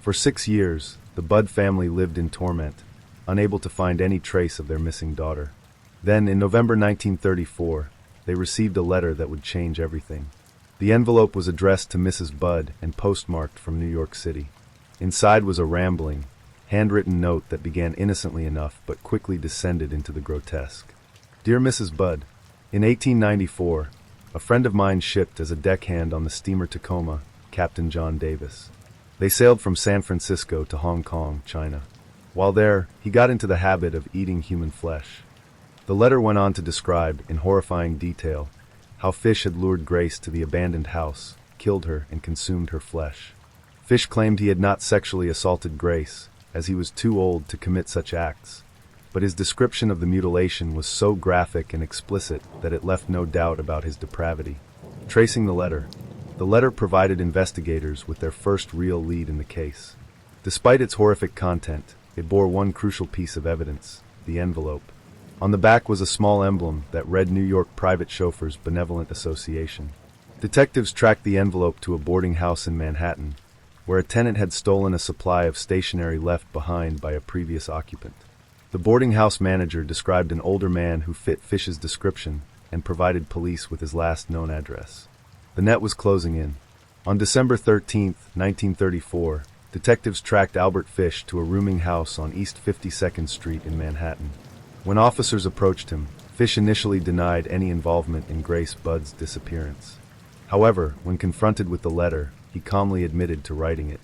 For 6 years, the Budd family lived in torment, unable to find any trace of their missing daughter. Then, in November 1934, they received a letter that would change everything. The envelope was addressed to Mrs. Budd and postmarked from New York City. Inside was a rambling, handwritten note that began innocently enough but quickly descended into the grotesque. Dear Mrs. Budd, in 1894, a friend of mine shipped as a deckhand on the steamer Tacoma, Captain John Davis. They sailed from San Francisco to Hong Kong, China. While there, he got into the habit of eating human flesh. The letter went on to describe, in horrifying detail, how Fish had lured Grace to the abandoned house, killed her, and consumed her flesh. Fish claimed he had not sexually assaulted Grace, as he was too old to commit such acts, but his description of the mutilation was so graphic and explicit that it left no doubt about his depravity. Tracing the letter provided investigators with their first real lead in the case. Despite its horrific content, it bore one crucial piece of evidence: the envelope. On the back was a small emblem that read New York Private Chauffeurs Benevolent Association. Detectives tracked the envelope to a boarding house in Manhattan, where a tenant had stolen a supply of stationery left behind by a previous occupant. The boarding house manager described an older man who fit Fish's description and provided police with his last known address. The net was closing in. On December 13, 1934, detectives tracked Albert Fish to a rooming house on East 52nd Street in Manhattan. When officers approached him, Fish initially denied any involvement in Grace Budd's disappearance. However, when confronted with the letter, he calmly admitted to writing it.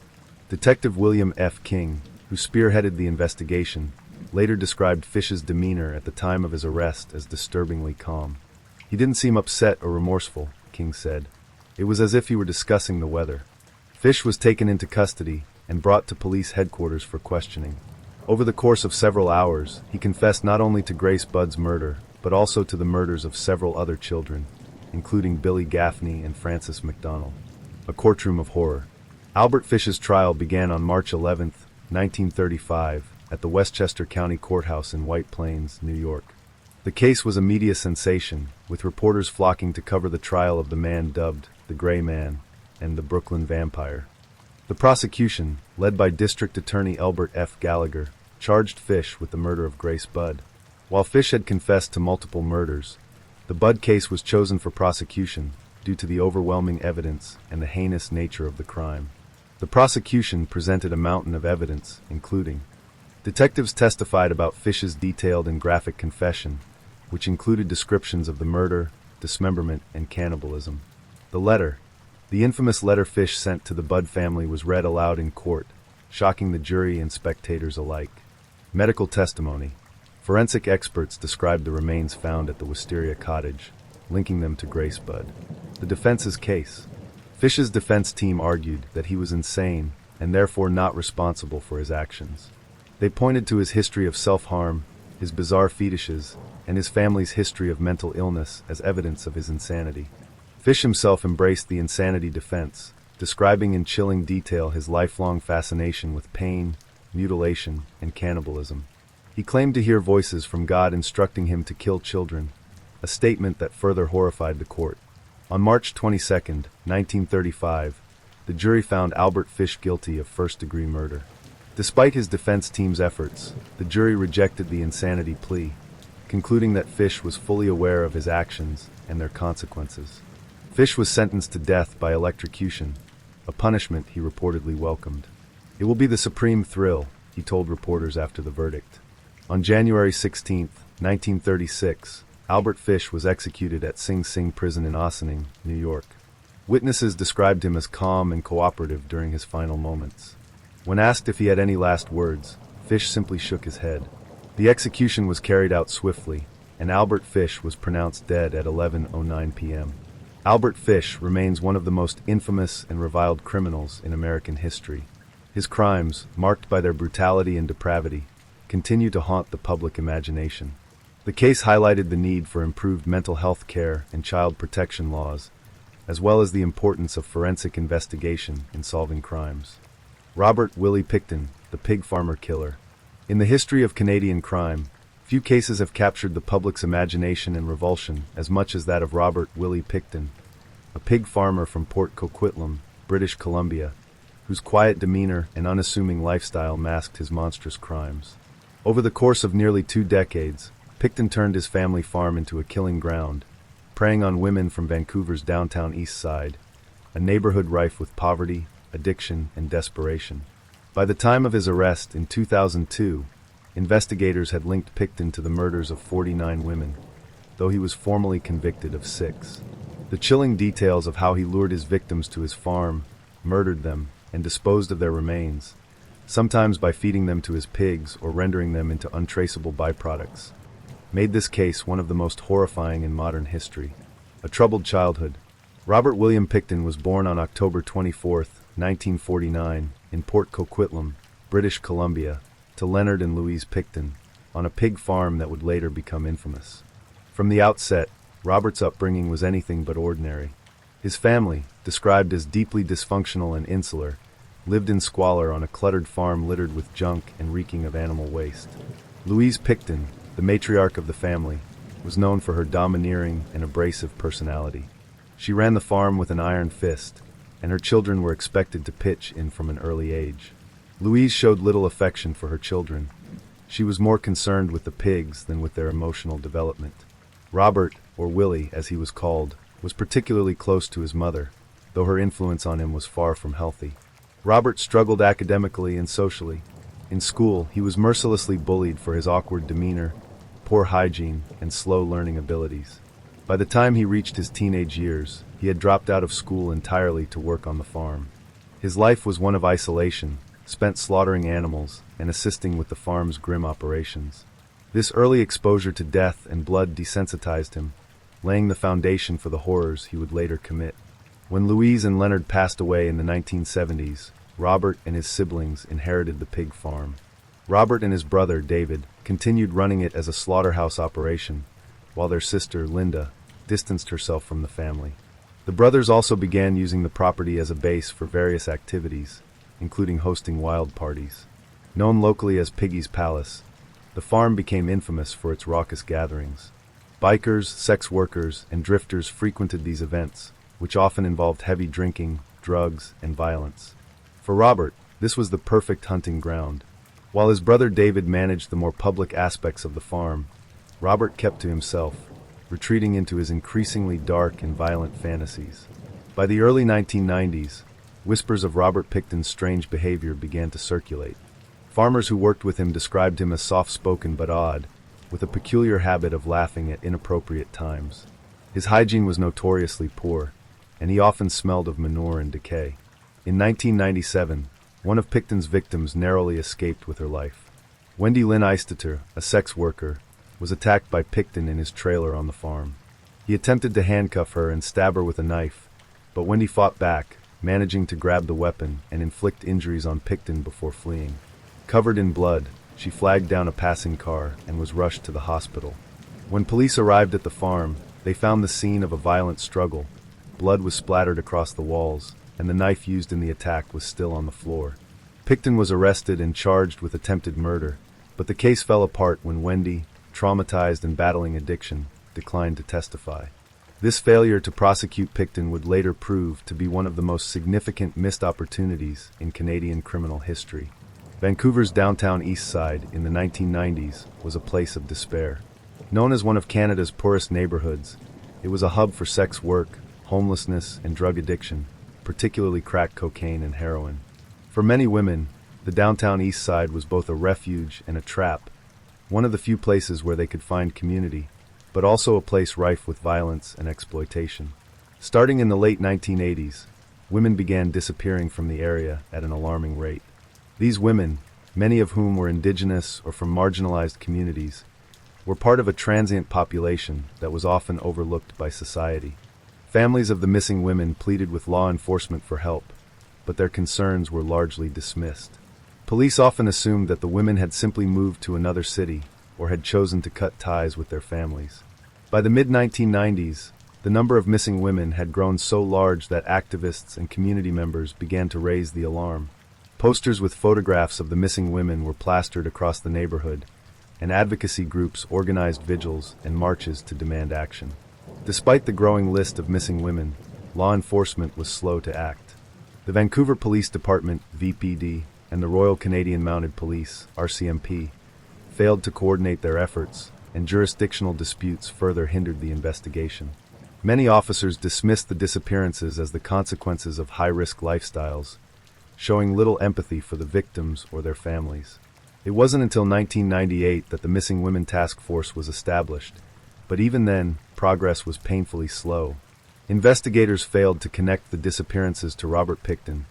Detective William F. King, who spearheaded the investigation, later described Fish's demeanor at the time of his arrest as disturbingly calm. He didn't seem upset or remorseful, King said. It was as if he were discussing the weather. Fish was taken into custody and brought to police headquarters for questioning. Over the course of several hours, he confessed not only to Grace Budd's murder, but also to the murders of several other children, including Billy Gaffney and Frances McDonald. A courtroom of horror. Albert Fish's trial began on March 11, 1935, at the Westchester County Courthouse in White Plains, New York. The case was a media sensation, with reporters flocking to cover the trial of the man dubbed the Gray Man and the Brooklyn Vampire. The prosecution, led by District Attorney Elbert F. Gallagher, charged Fish with the murder of Grace Budd. While Fish had confessed to multiple murders, the Budd case was chosen for prosecution due to the overwhelming evidence and the heinous nature of the crime. The prosecution presented a mountain of evidence, including detectives testified about Fish's detailed and graphic confession, which included descriptions of the murder, dismemberment, and cannibalism. The infamous letter Fish sent to the Budd family was read aloud in court, shocking the jury and spectators alike. Medical testimony. Forensic experts described the remains found at the Wisteria cottage, linking them to Grace Budd. The defense's case. Fish's defense team argued that he was insane and therefore not responsible for his actions. They pointed to his history of self-harm, his bizarre fetishes, and his family's history of mental illness as evidence of his insanity. Fish himself embraced the insanity defense, describing in chilling detail his lifelong fascination with pain, mutilation, and cannibalism. He claimed to hear voices from God instructing him to kill children, a statement that further horrified the court. On March 22, 1935, the jury found Albert Fish guilty of first-degree murder. Despite his defense team's efforts, the jury rejected the insanity plea, concluding that Fish was fully aware of his actions and their consequences. Fish was sentenced to death by electrocution, a punishment he reportedly welcomed. "It will be the supreme thrill," he told reporters after the verdict. On January 16, 1936, Albert Fish was executed at Sing Sing Prison in Ossining, New York. Witnesses described him as calm and cooperative during his final moments. When asked if he had any last words, Fish simply shook his head. The execution was carried out swiftly, and Albert Fish was pronounced dead at 11:09 p.m. Albert Fish remains one of the most infamous and reviled criminals in American history. His crimes, marked by their brutality and depravity, continue to haunt the public imagination. The case highlighted the need for improved mental health care and child protection laws, as well as the importance of forensic investigation in solving crimes. Robert Willie Pickton, the pig farmer killer. In the history of Canadian crime, Few cases have captured the public's imagination and revulsion as much as that of Robert Willie Pickton, a pig farmer from Port Coquitlam, British Columbia, whose quiet demeanor and unassuming lifestyle masked his monstrous crimes. Over the course of nearly 2 decades, Picton turned his family farm into a killing ground, preying on women from Vancouver's downtown east side, a neighborhood rife with poverty, addiction, and desperation. By the time of his arrest in 2002, investigators had linked Picton to the murders of 49 women, though he was formally convicted of 6. The chilling details of how he lured his victims to his farm, murdered them, and disposed of their remains, sometimes by feeding them to his pigs or rendering them into untraceable byproducts, made this case one of the most horrifying in modern history. A troubled childhood. Robert William Picton was born on October 24, 1949, in Port Coquitlam, British Columbia, to Leonard and Louise Picton, on a pig farm that would later become infamous. From the outset, Robert's upbringing was anything but ordinary. His family, described as deeply dysfunctional and insular, lived in squalor on a cluttered farm littered with junk and reeking of animal waste. Louise Picton, the matriarch of the family, was known for her domineering and abrasive personality. She ran the farm with an iron fist, and her children were expected to pitch in from an early age. Louise showed little affection for her children. She was more concerned with the pigs than with their emotional development. Robert, or Willie as he was called, was particularly close to his mother, though her influence on him was far from healthy. Robert struggled academically and socially. In school, he was mercilessly bullied for his awkward demeanor, poor hygiene, and slow learning abilities. By the time he reached his teenage years, he had dropped out of school entirely to work on the farm. His life was one of isolation, spent slaughtering animals and assisting with the farm's grim operations. This early exposure to death and blood desensitized him, laying the foundation for the horrors he would later commit. When Louise and Leonard passed away in the 1970s, Robert and his siblings inherited the pig farm. Robert and his brother, David, continued running it as a slaughterhouse operation, while their sister, Linda, distanced herself from the family. The brothers also began using the property as a base for various activities, including hosting wild parties. Known locally as Piggy's Palace, the farm became infamous for its raucous gatherings. Bikers, sex workers, and drifters frequented these events, which often involved heavy drinking, drugs, and violence. For Robert, this was the perfect hunting ground. While his brother David managed the more public aspects of the farm, Robert kept to himself, retreating into his increasingly dark and violent fantasies. By the early 1990s, whispers of Robert Picton's strange behavior began to circulate. Farmers who worked with him described him as soft-spoken but odd, with a peculiar habit of laughing at inappropriate times. His hygiene was notoriously poor, and he often smelled of manure and decay. In 1997, one of Picton's victims narrowly escaped with her life. Wendy Lynn Eisteter, a sex worker, was attacked by Picton in his trailer on the farm. He attempted to handcuff her and stab her with a knife, but Wendy fought back, managing to grab the weapon and inflict injuries on Picton before fleeing. Covered in blood, she flagged down a passing car and was rushed to the hospital. When police arrived at the farm, they found the scene of a violent struggle. Blood was splattered across the walls, and the knife used in the attack was still on the floor. Picton was arrested and charged with attempted murder, but the case fell apart when Wendy, traumatized and battling addiction, declined to testify. This failure to prosecute Picton would later prove to be one of the most significant missed opportunities in Canadian criminal history. Vancouver's downtown east side in the 1990s was a place of despair. Known as one of Canada's poorest neighborhoods, it was a hub for sex work, homelessness, and drug addiction, particularly crack cocaine and heroin. For many women, the downtown east side was both a refuge and a trap, one of the few places where they could find community, but also a place rife with violence and exploitation. Starting in the late 1980s, women began disappearing from the area at an alarming rate. These women, many of whom were indigenous or from marginalized communities, were part of a transient population that was often overlooked by society. Families of the missing women pleaded with law enforcement for help, but their concerns were largely dismissed. Police often assumed that the women had simply moved to another city or had chosen to cut ties with their families. By the mid-1990s, the number of missing women had grown so large that activists and community members began to raise the alarm. Posters with photographs of the missing women were plastered across the neighborhood, and advocacy groups organized vigils and marches to demand action. Despite the growing list of missing women, law enforcement was slow to act. The Vancouver Police Department, VPD, and the Royal Canadian Mounted Police, RCMP, failed to coordinate their efforts, and jurisdictional disputes further hindered the investigation. Many officers dismissed the disappearances as the consequences of high-risk lifestyles, showing little empathy for the victims or their families. It wasn't until 1998 that the Missing Women Task Force was established, but even then, progress was painfully slow. Investigators failed to connect the disappearances to Robert Pickton,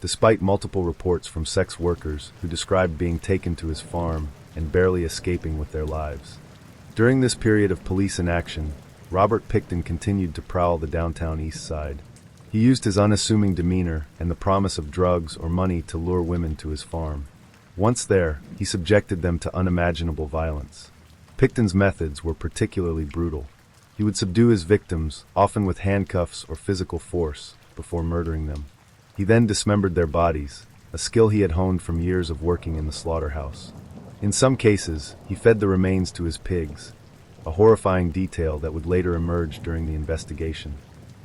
despite multiple reports from sex workers who described being taken to his farm and barely escaping with their lives. During this period of police inaction, Robert Pickton continued to prowl the downtown east side. He used his unassuming demeanor and the promise of drugs or money to lure women to his farm. Once there, he subjected them to unimaginable violence. Pickton's methods were particularly brutal. He would subdue his victims, often with handcuffs or physical force, before murdering them. He then dismembered their bodies, a skill he had honed from years of working in the slaughterhouse. In some cases, he fed the remains to his pigs, a horrifying detail that would later emerge during the investigation.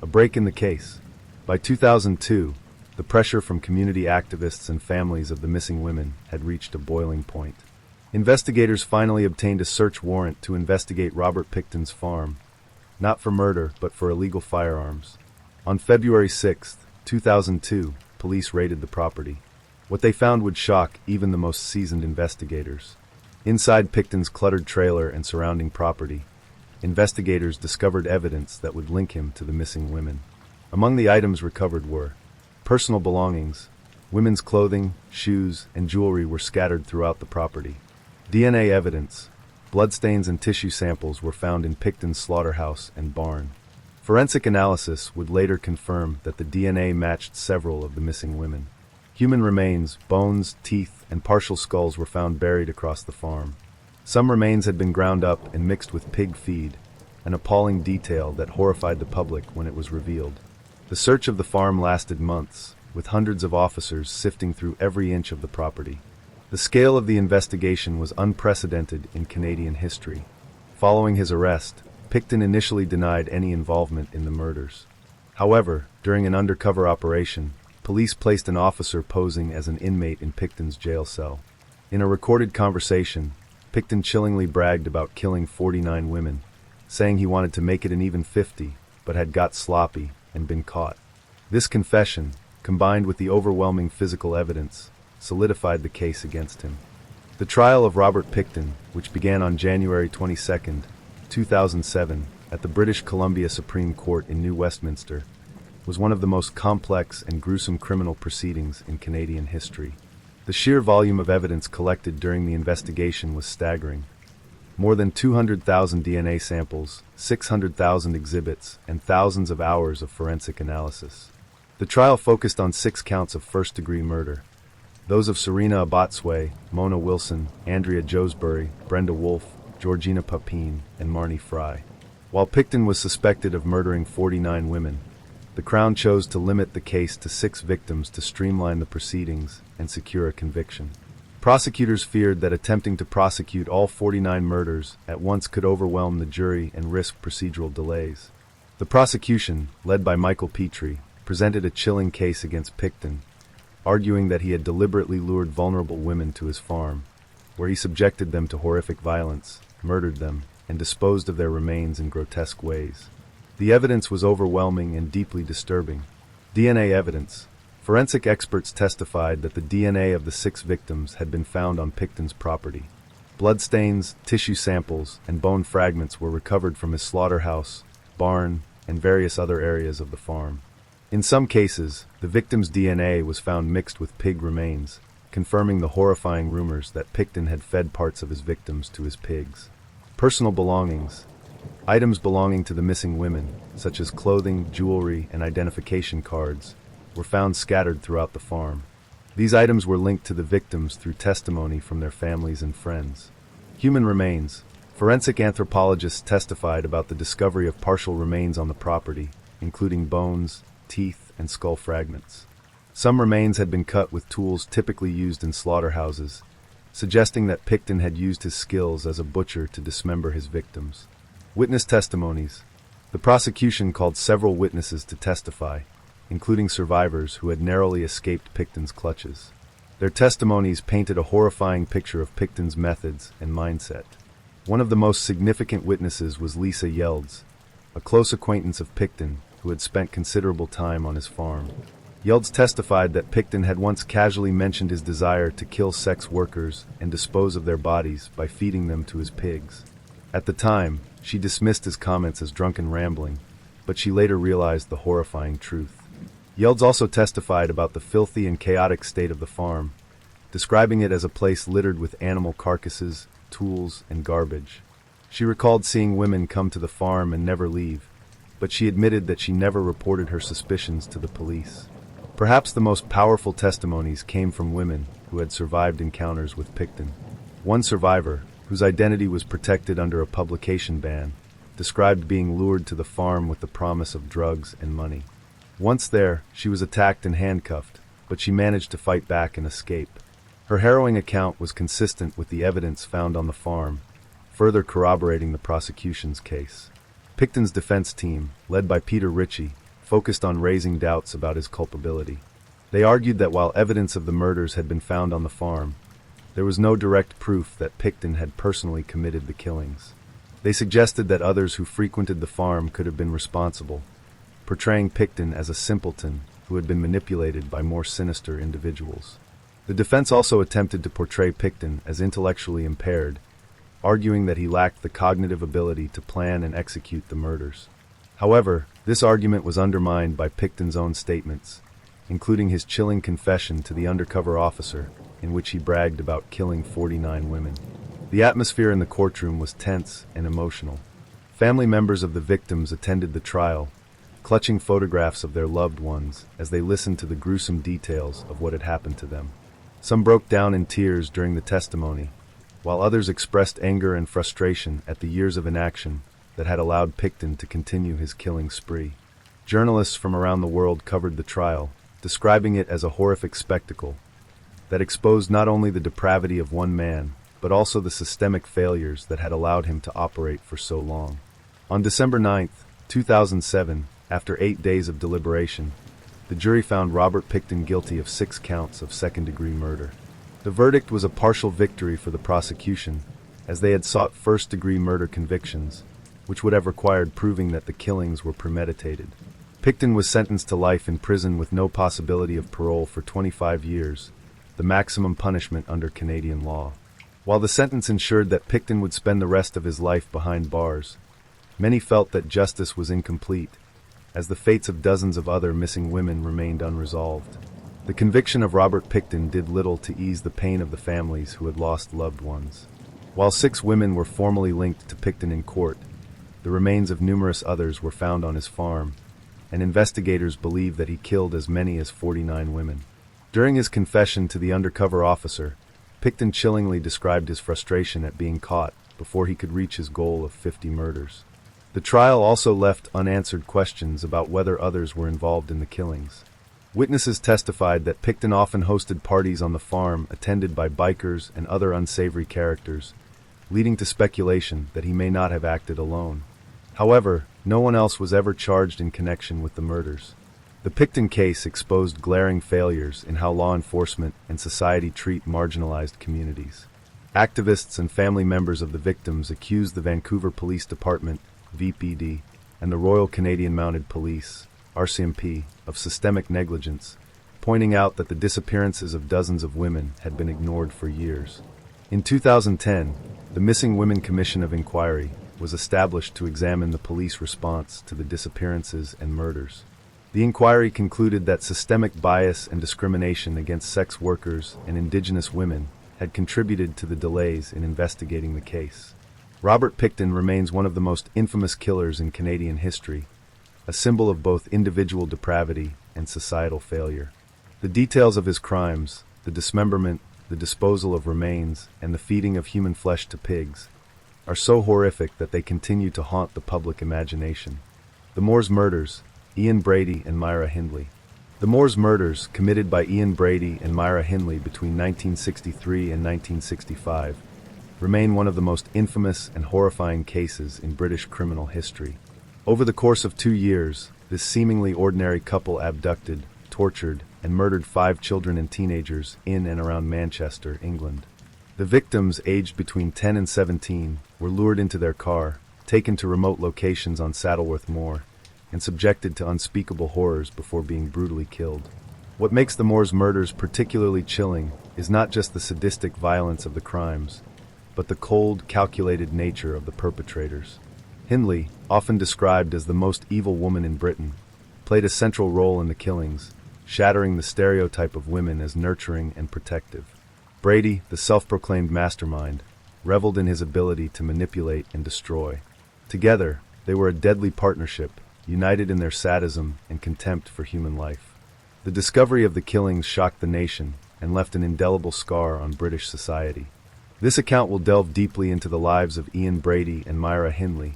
A break in the case. By 2002, the pressure from community activists and families of the missing women had reached a boiling point. Investigators finally obtained a search warrant to investigate Robert Pickton's farm, not for murder, but for illegal firearms. On February 6, 2002, police raided the property. What they found would shock even the most seasoned investigators. Inside Pickton's cluttered trailer and surrounding property, investigators discovered evidence that would link him to the missing women. Among the items recovered were personal belongings. Women's clothing, shoes, and jewelry were scattered throughout the property. DNA evidence. Bloodstains and tissue samples were found in Pickton's slaughterhouse and barn. Forensic analysis would later confirm that the DNA matched several of the missing women. Human remains, bones, teeth, and partial skulls were found buried across the farm. Some remains had been ground up and mixed with pig feed, an appalling detail that horrified the public when it was revealed. The search of the farm lasted months, with hundreds of officers sifting through every inch of the property. The scale of the investigation was unprecedented in Canadian history. Following his arrest, Pickton initially denied any involvement in the murders. However, during an undercover operation, police placed an officer posing as an inmate in Pickton's jail cell. In a recorded conversation, Pickton chillingly bragged about killing 49 women, saying he wanted to make it an even 50, but had got sloppy and been caught. This confession, combined with the overwhelming physical evidence, solidified the case against him. The trial of Robert Pickton, which began on January 22, 2007, at the British Columbia Supreme Court in New Westminster, was one of the most complex and gruesome criminal proceedings in Canadian history. The sheer volume of evidence collected during the investigation was staggering. More than 200,000 DNA samples, 600,000 exhibits, and thousands of hours of forensic analysis. The trial focused on 6 counts of first-degree murder. Those of Serena Abotsway, Mona Wilson, Andrea Josbury, Brenda Wolfe, Georgina Papine, and Marnie Fry. While Pickton was suspected of murdering 49 women, the Crown chose to limit the case to 6 victims to streamline the proceedings and secure a conviction. Prosecutors feared that attempting to prosecute all 49 murders at once could overwhelm the jury and risk procedural delays. The prosecution, led by Michael Petrie, presented a chilling case against Pickton, arguing that he had deliberately lured vulnerable women to his farm, where he subjected them to horrific violence, murdered them, and disposed of their remains in grotesque ways. The evidence was overwhelming and deeply disturbing. DNA evidence. Forensic experts testified that the DNA of the 6 victims had been found on Pickton's property. Bloodstains, tissue samples, and bone fragments were recovered from his slaughterhouse, barn, and various other areas of the farm. In some cases, the victim's DNA was found mixed with pig remains, confirming the horrifying rumors that Pickton had fed parts of his victims to his pigs. Personal belongings. Items belonging to the missing women, such as clothing, jewelry, and identification cards, were found scattered throughout the farm. These items were linked to the victims through testimony from their families and friends. Human remains. Forensic anthropologists testified about the discovery of partial remains on the property, including bones, teeth, and skull fragments. Some remains had been cut with tools typically used in slaughterhouses, suggesting that Pickton had used his skills as a butcher to dismember his victims. Witness testimonies. The prosecution called several witnesses to testify, including survivors who had narrowly escaped Pickton's clutches. Their testimonies painted a horrifying picture of Pickton's methods and mindset. One of the most significant witnesses was Lisa Yelds, a close acquaintance of Pickton who had spent considerable time on his farm. Yelds testified that Pickton had once casually mentioned his desire to kill sex workers and dispose of their bodies by feeding them to his pigs. At the time, she dismissed his comments as drunken rambling, but she later realized the horrifying truth. Yelds also testified about the filthy and chaotic state of the farm, describing it as a place littered with animal carcasses, tools, and garbage. She recalled seeing women come to the farm and never leave, but she admitted that she never reported her suspicions to the police. Perhaps the most powerful testimonies came from women who had survived encounters with Pickton. One survivor, whose identity was protected under a publication ban, described being lured to the farm with the promise of drugs and money. Once there, she was attacked and handcuffed, but she managed to fight back and escape. Her harrowing account was consistent with the evidence found on the farm, further corroborating the prosecution's case. Pickton's defense team, led by Peter Ritchie, focused on raising doubts about his culpability. They argued that while evidence of the murders had been found on the farm, there was no direct proof that Pickton had personally committed the killings. They suggested that others who frequented the farm could have been responsible, portraying Pickton as a simpleton who had been manipulated by more sinister individuals. The defense also attempted to portray Pickton as intellectually impaired, arguing that he lacked the cognitive ability to plan and execute the murders. However, this argument was undermined by Pickton's own statements, including his chilling confession to the undercover officer, in which he bragged about killing 49 women. The atmosphere in the courtroom was tense and emotional. Family members of the victims attended the trial, clutching photographs of their loved ones as they listened to the gruesome details of what had happened to them. Some broke down in tears during the testimony, while others expressed anger and frustration at the years of inaction that had allowed Pickton to continue his killing spree. Journalists from around the world covered the trial, describing it as a horrific spectacle that exposed not only the depravity of one man, but also the systemic failures that had allowed him to operate for so long. On December 9, 2007, after 8 days of deliberation, the jury found Robert Pickton guilty of 6 counts of second-degree murder. The verdict was a partial victory for the prosecution, as they had sought first-degree murder convictions, which would have required proving that the killings were premeditated. Pickton was sentenced to life in prison with no possibility of parole for 25 years, the maximum punishment under Canadian law. While the sentence ensured that Pickton would spend the rest of his life behind bars, many felt that justice was incomplete, as the fates of dozens of other missing women remained unresolved. The conviction of Robert Pickton did little to ease the pain of the families who had lost loved ones. While 6 women were formally linked to Pickton in court, the remains of numerous others were found on his farm, and investigators believe that he killed as many as 49 women. During his confession to the undercover officer, Pickton chillingly described his frustration at being caught before he could reach his goal of 50 murders. The trial also left unanswered questions about whether others were involved in the killings. Witnesses testified that Pickton often hosted parties on the farm attended by bikers and other unsavory characters, leading to speculation that he may not have acted alone. However, no one else was ever charged in connection with the murders. The Pickton case exposed glaring failures in how law enforcement and society treat marginalized communities. Activists and family members of the victims accused the Vancouver Police Department, VPD, and the Royal Canadian Mounted Police, RCMP, of systemic negligence, pointing out that the disappearances of dozens of women had been ignored for years. In 2010, the Missing Women Commission of Inquiry was established to examine the police response to the disappearances and murders. The inquiry concluded that systemic bias and discrimination against sex workers and Indigenous women had contributed to the delays in investigating the case. Robert Pickton remains one of the most infamous killers in Canadian history, a symbol of both individual depravity and societal failure. The details of his crimes, the dismemberment, the disposal of remains, and the feeding of human flesh to pigs, are so horrific that they continue to haunt the public imagination. The Moores murders, Ian Brady and Myra Hindley. The Moores murders, committed by Ian Brady and Myra Hindley between 1963 and 1965, remain one of the most infamous and horrifying cases in British criminal history. Over the course of 2 years, this seemingly ordinary couple abducted, tortured, and murdered 5 children and teenagers in and around Manchester, England. The victims, aged between 10 and 17, were lured into their car, taken to remote locations on Saddleworth Moor, and subjected to unspeakable horrors before being brutally killed. What makes the Moors' murders particularly chilling is not just the sadistic violence of the crimes, but the cold, calculated nature of the perpetrators. Hindley, often described as the most evil woman in Britain, played a central role in the killings, shattering the stereotype of women as nurturing and protective. Brady, the self-proclaimed mastermind, reveled in his ability to manipulate and destroy. Together, they were a deadly partnership, united in their sadism and contempt for human life. The discovery of the killings shocked the nation and left an indelible scar on British society. This account will delve deeply into the lives of Ian Brady and Myra Hindley,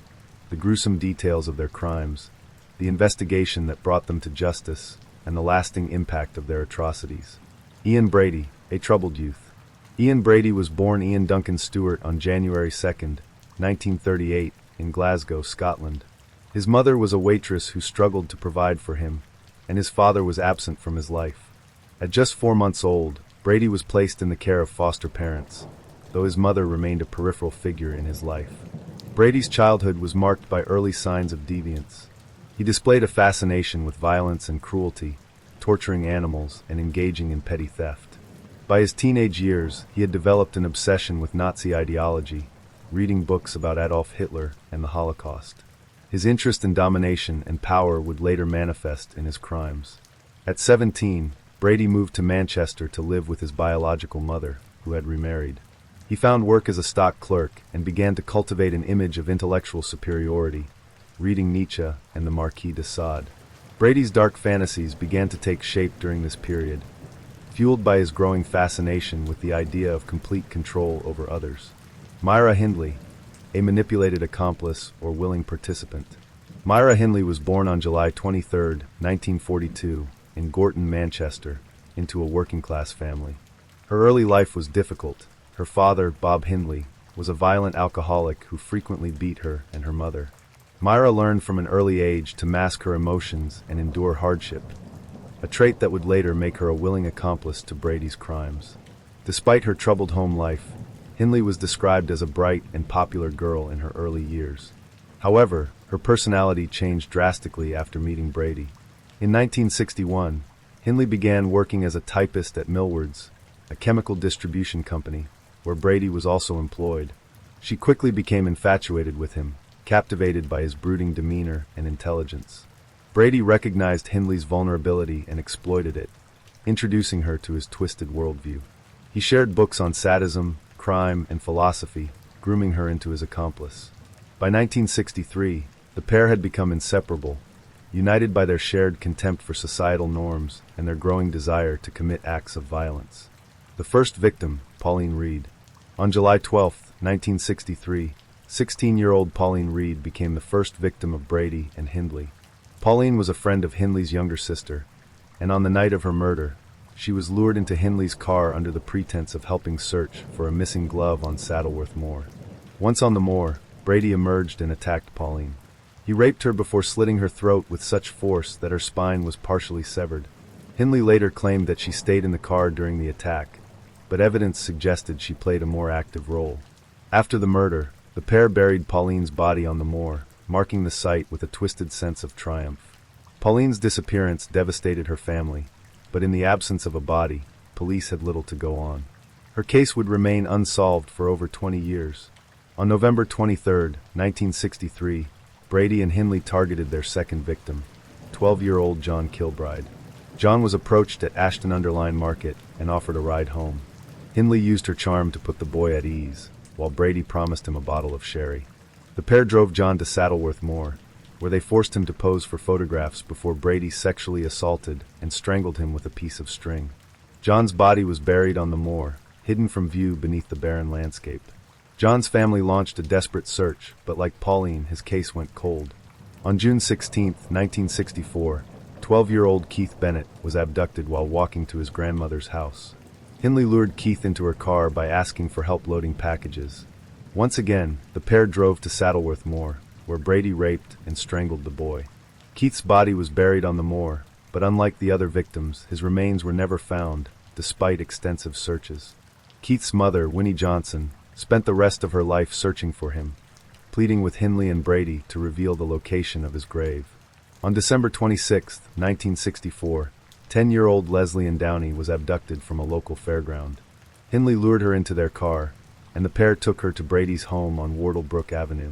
the gruesome details of their crimes, the investigation that brought them to justice, and the lasting impact of their atrocities. Ian Brady, a troubled youth. Ian Brady was born Ian Duncan Stewart on January 2, 1938, in Glasgow, Scotland. His mother was a waitress who struggled to provide for him, and his father was absent from his life. At just 4 months old, Brady was placed in the care of foster parents, though his mother remained a peripheral figure in his life. Brady's childhood was marked by early signs of deviance. He displayed a fascination with violence and cruelty, torturing animals and engaging in petty theft. By his teenage years, he had developed an obsession with Nazi ideology, reading books about Adolf Hitler and the Holocaust. His interest in domination and power would later manifest in his crimes. At 17, Brady moved to Manchester to live with his biological mother, who had remarried. He found work as a stock clerk and began to cultivate an image of intellectual superiority, reading Nietzsche and the Marquis de Sade. Brady's dark fantasies began to take shape during this period, fueled by his growing fascination with the idea of complete control over others. Myra Hindley, a manipulated accomplice or willing participant. Myra Hindley was born on July 23, 1942, in Gorton, Manchester, into a working-class family. Her early life was difficult. Her father, Bob Hindley, was a violent alcoholic who frequently beat her and her mother. Myra learned from an early age to mask her emotions and endure hardship, a trait that would later make her a willing accomplice to Brady's crimes. Despite her troubled home life, Hindley was described as a bright and popular girl in her early years. However, her personality changed drastically after meeting Brady. In 1961, Hindley began working as a typist at Millward's, a chemical distribution company, where Brady was also employed. She quickly became infatuated with him, captivated by his brooding demeanor and intelligence. Brady recognized Hindley's vulnerability and exploited it, introducing her to his twisted worldview. He shared books on sadism, crime, and philosophy, grooming her into his accomplice. By 1963, the pair had become inseparable, united by their shared contempt for societal norms and their growing desire to commit acts of violence. The first victim, Pauline Reed. On July 12, 1963, 16-year-old Pauline Reed became the first victim of Brady and Hindley. Pauline was a friend of Hindley's younger sister, and on the night of her murder, she was lured into Hindley's car under the pretense of helping search for a missing glove on Saddleworth Moor. Once on the moor, Brady emerged and attacked Pauline. He raped her before slitting her throat with such force that her spine was partially severed. Hindley later claimed that she stayed in the car during the attack, but evidence suggested she played a more active role. After the murder, the pair buried Pauline's body on the moor, marking the site with a twisted sense of triumph. Pauline's disappearance devastated her family, but in the absence of a body, police had little to go on. Her case would remain unsolved for over 20 years. On November 23, 1963, Brady and Hindley targeted their second victim, 12-year-old John Kilbride. John was approached at Ashton-under-Lyne Market and offered a ride home. Hindley used her charm to put the boy at ease, while Brady promised him a bottle of sherry. The pair drove John to Saddleworth Moor, where they forced him to pose for photographs before Brady sexually assaulted and strangled him with a piece of string. John's body was buried on the moor, hidden from view beneath the barren landscape. John's family launched a desperate search, but like Pauline, his case went cold. On June 16, 1964, 12-year-old Keith Bennett was abducted while walking to his grandmother's house. Hindley lured Keith into her car by asking for help loading packages. Once again, the pair drove to Saddleworth Moor, where Brady raped and strangled the boy. Keith's body was buried on the moor, but unlike the other victims, his remains were never found, despite extensive searches. Keith's mother, Winnie Johnson, spent the rest of her life searching for him, pleading with Hindley and Brady to reveal the location of his grave. On December 26, 1964, 10-year-old Leslie Ann Downey was abducted from a local fairground. Hindley lured her into their car, and the pair took her to Brady's home on Wardlebrook Avenue.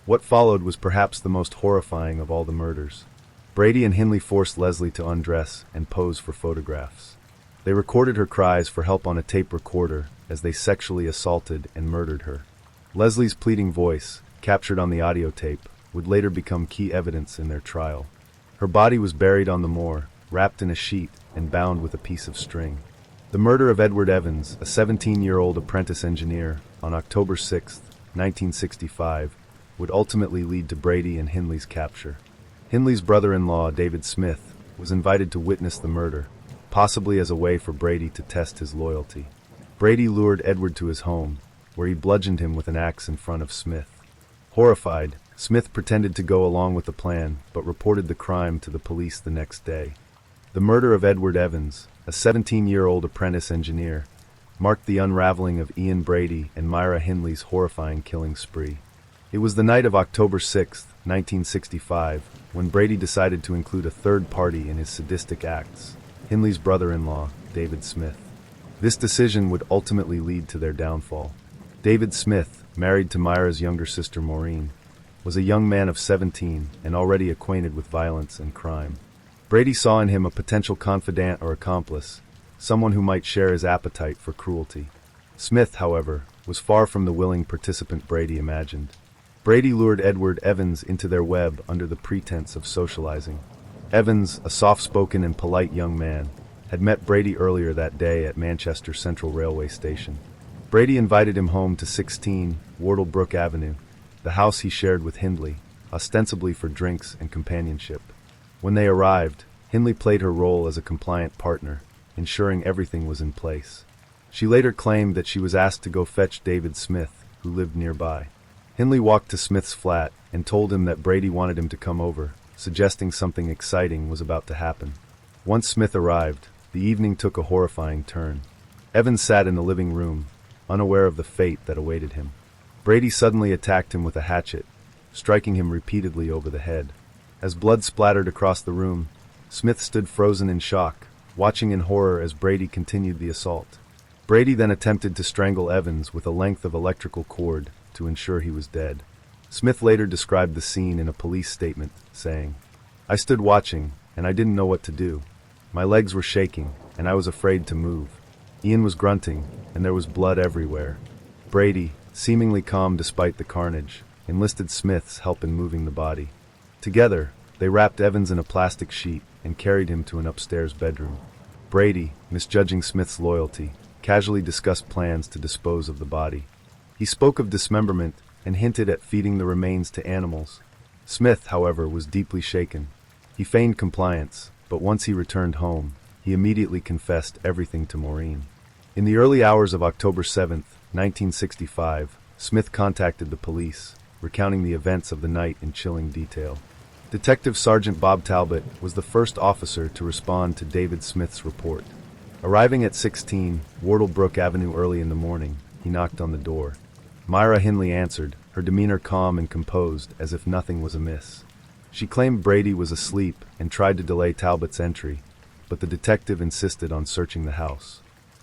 What followed was perhaps the most horrifying of all the murders. Brady and Hindley forced Leslie to undress and pose for photographs. They recorded her cries for help on a tape recorder as they sexually assaulted and murdered her. Leslie's pleading voice, captured on the audio tape, would later become key evidence in their trial. Her body was buried on the moor, wrapped in a sheet and bound with a piece of string. The murder of Edward Evans, a 17-year-old apprentice engineer, on October 6, 1965, would ultimately lead to Brady and Hindley's capture. Hindley's brother-in-law, David Smith, was invited to witness the murder, possibly as a way for Brady to test his loyalty. Brady lured Edward to his home, where he bludgeoned him with an axe in front of Smith. Horrified, Smith pretended to go along with the plan, but reported the crime to the police the next day. The murder of Edward Evans, a 17-year-old apprentice engineer, marked the unraveling of Ian Brady and Myra Hindley's horrifying killing spree. It was the night of October 6, 1965, when Brady decided to include a third party in his sadistic acts, Hindley's brother-in-law, David Smith. This decision would ultimately lead to their downfall. David Smith, married to Myra's younger sister Maureen, was a young man of 17 and already acquainted with violence and crime. Brady saw in him a potential confidant or accomplice, someone who might share his appetite for cruelty. Smith, however, was far from the willing participant Brady imagined. Brady lured Edward Evans into their web under the pretense of socializing. Evans, a soft-spoken and polite young man, had met Brady earlier that day at Manchester Central Railway Station. Brady invited him home to 16 Wardlebrook Avenue, the house he shared with Hindley, ostensibly for drinks and companionship. When they arrived, Hindley played her role as a compliant partner, ensuring everything was in place. She later claimed that she was asked to go fetch David Smith, who lived nearby. Hindley walked to Smith's flat and told him that Brady wanted him to come over, suggesting something exciting was about to happen. Once Smith arrived, the evening took a horrifying turn. Evans sat in the living room, unaware of the fate that awaited him. Brady suddenly attacked him with a hatchet, striking him repeatedly over the head. As blood splattered across the room, Smith stood frozen in shock, watching in horror as Brady continued the assault. Brady then attempted to strangle Evans with a length of electrical cord to ensure he was dead. Smith later described the scene in a police statement, saying, "I stood watching, and I didn't know what to do. My legs were shaking, and I was afraid to move. Ian was grunting, and there was blood everywhere." Brady, seemingly calm despite the carnage, enlisted Smith's help in moving the body. Together, they wrapped Evans in a plastic sheet and carried him to an upstairs bedroom. Brady, misjudging Smith's loyalty, casually discussed plans to dispose of the body. He spoke of dismemberment and hinted at feeding the remains to animals. Smith, however, was deeply shaken. He feigned compliance, but once he returned home, he immediately confessed everything to Maureen. In the early hours of October 7, 1965, Smith contacted the police, recounting the events of the night in chilling detail. Detective Sergeant Bob Talbot was the first officer to respond to David Smith's report. Arriving at 16 Wardlebrook Avenue early in the morning, he knocked on the door. Myra Hindley answered, her demeanor calm and composed as if nothing was amiss. She claimed Brady was asleep and tried to delay Talbot's entry, but the detective insisted on searching the house.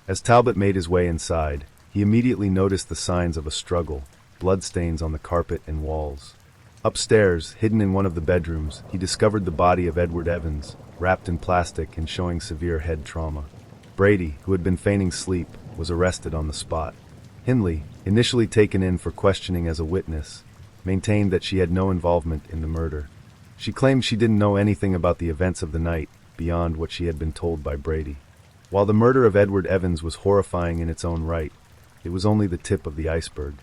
As Talbot made his way inside, he immediately noticed the signs of a struggle, bloodstains on the carpet and walls. Upstairs, hidden in one of the bedrooms, he discovered the body of Edward Evans, wrapped in plastic and showing severe head trauma. Brady, who had been feigning sleep, was arrested on the spot. Hindley, initially taken in for questioning as a witness, maintained that she had no involvement in the murder. She claimed she didn't know anything about the events of the night beyond what she had been told by Brady. While the murder of Edward Evans was horrifying in its own right, it was only the tip of the iceberg.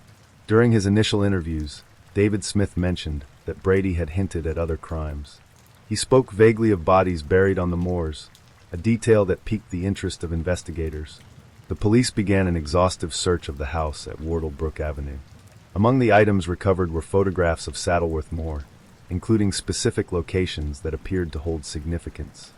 During his initial interviews, David Smith mentioned that Brady had hinted at other crimes. He spoke vaguely of bodies buried on the moors, a detail that piqued the interest of investigators. The police began an exhaustive search of the house at Wardlebrook Avenue. Among the items recovered were photographs of Saddleworth Moor, including specific locations that appeared to hold significance.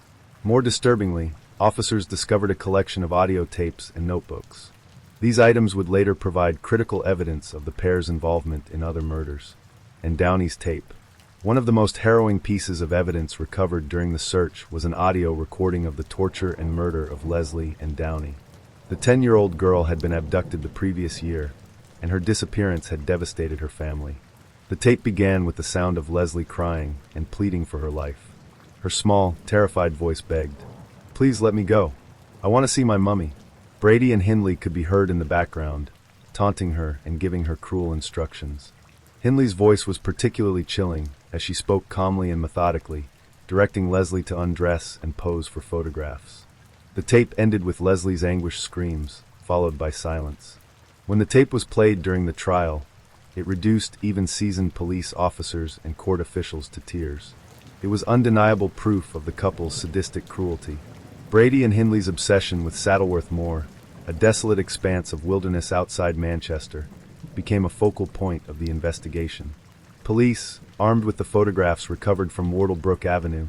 More disturbingly, officers discovered a collection of audio tapes and notebooks. These items would later provide critical evidence of the pair's involvement in other murders. And Downey's tape. One of the most harrowing pieces of evidence recovered during the search was an audio recording of the torture and murder of Leslie and Downey. The 10-year-old girl had been abducted the previous year, and her disappearance had devastated her family. The tape began with the sound of Leslie crying and pleading for her life. Her small, terrified voice begged, "Please let me go. I want to see my mummy." Brady and Hindley could be heard in the background, taunting her and giving her cruel instructions. Hindley's voice was particularly chilling as she spoke calmly and methodically, directing Leslie to undress and pose for photographs. The tape ended with Leslie's anguished screams, followed by silence. When the tape was played during the trial, it reduced even seasoned police officers and court officials to tears. It was undeniable proof of the couple's sadistic cruelty. Brady and Hindley's obsession with Saddleworth Moor, a desolate expanse of wilderness outside Manchester, became a focal point of the investigation. Police, armed with the photographs recovered from Wardlebrook Avenue,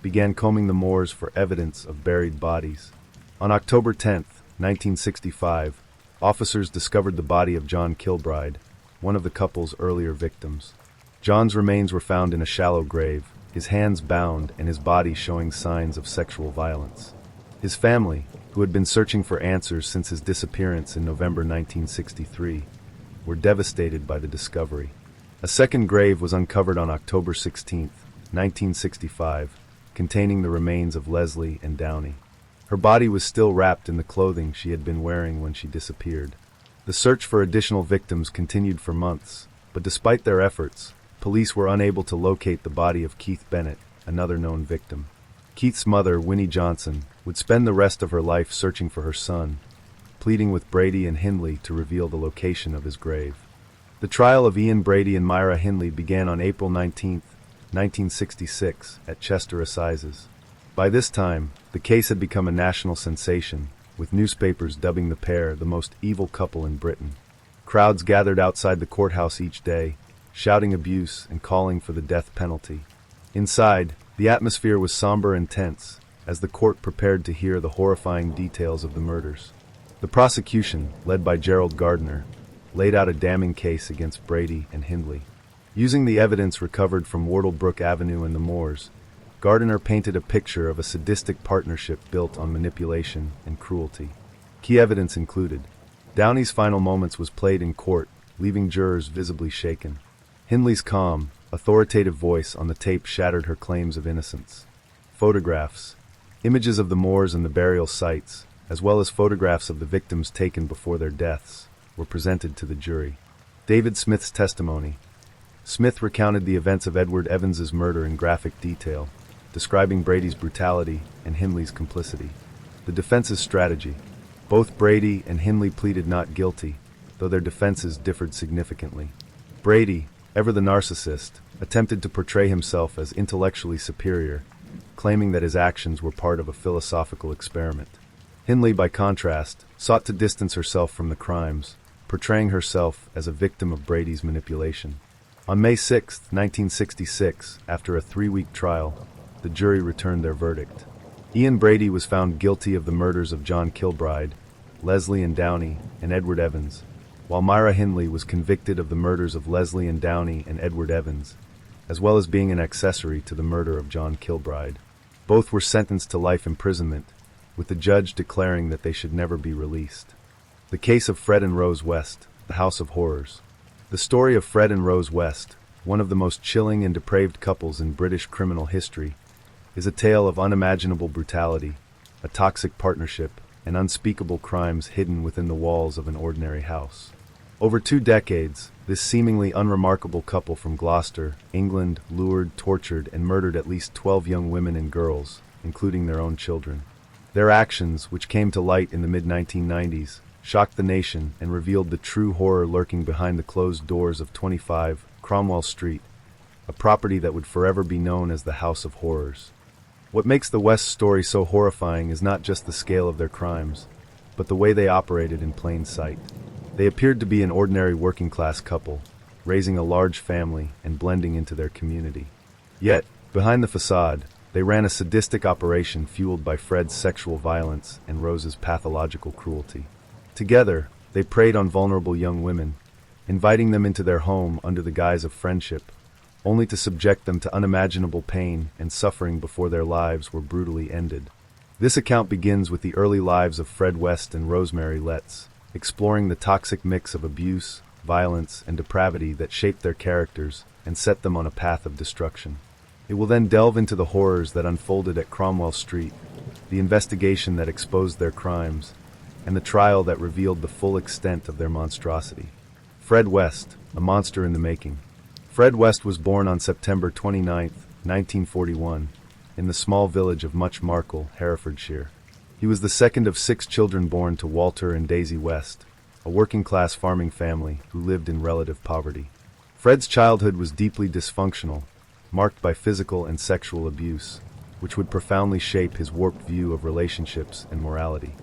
began combing the moors for evidence of buried bodies. On October 10, 1965, officers discovered the body of John Kilbride, one of the couple's earlier victims. John's remains were found in a shallow grave, his hands bound and his body showing signs of sexual violence. His family, who had been searching for answers since his disappearance in November 1963, were devastated by the discovery. A second grave was uncovered on October 16, 1965, containing the remains of Leslie and Downey. Her body was still wrapped in the clothing she had been wearing when she disappeared. The search for additional victims continued for months, but despite their efforts, police were unable to locate the body of Keith Bennett, another known victim. Keith's mother, Winnie Johnson, would spend the rest of her life searching for her son, pleading with Brady and Hindley to reveal the location of his grave. The trial of Ian Brady and Myra Hindley began on April 19, 1966, at Chester Assizes. By this time, the case had become a national sensation, with newspapers dubbing the pair the most evil couple in Britain. Crowds gathered outside the courthouse each day, shouting abuse and calling for the death penalty. Inside, the atmosphere was somber and tense, as the court prepared to hear the horrifying details of the murders. The prosecution, led by Gerald Gardner, laid out a damning case against Brady and Hindley. Using the evidence recovered from Wardlebrook Avenue and the moors, Gardner painted a picture of a sadistic partnership built on manipulation and cruelty. Key evidence included: Downey's final moments was played in court, leaving jurors visibly shaken. Hindley's calm, authoritative voice on the tape shattered her claims of innocence. Photographs, images of the moors and the burial sites, as well as photographs of the victims taken before their deaths, were presented to the jury. David Smith's testimony. Smith recounted the events of Edward Evans's murder in graphic detail, describing Brady's brutality and Hindley's complicity. The defense's strategy. Both Brady and Hindley pleaded not guilty, though their defenses differed significantly. Brady, ever the narcissist, attempted to portray himself as intellectually superior, claiming that his actions were part of a philosophical experiment. Hindley, by contrast, sought to distance herself from the crimes, portraying herself as a victim of Brady's manipulation. On May 6, 1966, after a 3-week trial, the jury returned their verdict. Ian Brady was found guilty of the murders of John Kilbride, Leslie and Downey, and Edward Evans, while Myra Hindley was convicted of the murders of Leslie and Downey and Edward Evans, as well as being an accessory to the murder of John Kilbride. Both were sentenced to life imprisonment, with the judge declaring that they should never be released. The case of Fred and Rose West, the House of Horrors. The story of Fred and Rose West, one of the most chilling and depraved couples in British criminal history, is a tale of unimaginable brutality, a toxic partnership, and unspeakable crimes hidden within the walls of an ordinary house. Over 2 decades, this seemingly unremarkable couple from Gloucester, England, lured, tortured, and murdered at least 12 young women and girls, including their own children. Their actions, which came to light in the mid-1990s, shocked the nation and revealed the true horror lurking behind the closed doors of 25 Cromwell Street, a property that would forever be known as the House of Horrors. What makes the West story so horrifying is not just the scale of their crimes, but the way they operated in plain sight. They appeared to be an ordinary working-class couple, raising a large family and blending into their community. Yet, behind the facade, they ran a sadistic operation fueled by Fred's sexual violence and Rose's pathological cruelty. Together, they preyed on vulnerable young women, inviting them into their home under the guise of friendship, only to subject them to unimaginable pain and suffering before their lives were brutally ended. This account begins with the early lives of Fred West and Rosemary Letts, exploring the toxic mix of abuse, violence, and depravity that shaped their characters and set them on a path of destruction. It will then delve into the horrors that unfolded at Cromwell Street, the investigation that exposed their crimes, and the trial that revealed the full extent of their monstrosity. Fred West, a monster in the making. Fred West was born on September 29, 1941, in the small village of Much Marcle, Herefordshire. He was the second of 6 children born to Walter and Daisy West, a working-class farming family who lived in relative poverty. Fred's childhood was deeply dysfunctional, marked by physical and sexual abuse, which would profoundly shape his warped view of relationships and morality.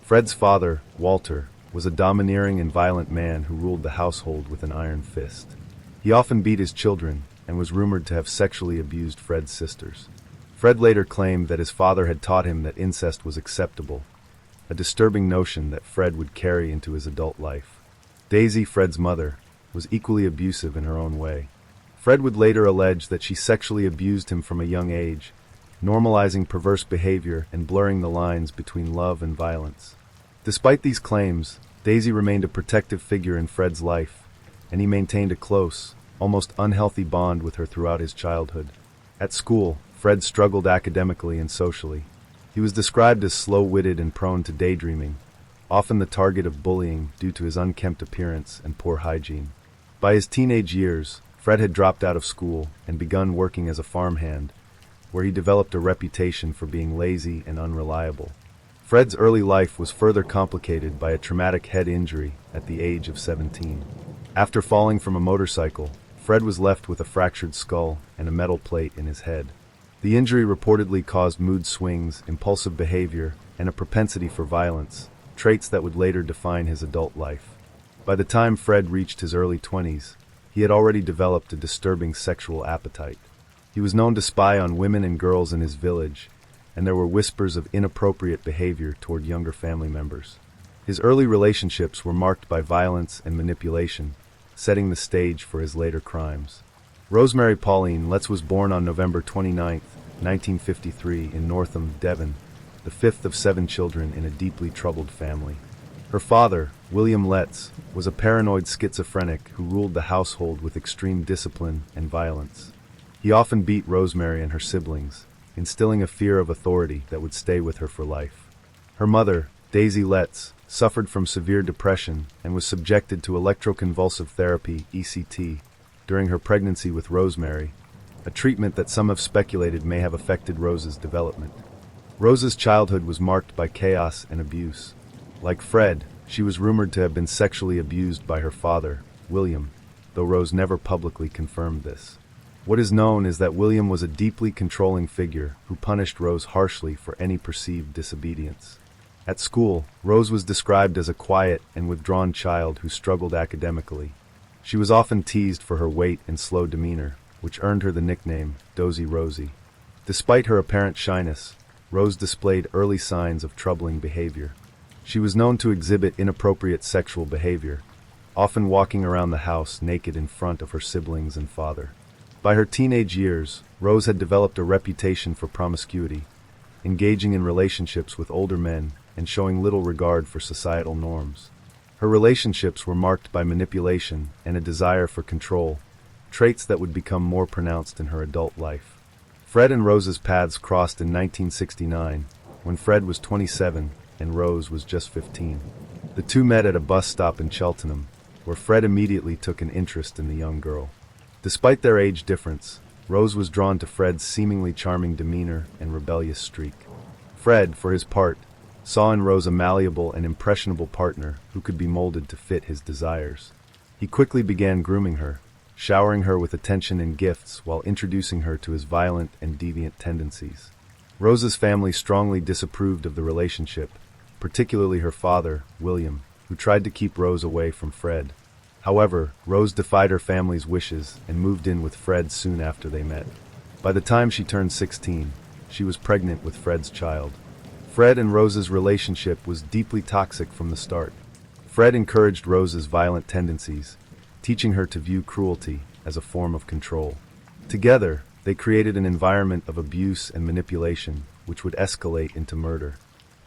Fred's father, Walter, was a domineering and violent man who ruled the household with an iron fist. He often beat his children and was rumored to have sexually abused Fred's sisters. Fred later claimed that his father had taught him that incest was acceptable, a disturbing notion that Fred would carry into his adult life. Daisy, Fred's mother, was equally abusive in her own way. Fred would later allege that she sexually abused him from a young age, normalizing perverse behavior and blurring the lines between love and violence. Despite these claims, Daisy remained a protective figure in Fred's life, and he maintained a close, almost unhealthy bond with her throughout his childhood. At school, Fred struggled academically and socially. He was described as slow-witted and prone to daydreaming, often the target of bullying due to his unkempt appearance and poor hygiene. By his teenage years, Fred had dropped out of school and begun working as a farmhand, where he developed a reputation for being lazy and unreliable. Fred's early life was further complicated by a traumatic head injury at the age of 17. After falling from a motorcycle, Fred was left with a fractured skull and a metal plate in his head. The injury reportedly caused mood swings, impulsive behavior, and a propensity for violence, traits that would later define his adult life. By the time Fred reached his early 20s, he had already developed a disturbing sexual appetite. He was known to spy on women and girls in his village, and there were whispers of inappropriate behavior toward younger family members. His early relationships were marked by violence and manipulation, setting the stage for his later crimes. Rosemary Pauline Letts was born on November 29, 1953 in Northam, Devon, the 5th of 7 children in a deeply troubled family. Her father, William Letts, was a paranoid schizophrenic who ruled the household with extreme discipline and violence. He often beat Rosemary and her siblings, instilling a fear of authority that would stay with her for life. Her mother, Daisy Letts, suffered from severe depression and was subjected to electroconvulsive therapy, ECT, during her pregnancy with Rosemary, a treatment that some have speculated may have affected Rose's development. Rose's childhood was marked by chaos and abuse. Like Fred, she was rumored to have been sexually abused by her father, William, though Rose never publicly confirmed this. What is known is that William was a deeply controlling figure who punished Rose harshly for any perceived disobedience. At school, Rose was described as a quiet and withdrawn child who struggled academically. She was often teased for her weight and slow demeanor, which earned her the nickname Dozy Rosie. Despite her apparent shyness, Rose displayed early signs of troubling behavior. She was known to exhibit inappropriate sexual behavior, often walking around the house naked in front of her siblings and father. By her teenage years, Rose had developed a reputation for promiscuity, engaging in relationships with older men and showing little regard for societal norms. Her relationships were marked by manipulation and a desire for control, traits that would become more pronounced in her adult life. Fred and Rose's paths crossed in 1969, when Fred was 27 and Rose was just 15. The two met at a bus stop in Cheltenham, where Fred immediately took an interest in the young girl. Despite their age difference, Rose was drawn to Fred's seemingly charming demeanor and rebellious streak. Fred, for his part, saw in Rose a malleable and impressionable partner who could be molded to fit his desires. He quickly began grooming her, showering her with attention and gifts while introducing her to his violent and deviant tendencies. Rose's family strongly disapproved of the relationship, particularly her father, William, who tried to keep Rose away from Fred. However, Rose defied her family's wishes and moved in with Fred soon after they met. By the time she turned 16, she was pregnant with Fred's child. Fred and Rose's relationship was deeply toxic from the start. Fred encouraged Rose's violent tendencies, teaching her to view cruelty as a form of control. Together, they created an environment of abuse and manipulation, which would escalate into murder.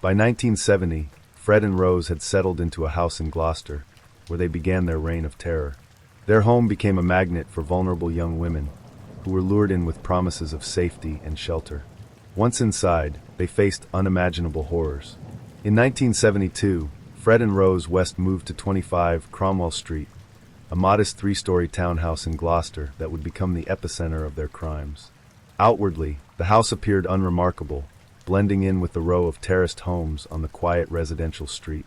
By 1970, Fred and Rose had settled into a house in Gloucester, where they began their reign of terror. Their home became a magnet for vulnerable young women, who were lured in with promises of safety and shelter. Once inside, they faced unimaginable horrors. In 1972, Fred and Rose West moved to 25 Cromwell Street, a modest three-story townhouse in Gloucester that would become the epicenter of their crimes. Outwardly, the house appeared unremarkable, blending in with the row of terraced homes on the quiet residential street.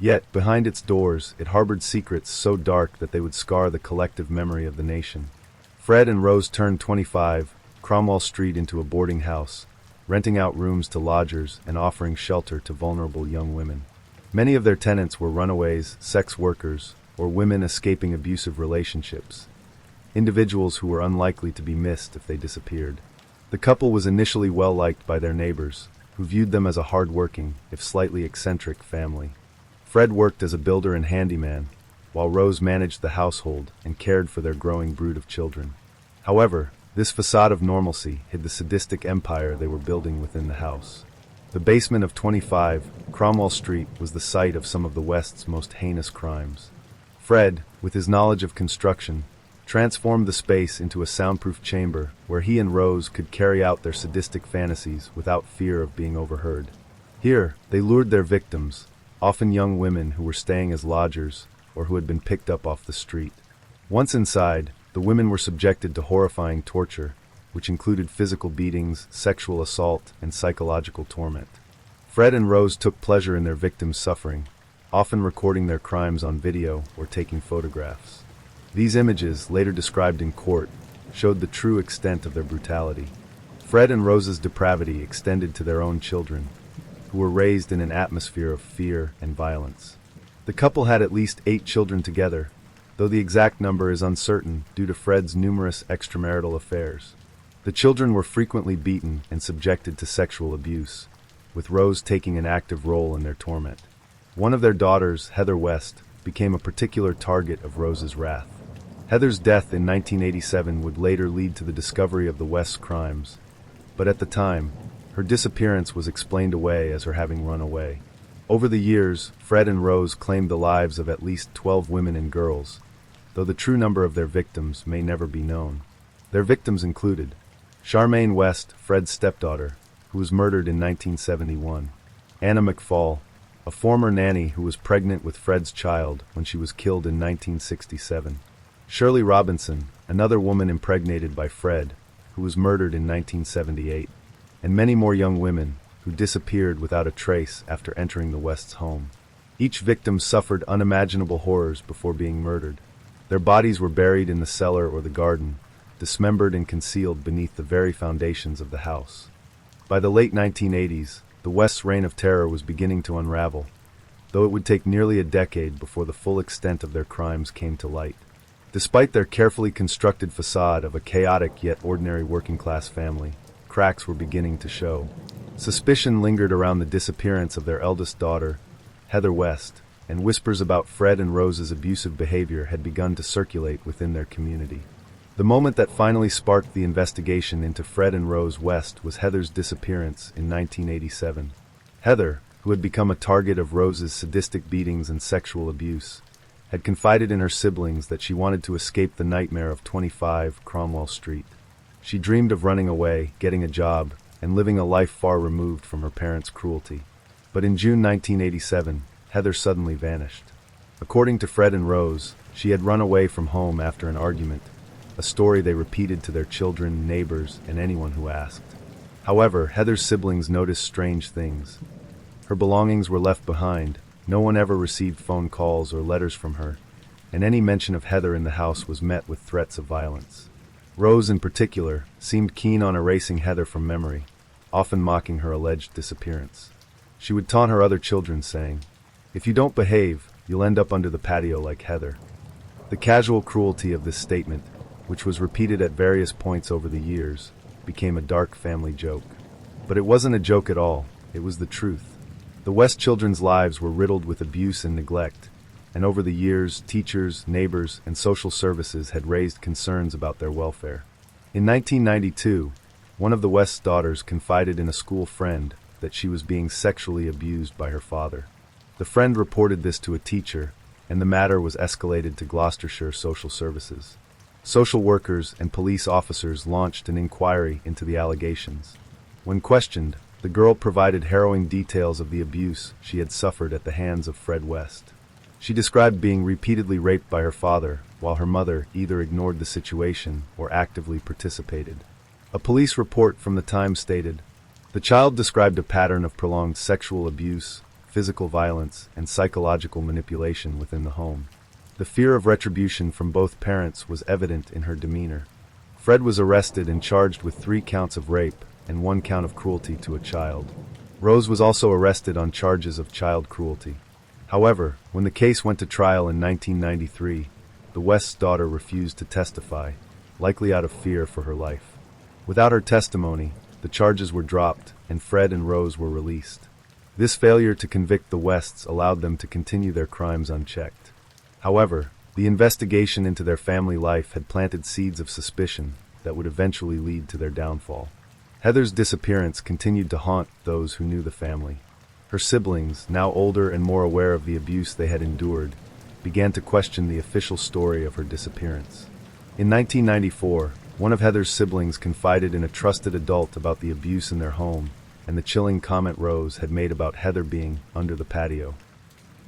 Yet, behind its doors, it harbored secrets so dark that they would scar the collective memory of the nation. Fred and Rose turned 25 Cromwell Street into a boarding house, renting out rooms to lodgers and offering shelter to vulnerable young women. Many of their tenants were runaways, sex workers, or women escaping abusive relationships, individuals who were unlikely to be missed if they disappeared. The couple was initially well-liked by their neighbors, who viewed them as a hard-working, if slightly eccentric, family. Fred worked as a builder and handyman, while Rose managed the household and cared for their growing brood of children. However, this facade of normalcy hid the sadistic empire they were building within the house. The basement of 25 Cromwell Street was the site of some of the West's most heinous crimes. Fred, with his knowledge of construction, transformed the space into a soundproof chamber where he and Rose could carry out their sadistic fantasies without fear of being overheard. Here, they lured their victims, often young women who were staying as lodgers or who had been picked up off the street. Once inside, the women were subjected to horrifying torture, which included physical beatings, sexual assault, and psychological torment. Fred and Rose took pleasure in their victims' suffering, often recording their crimes on video or taking photographs. These images, later described in court, showed the true extent of their brutality. Fred and Rose's depravity extended to their own children, who were raised in an atmosphere of fear and violence. The couple had at least 8 children together, though the exact number is uncertain due to Fred's numerous extramarital affairs. The children were frequently beaten and subjected to sexual abuse, with Rose taking an active role in their torment. One of their daughters, Heather West, became a particular target of Rose's wrath. Heather's death in 1987 would later lead to the discovery of the West's crimes, but at the time, her disappearance was explained away as her having run away. Over the years, Fred and Rose claimed the lives of at least 12 women and girls, though the true number of their victims may never be known. Their victims included Charmaine West, Fred's stepdaughter, who was murdered in 1971; Anna McFall, a former nanny who was pregnant with Fred's child when she was killed in 1967; Shirley Robinson, another woman impregnated by Fred, who was murdered in 1978; and many more young women who disappeared without a trace after entering the West's home. Each victim suffered unimaginable horrors before being murdered. Their bodies were buried in the cellar or the garden, dismembered and concealed beneath the very foundations of the house. By the late 1980s, the West's reign of terror was beginning to unravel, though it would take nearly a decade before the full extent of their crimes came to light. Despite their carefully constructed facade of a chaotic yet ordinary working-class family, cracks were beginning to show. Suspicion lingered around the disappearance of their eldest daughter, Heather West, and whispers about Fred and Rose's abusive behavior had begun to circulate within their community. The moment that finally sparked the investigation into Fred and Rose West was Heather's disappearance in 1987. Heather, who had become a target of Rose's sadistic beatings and sexual abuse, had confided in her siblings that she wanted to escape the nightmare of 25 Cromwell Street. She dreamed of running away, getting a job, and living a life far removed from her parents' cruelty. But in June 1987, Heather suddenly vanished. According to Fred and Rose, she had run away from home after an argument, a story they repeated to their children, neighbors, and anyone who asked. However, Heather's siblings noticed strange things. Her belongings were left behind, no one ever received phone calls or letters from her, and any mention of Heather in the house was met with threats of violence. Rose, in particular, seemed keen on erasing Heather from memory, often mocking her alleged disappearance. She would taunt her other children, saying, "If you don't behave, you'll end up under the patio like Heather." The casual cruelty of this statement, which was repeated at various points over the years, became a dark family joke. But it wasn't a joke at all, it was the truth. The West children's lives were riddled with abuse and neglect, and over the years, teachers, neighbors, and social services had raised concerns about their welfare. In 1992, one of the West's daughters confided in a school friend that she was being sexually abused by her father. The friend reported this to a teacher, and the matter was escalated to Gloucestershire Social Services. Social workers and police officers launched an inquiry into the allegations. When questioned, the girl provided harrowing details of the abuse she had suffered at the hands of Fred West. She described being repeatedly raped by her father, while her mother either ignored the situation or actively participated. A police report from the time stated, "The child described a pattern of prolonged sexual abuse, physical violence, and psychological manipulation within the home. The fear of retribution from both parents was evident in her demeanor." Fred was arrested and charged with 3 counts of rape and 1 count of cruelty to a child. Rose was also arrested on charges of child cruelty. However, when the case went to trial in 1993, the West's daughter refused to testify, likely out of fear for her life. Without her testimony, the charges were dropped and Fred and Rose were released. This failure to convict the Wests allowed them to continue their crimes unchecked. However, the investigation into their family life had planted seeds of suspicion that would eventually lead to their downfall. Heather's disappearance continued to haunt those who knew the family. Her siblings, now older and more aware of the abuse they had endured, began to question the official story of her disappearance. In 1994, one of Heather's siblings confided in a trusted adult about the abuse in their home and the chilling comment Rose had made about Heather being under the patio.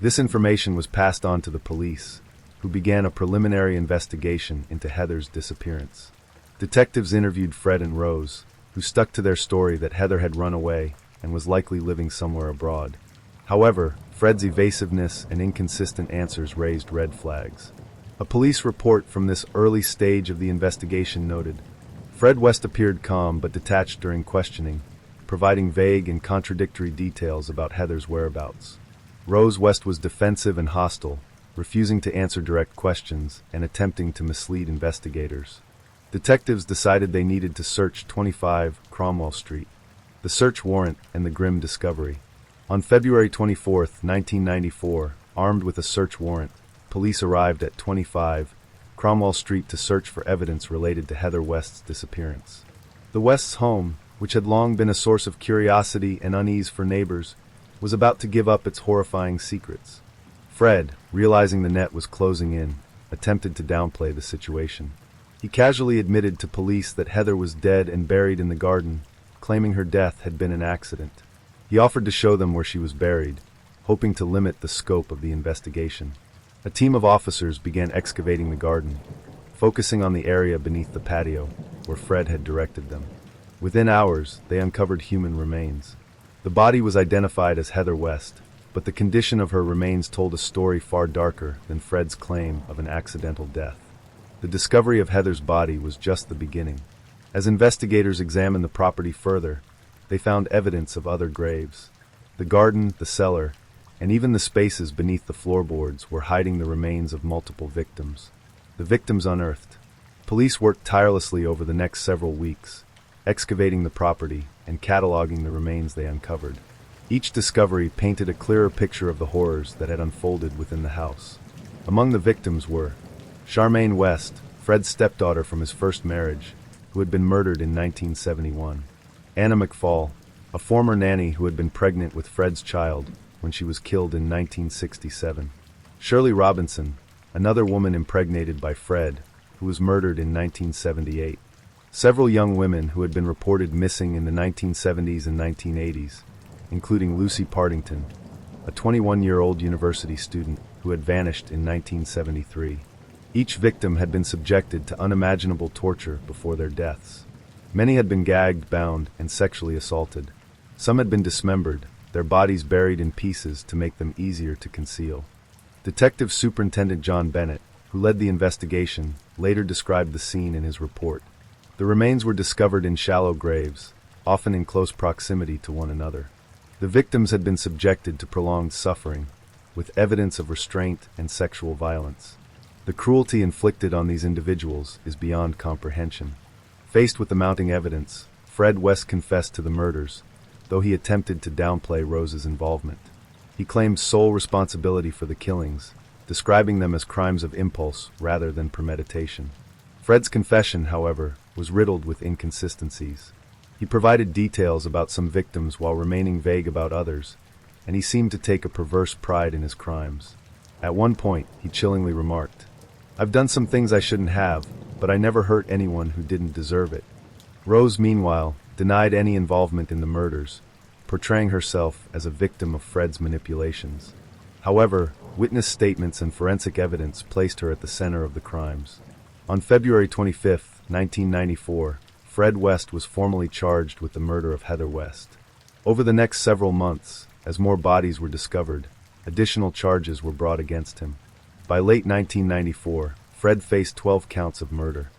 This information was passed on to the police, who began a preliminary investigation into Heather's disappearance. Detectives interviewed Fred and Rose, who stuck to their story that Heather had run away and was likely living somewhere abroad. However, Fred's evasiveness and inconsistent answers raised red flags. A police report from this early stage of the investigation noted, "Fred West appeared calm but detached during questioning, providing vague and contradictory details about Heather's whereabouts. Rose West was defensive and hostile, refusing to answer direct questions and attempting to mislead investigators." Detectives decided they needed to search 25 Cromwell Street. The search warrant and the grim discovery. On February 24, 1994, armed with a search warrant, police arrived at 25 Cromwell Street to search for evidence related to Heather West's disappearance. The West's home, which had long been a source of curiosity and unease for neighbors, was about to give up its horrifying secrets. Fred, realizing the net was closing in, attempted to downplay the situation. He casually admitted to police that Heather was dead and buried in the garden, claiming her death had been an accident. He offered to show them where she was buried, hoping to limit the scope of the investigation. A team of officers began excavating the garden, focusing on the area beneath the patio, where Fred had directed them. Within hours, they uncovered human remains. The body was identified as Heather West, but the condition of her remains told a story far darker than Fred's claim of an accidental death. The discovery of Heather's body was just the beginning. As investigators examined the property further, they found evidence of other graves. The garden, the cellar, and even the spaces beneath the floorboards were hiding the remains of multiple victims. The victims unearthed. Police worked tirelessly over the next several weeks, excavating the property and cataloging the remains they uncovered. Each discovery painted a clearer picture of the horrors that had unfolded within the house. Among the victims were Charmaine West, Fred's stepdaughter from his first marriage, who had been murdered in 1971. Anna McFall, a former nanny who had been pregnant with Fred's child when she was killed in 1967. Shirley Robinson, another woman impregnated by Fred, who was murdered in 1978. Several young women who had been reported missing in the 1970s and 1980s, including Lucy Partington, a 21-year-old university student who had vanished in 1973. Each victim had been subjected to unimaginable torture before their deaths. Many had been gagged, bound, and sexually assaulted. Some had been dismembered, their bodies buried in pieces to make them easier to conceal. Detective Superintendent John Bennett, who led the investigation, later described the scene in his report. The remains were discovered in shallow graves, often in close proximity to one another. The victims had been subjected to prolonged suffering, with evidence of restraint and sexual violence. The cruelty inflicted on these individuals is beyond comprehension. Faced with the mounting evidence, Fred West confessed to the murders, though he attempted to downplay Rose's involvement. He claimed sole responsibility for the killings, describing them as crimes of impulse rather than premeditation. Fred's confession, however, was riddled with inconsistencies. He provided details about some victims while remaining vague about others, and he seemed to take a perverse pride in his crimes. At one point, he chillingly remarked, "I've done some things I shouldn't have, but I never hurt anyone who didn't deserve it." Rose, meanwhile, denied any involvement in the murders, portraying herself as a victim of Fred's manipulations. However, witness statements and forensic evidence placed her at the center of the crimes. On February 25, 1994, Fred West was formally charged with the murder of Heather West. Over the next several months, as more bodies were discovered, additional charges were brought against him. By late 1994, Fred faced 12 counts of murder.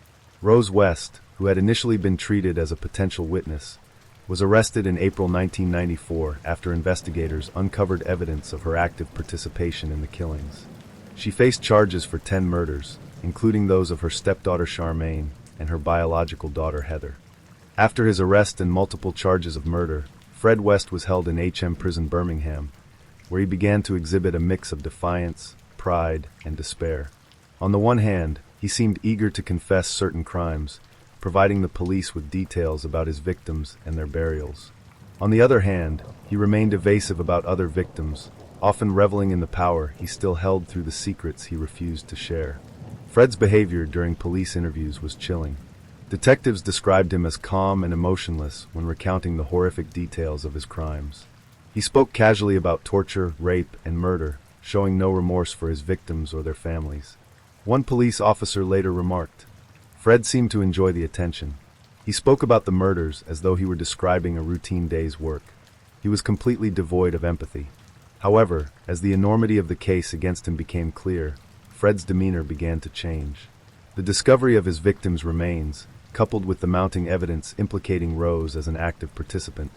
Rose West, who had initially been treated as a potential witness, was arrested in April 1994 after investigators uncovered evidence of her active participation in the killings. She faced charges for 10 murders, including those of her stepdaughter Charmaine and her biological daughter Heather. After his arrest and multiple charges of murder, Fred West was held in HM Prison Birmingham, where he began to exhibit a mix of defiance, pride, and despair. On the one hand, he seemed eager to confess certain crimes, providing the police with details about his victims and their burials. On the other hand, he remained evasive about other victims, often reveling in the power he still held through the secrets he refused to share. Fred's behavior during police interviews was chilling. Detectives described him as calm and emotionless when recounting the horrific details of his crimes. He spoke casually about torture, rape, and murder, showing no remorse for his victims or their families. One police officer later remarked, "Fred seemed to enjoy the attention. He spoke about the murders as though he were describing a routine day's work. He was completely devoid of empathy." However, as the enormity of the case against him became clear, Fred's demeanor began to change. The discovery of his victims' remains, coupled with the mounting evidence implicating Rose as an active participant,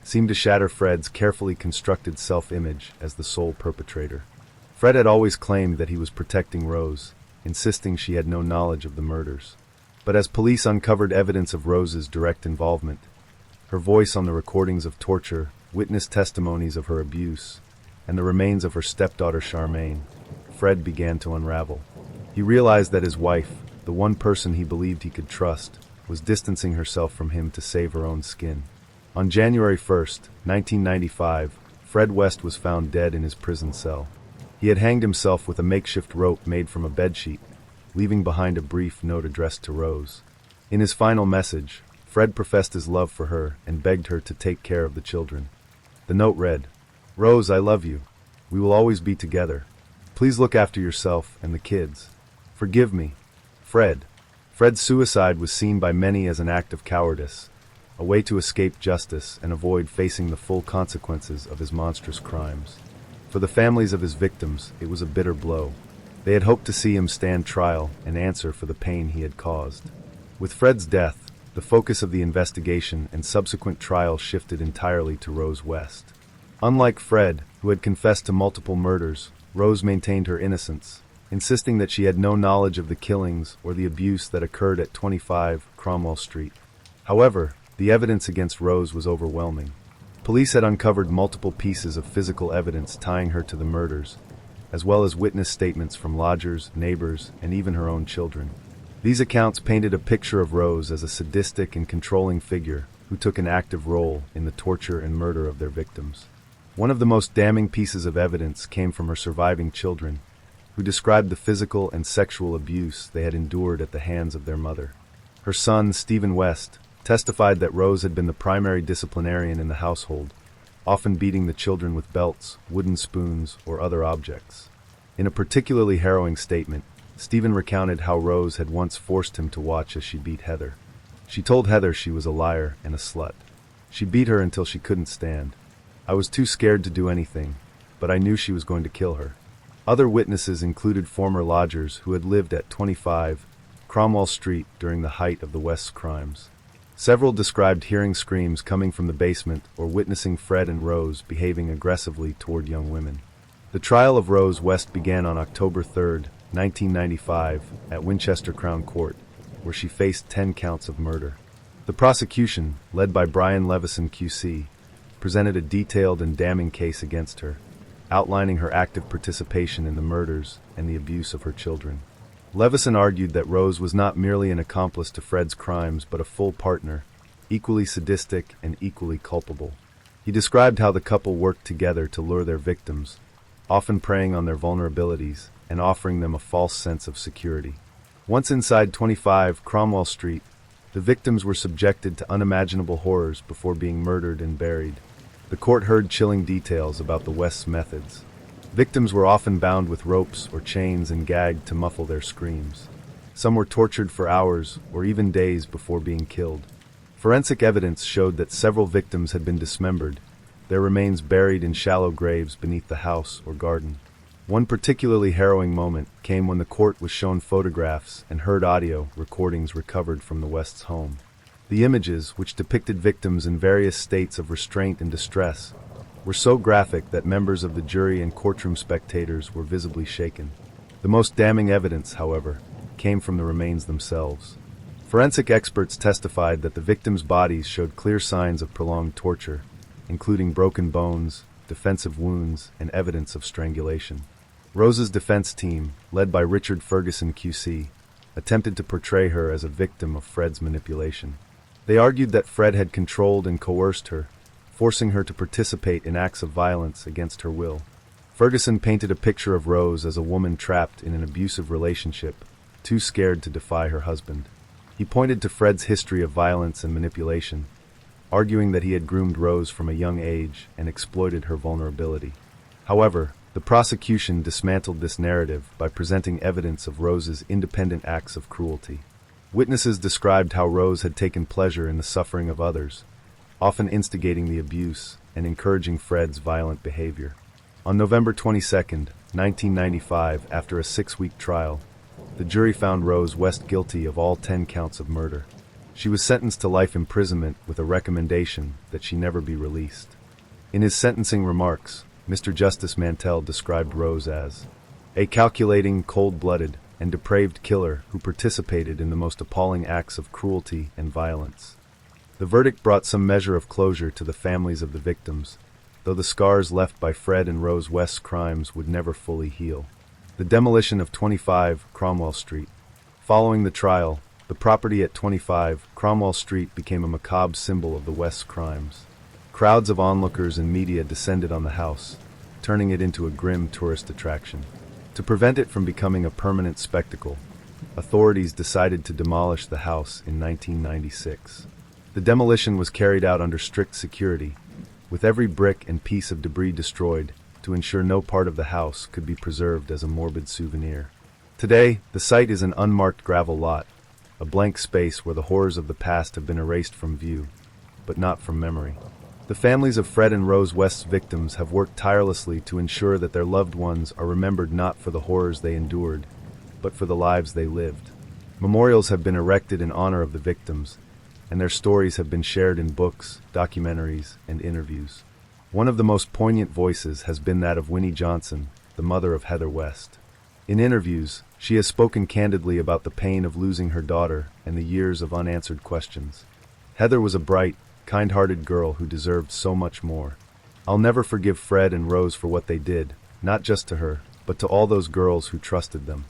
seemed to shatter Fred's carefully constructed self-image as the sole perpetrator. Fred had always claimed that he was protecting Rose, insisting she had no knowledge of the murders. But as police uncovered evidence of Rose's direct involvement, her voice on the recordings of torture, witness testimonies of her abuse, and the remains of her stepdaughter Charmaine, Fred began to unravel. He realized that his wife, the one person he believed he could trust, was distancing herself from him to save her own skin. On January 1, 1995, Fred West was found dead in his prison cell. He had hanged himself with a makeshift rope made from a bedsheet, leaving behind a brief note addressed to Rose. In his final message, Fred professed his love for her and begged her to take care of the children. The note read, "Rose, I love you. We will always be together. Please look after yourself and the kids. Forgive me. Fred." Fred's suicide was seen by many as an act of cowardice, a way to escape justice and avoid facing the full consequences of his monstrous crimes. For the families of his victims, it was a bitter blow. They had hoped to see him stand trial and answer for the pain he had caused. With Fred's death, the focus of the investigation and subsequent trial shifted entirely to Rose West. Unlike Fred, who had confessed to multiple murders, Rose maintained her innocence, insisting that she had no knowledge of the killings or the abuse that occurred at 25 Cromwell Street. However, the evidence against Rose was overwhelming. Police had uncovered multiple pieces of physical evidence tying her to the murders, as well as witness statements from lodgers, neighbors, and even her own children. These accounts painted a picture of Rose as a sadistic and controlling figure who took an active role in the torture and murder of their victims. One of the most damning pieces of evidence came from her surviving children, who described the physical and sexual abuse they had endured at the hands of their mother. Her son, Stephen West, testified that Rose had been the primary disciplinarian in the household, often beating the children with belts, wooden spoons, or other objects. In a particularly harrowing statement, Stephen recounted how Rose had once forced him to watch as she beat Heather. She told Heather she was a liar and a slut. She beat her until she couldn't stand. "I was too scared to do anything, but I knew she was going to kill her." Other witnesses included former lodgers who had lived at 25 Cromwell Street during the height of the West's crimes. Several described hearing screams coming from the basement or witnessing Fred and Rose behaving aggressively toward young women. The trial of Rose West began on October 3, 1995, at Winchester Crown Court, where she faced 10 counts of murder. The prosecution, led by Brian Levison QC, presented a detailed and damning case against her, outlining her active participation in the murders and the abuse of her children. Levison argued that Rose was not merely an accomplice to Fred's crimes but a full partner, equally sadistic and equally culpable. He described how the couple worked together to lure their victims, often preying on their vulnerabilities and offering them a false sense of security. Once inside 25 Cromwell Street, the victims were subjected to unimaginable horrors before being murdered and buried. The court heard chilling details about the West's methods. Victims were often bound with ropes or chains and gagged to muffle their screams. Some were tortured for hours or even days before being killed. Forensic evidence showed that several victims had been dismembered, their remains buried in shallow graves beneath the house or garden. One particularly harrowing moment came when the court was shown photographs and heard audio recordings recovered from the West's home. The images, which depicted victims in various states of restraint and distress, were so graphic that members of the jury and courtroom spectators were visibly shaken. The most damning evidence, however, came from the remains themselves. Forensic experts testified that the victims' bodies showed clear signs of prolonged torture, including broken bones, defensive wounds, and evidence of strangulation. Rose's defense team, led by Richard Ferguson QC, attempted to portray her as a victim of Fred's manipulation. They argued that Fred had controlled and coerced her, forcing her to participate in acts of violence against her will. Ferguson painted a picture of Rose as a woman trapped in an abusive relationship, too scared to defy her husband. He pointed to Fred's history of violence and manipulation, arguing that he had groomed Rose from a young age and exploited her vulnerability. However, the prosecution dismantled this narrative by presenting evidence of Rose's independent acts of cruelty. Witnesses described how Rose had taken pleasure in the suffering of others, often instigating the abuse and encouraging Fred's violent behavior. On November 22, 1995, after a 6-week trial, the jury found Rose West guilty of all 10 counts of murder. She was sentenced to life imprisonment with a recommendation that she never be released. In his sentencing remarks, Mr. Justice Mantell described Rose as a calculating, cold-blooded, and depraved killer who participated in the most appalling acts of cruelty and violence. The verdict brought some measure of closure to the families of the victims, though the scars left by Fred and Rose West's crimes would never fully heal. The demolition of 25 Cromwell Street. Following the trial, the property at 25 Cromwell Street became a macabre symbol of the West's crimes. Crowds of onlookers and media descended on the house, turning it into a grim tourist attraction. To prevent it from becoming a permanent spectacle, authorities decided to demolish the house in 1996. The demolition was carried out under strict security, with every brick and piece of debris destroyed to ensure no part of the house could be preserved as a morbid souvenir. Today, the site is an unmarked gravel lot, a blank space where the horrors of the past have been erased from view, but not from memory. The families of Fred and Rose West's victims have worked tirelessly to ensure that their loved ones are remembered not for the horrors they endured, but for the lives they lived. Memorials have been erected in honor of the victims, and their stories have been shared in books, documentaries, and interviews. One of the most poignant voices has been that of Winnie Johnson, the mother of Heather West. In interviews, she has spoken candidly about the pain of losing her daughter and the years of unanswered questions. Heather was a bright, kind-hearted girl who deserved so much more. I'll never forgive Fred and Rose for what they did, not just to her, but to all those girls who trusted them.